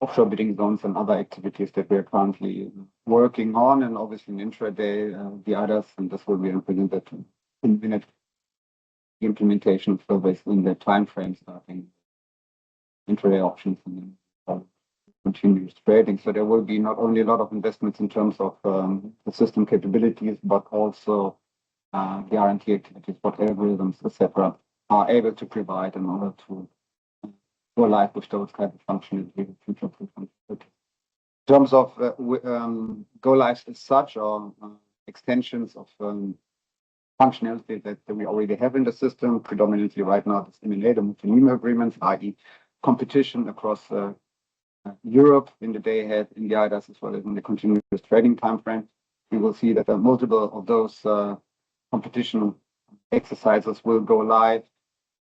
offshore bidding zones and other activities that we are currently working on, and obviously in intraday, the others, and this will be implemented in minute implementation of surveys in the time frame starting intraday options and then continuous trading. So there will be not only a lot of investments in terms of the system capabilities, but also the R&D activities, what algorithms, etc., are able to provide in order to go live with those kind of functionality in future. In terms of go lives as such, or extensions of functionality that we already have in the system, predominantly right now, this M&A, the multi-NEMO agreements, i.e. competition across Europe in the day ahead, in the IDAS, as well as in the continuous trading timeframe. We will see that multiple of those competition exercises will go live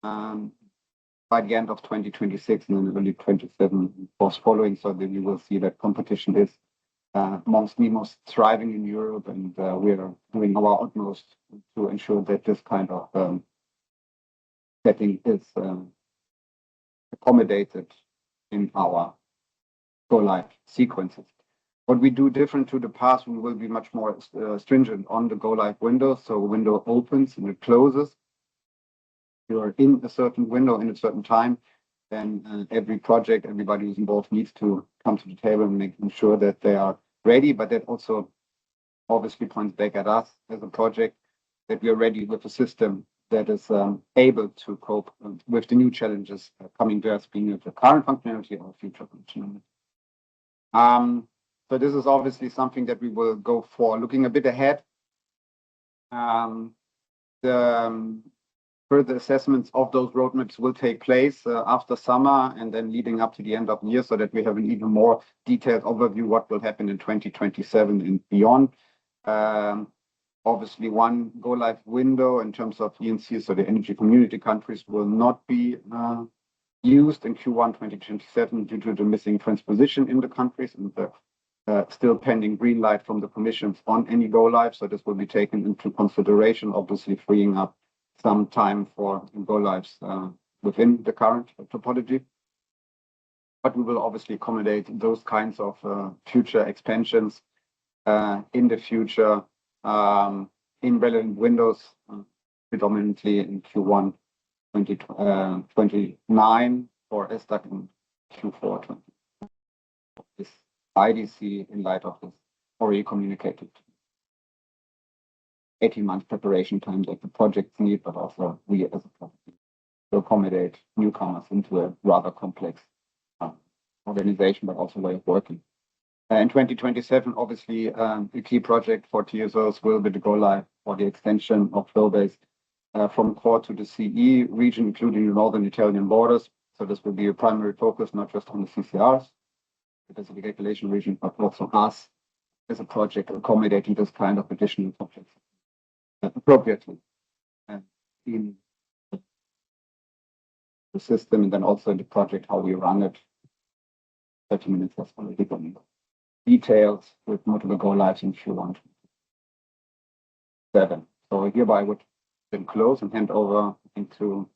by the end of 2026 and then early 27 following, so that you will see that competition is amongst the most thriving in Europe, and we are doing our utmost to ensure that this kind of setting is accommodated in our go-live sequences. What we do different to the past, we will be much more stringent on the go-live window. So a window opens and it closes. You are in a certain window in a certain time, then every project, everybody who's involved needs to come to the table and making sure that they are ready. But that also obviously points back at us as a project, that we are ready with a system that is able to cope with the new challenges coming to us, being the current functionality or future functionality. So this is obviously something that we will go for. Looking a bit ahead, the further assessments of those roadmaps will take place after summer and then leading up to the end of the year, so that we have an even more detailed overview what will happen in 2027 and beyond. Obviously, one go-live window in terms of ENC, so the energy community countries, will not be used in Q1 2027 due to the missing transposition in the countries and the still pending green light from the commissions on any go-live. So this will be taken into consideration, obviously freeing up some time for go-lives within the current topology. But we will obviously accommodate those kinds of future expansions in the future in relevant windows, predominantly in Q1 2029 for SDAC and Q4 20. This IDC in light of this already communicated 18-month preparation time that the projects need, but also we as a project to accommodate newcomers into a rather complex organization, but also way of working. In 2027, obviously, the key project for TSOs will be the go-live for the extension of flow-based from core to the CE region, including the northern Italian borders. So this will be a primary focus, not just on the CCRs, the Pacific Regulation region, but also us as a project accommodating this kind of additional projects appropriately in the system, and then also in the project, how we run it. 30 minutes has already gone. Details with multiple go-lives in Q1 7. So hereby I would then close and hand over into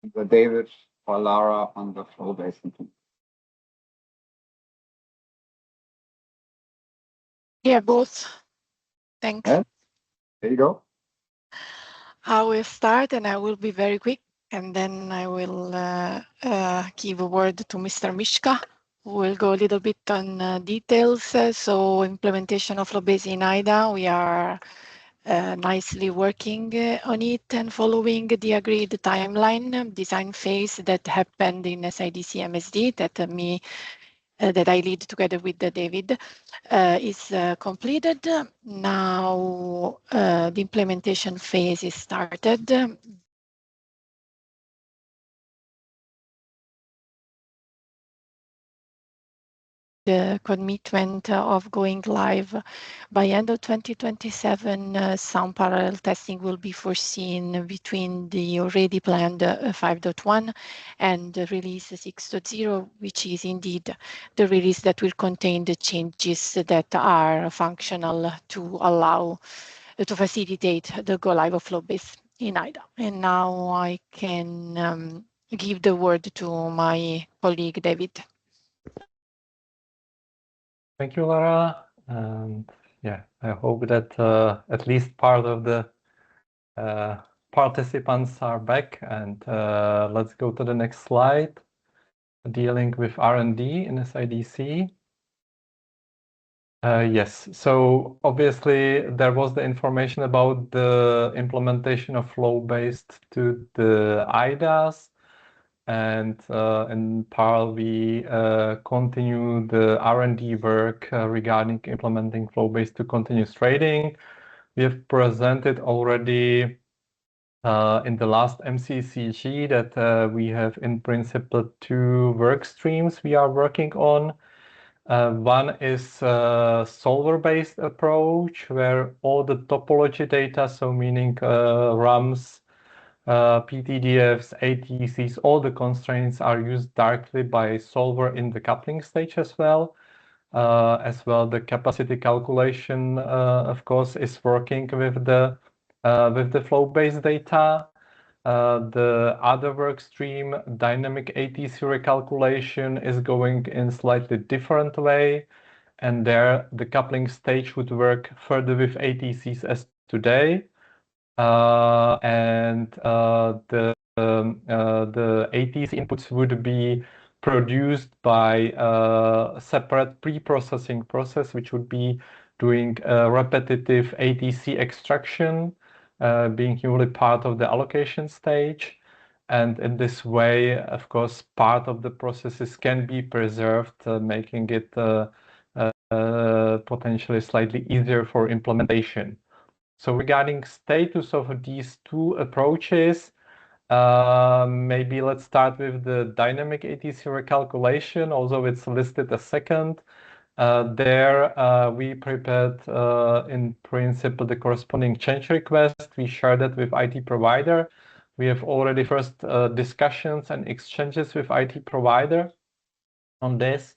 either David or Lara on the flow-based. Yeah, both. Thanks. Yeah. There you go. I will start and I will be very quick, and then I will give a word to Mr. Mishka, who will go a little bit on details. So implementation of flow-based in IDA, we are nicely working on it and following the agreed timeline. Design phase that happened in SIDC MSD that I lead together with David is completed. Now the implementation phase is started. The commitment of going live by end of 2027, some parallel testing will be foreseen between the already planned 5.1 and the release 6.0, which is indeed the release that will contain the changes that are functional to allow to facilitate the go live of flow-based in IDA. And now I can give the word to my colleague David. Thank you, Lara. And yeah, I hope that at least part of the participants are back. And let's go to the next slide, dealing with R&D in SIDC. Yes, so obviously there was the information about the implementation of flow-based to the IDAs. And in parallel, we continue the R&D work regarding implementing flow-based to continuous trading. We have presented already in the last MCCG that we have in principle 2 work streams we are working on. One is solver-based approach, where all the topology data, so meaning RAMs, PTDFs, ATCs, all the constraints are used directly by solver in the coupling stage as well. The capacity calculation, of course, is working with the flow-based data. The other work stream, dynamic ATC recalculation, is going in slightly different way, and there the coupling stage would work further with ATCs as today, and the ATC inputs would be produced by a separate pre-processing process, which would be doing repetitive ATC extraction, being usually part of the allocation stage. And in this way, of course, part of the processes can be preserved, making it potentially slightly easier for implementation. So regarding status of these two approaches, maybe let's start with the dynamic ATC recalculation, although it's listed as second. There we prepared in principle the corresponding change request. We shared it with IT provider. We have already first discussions and exchanges with IT provider on this.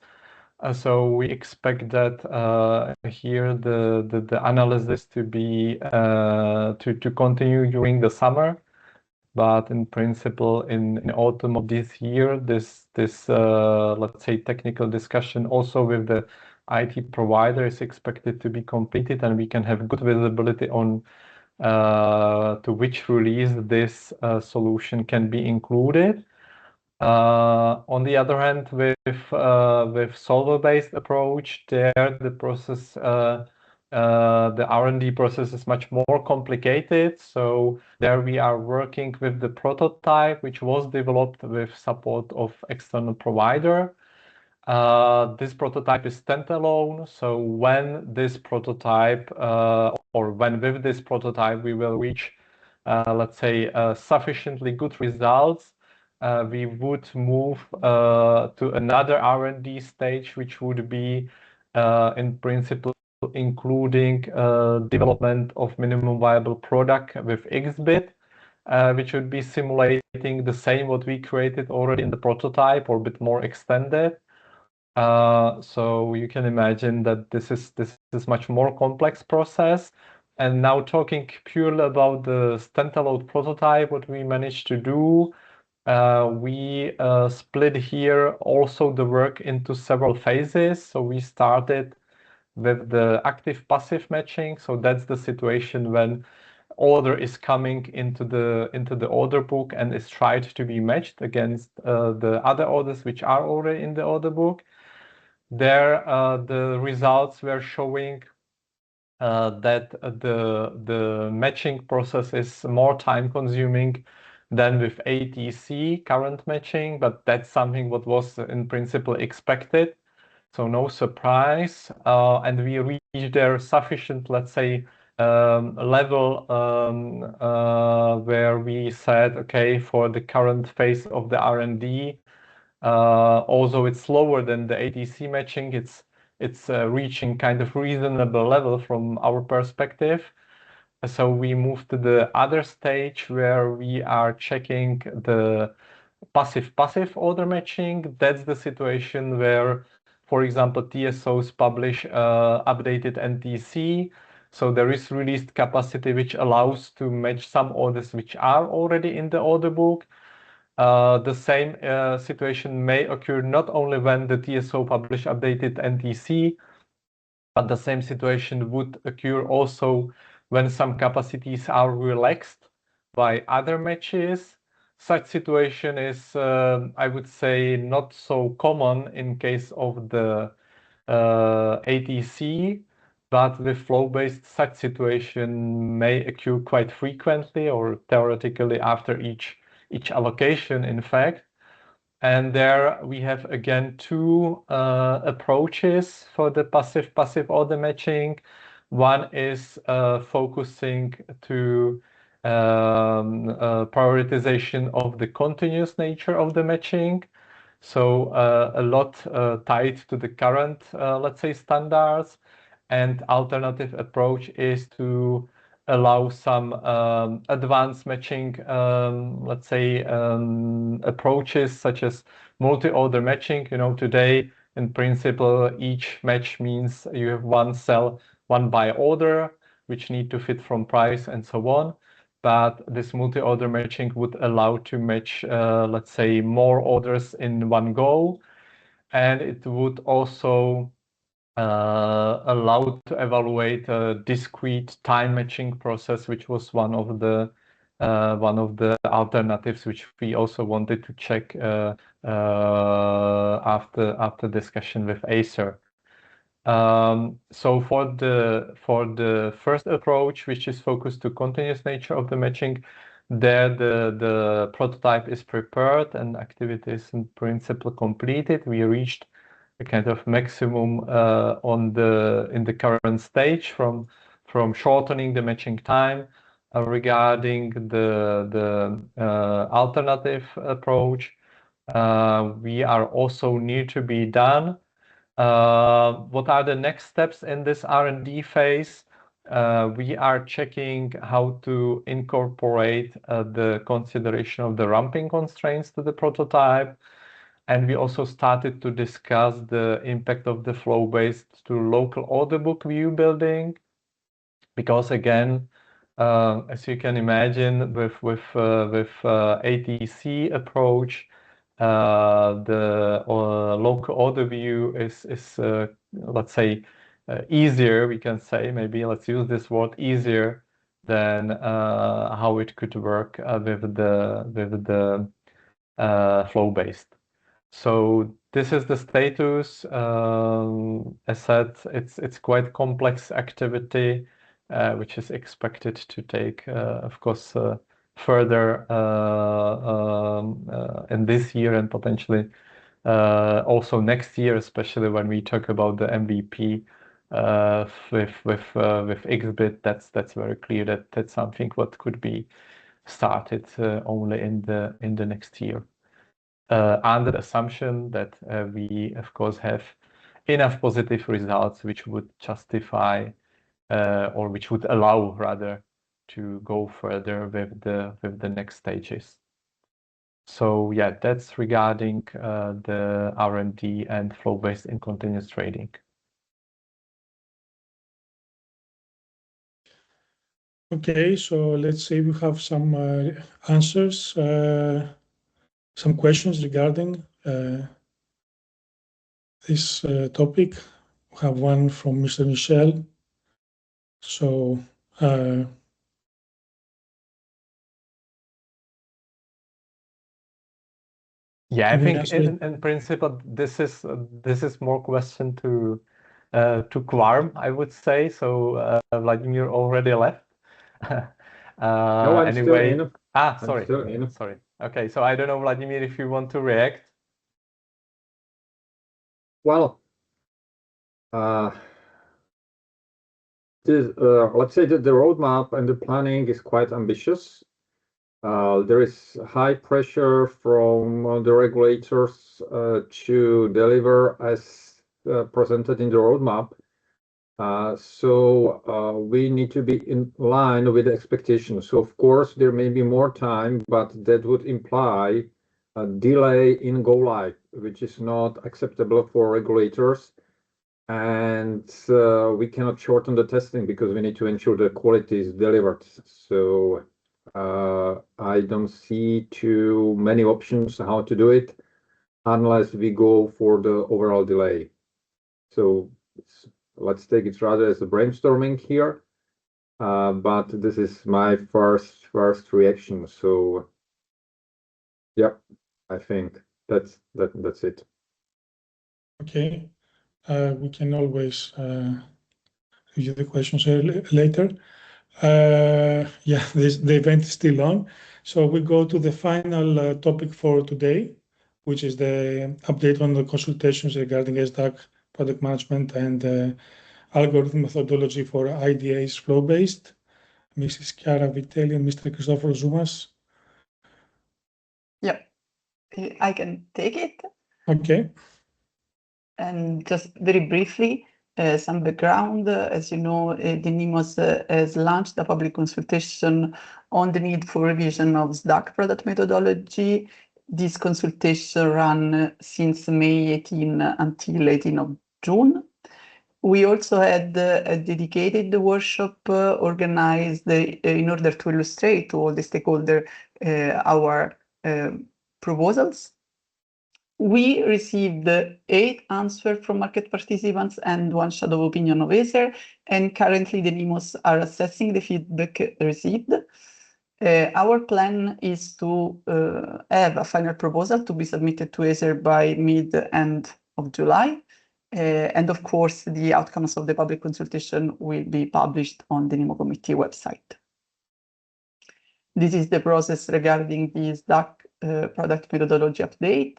So we expect that here the analysis to be to continue during the summer, but in principle in autumn of this year, this let's say technical discussion also with the IT provider is expected to be completed, and we can have good visibility on to which release this solution can be included. On the other hand, with solver-based approach, there the process, the R&D process is much more complicated. So there we are working with the prototype, which was developed with support of external provider. This prototype is standalone. So when this prototype, or when with this prototype, we will reach, let's say, sufficiently good results, we would move to another R&D stage, which would be in principle including development of minimum viable product with XBit, which would be simulating the same what we created already in the prototype or a bit more extended. So you can imagine that this is much more complex process. And now talking purely about the standalone prototype, what we managed to do, we split here also the work into several phases. So we started with the active passive matching. So that's the situation when order is coming into the order book and is tried to be matched against the other orders which are already in the order book. There the results were showing that the matching process is more time consuming than with ATC current matching, but that's something what was in principle expected. So no surprise. And we reached there sufficient, let's say, level where we said, okay, for the current phase of the R&D, although it's slower than the ATC matching, it's reaching kind of reasonable level from our perspective. So we moved to the other stage where we are checking the passive order matching. That's the situation where, for example, TSOs publish updated NTC. So there is released capacity which allows to match some orders which are already in the order book. The same situation may occur not only when the TSO publish updated NTC, but the same situation would occur also when some capacities are relaxed by other matches. Such situation is, I would say, not so common in case of the ATC, but with flow-based, such situation may occur quite frequently or theoretically after each allocation, in fact. And there we have again two approaches for the passive order matching. One is focusing to prioritization of the continuous nature of the matching. So a lot tied to the current, let's say, standards. And alternative approach is to allow some advanced matching, let's say, approaches such as multi-order matching. You know, today, in principle, each match means you have one cell, one by order, which need to fit from price and so on. But this multi-order matching would allow to match, let's say, more orders in one go. And it would also allow to evaluate a discrete time matching process, which was one of the alternatives which we also wanted to check after discussion with Acer. So for the first approach, which is focused to continuous nature of the matching, there the prototype is prepared and activity is in principle completed. We reached a kind of maximum in the current stage from shortening the matching time. Regarding the alternative approach, we are also near to be done. What are the next steps in this R&D phase? We are checking how to incorporate the consideration of the ramping constraints to the prototype. And we also started to discuss the impact of the flow-based to local order book view building. Because again, as you can imagine, with ATC approach, the local order view is let's say, easier, we can say, maybe let's use this word, easier than how it could work with the flow-based. So this is the status. As said, it's quite complex activity, which is expected to take, of course, further in this year and potentially also next year, especially when we talk about the MVP with XBit. That's very clear that that's something what could be started only in the next year. Under the assumption that we, of course, have enough positive results which would justify or which would allow rather to go further with the next stages. So yeah, that's regarding the R&D and flow-based in continuous trading. Okay, so let's say we have some answers, some questions regarding this topic. We have one from Mr. Michel. So yeah, I think in principle this is more question to Quorum, I would say. So Vladimir already left. No, I'm anyway, still in. Sorry. Still in. Sorry. Okay, so I don't know, Vladimir, if you want to react. Well, let's say that the roadmap and the planning is quite ambitious. There is high pressure from the regulators to deliver as presented in the roadmap. So we need to be in line with the expectations. So of course there may be more time, but that would imply a delay in go live, which is not acceptable for regulators. And we cannot shorten the testing because we need to ensure the quality is delivered. So I don't see too many options how to do it unless we go for the overall delay. So let's take it rather as a brainstorming here, but this is my first reaction. So yeah, I think that's it. Okay, we can always review the questions later. Yeah, the event is still on. So we go to the final topic for today, which is the update on the consultations regarding SDAC product management and algorithm methodology for IDAs flow-based. Mrs. Chiara Vitelli and Mr. Cristoforo Zoumas. Yeah, I can take it. Okay. And just very briefly, Some background, as you know, the NIMOS has launched a public consultation on the need for revision of SDAC product methodology. This consultation ran since May 18 until 18 of June. We also had a dedicated workshop organized in order to illustrate to all the stakeholders our proposals. We received 8 answers from market participants and 1 shadow opinion of ACER, and currently the NIMOS are assessing the feedback received. Our plan is to have a final proposal to be submitted to ACER by mid-end of July. And of course, the outcomes of the public consultation will be published on the NIMO committee website. This is the process regarding the SDAC product methodology update.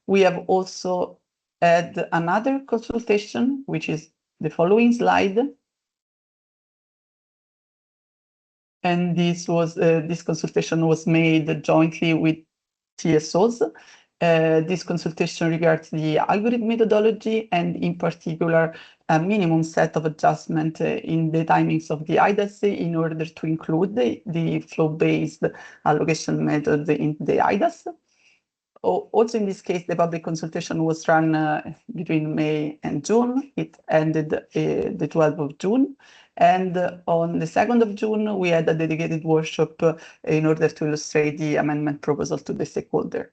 We have also had another consultation, which is the following slide. And this consultation was made jointly with TSOs. This consultation regards the algorithm methodology and in particular a minimum set of adjustment in the timings of the IDAS in order to include the flow-based allocation method in the IDAS. Also in this case, the public consultation was run between May and June. It ended the 12th of June. And on the 2nd of June, we had a dedicated workshop in order to illustrate the amendment proposal to the stakeholder.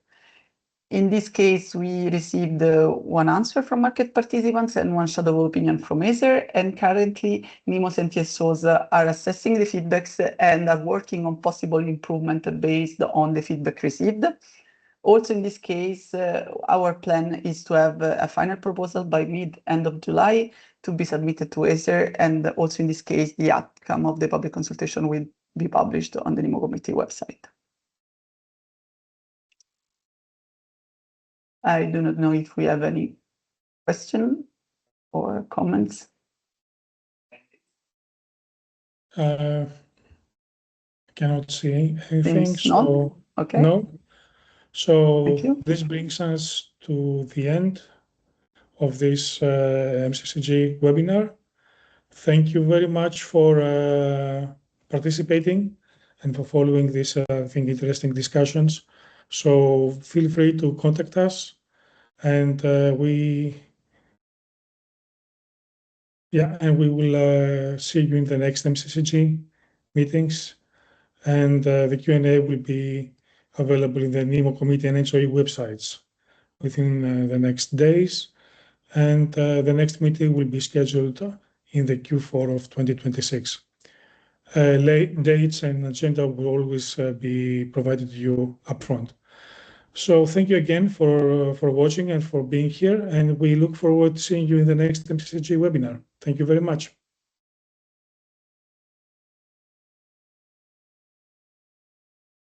In this case, we received 1 answer from market participants and 1 shadow opinion from ACER, and currently NIMOS and TSOs are assessing the feedbacks and are working on possible improvement based on the feedback received. Also in this case, our plan is to have a final proposal by mid-end of July to be submitted to ACER, and also in this case, the outcome of the public consultation will be published on the NIMO committee website. I do not know if we have any question or comments. Cannot see anything. Seems so not. Okay. No. So Thank you. this brings us to the end of this MCCG webinar. Thank you very much for participating and for following these, I think, interesting discussions. So feel free to contact us, and we will see you in the next MCCG meetings, and the Q&A will be available in the NIMO committee and HOE websites within the next days. And the next meeting will be scheduled in the Q4 of 2026. Dates and agenda will always be provided to you upfront. So thank you again for watching and for being here, and we look forward to seeing you in the next MCCG webinar. Thank you very much.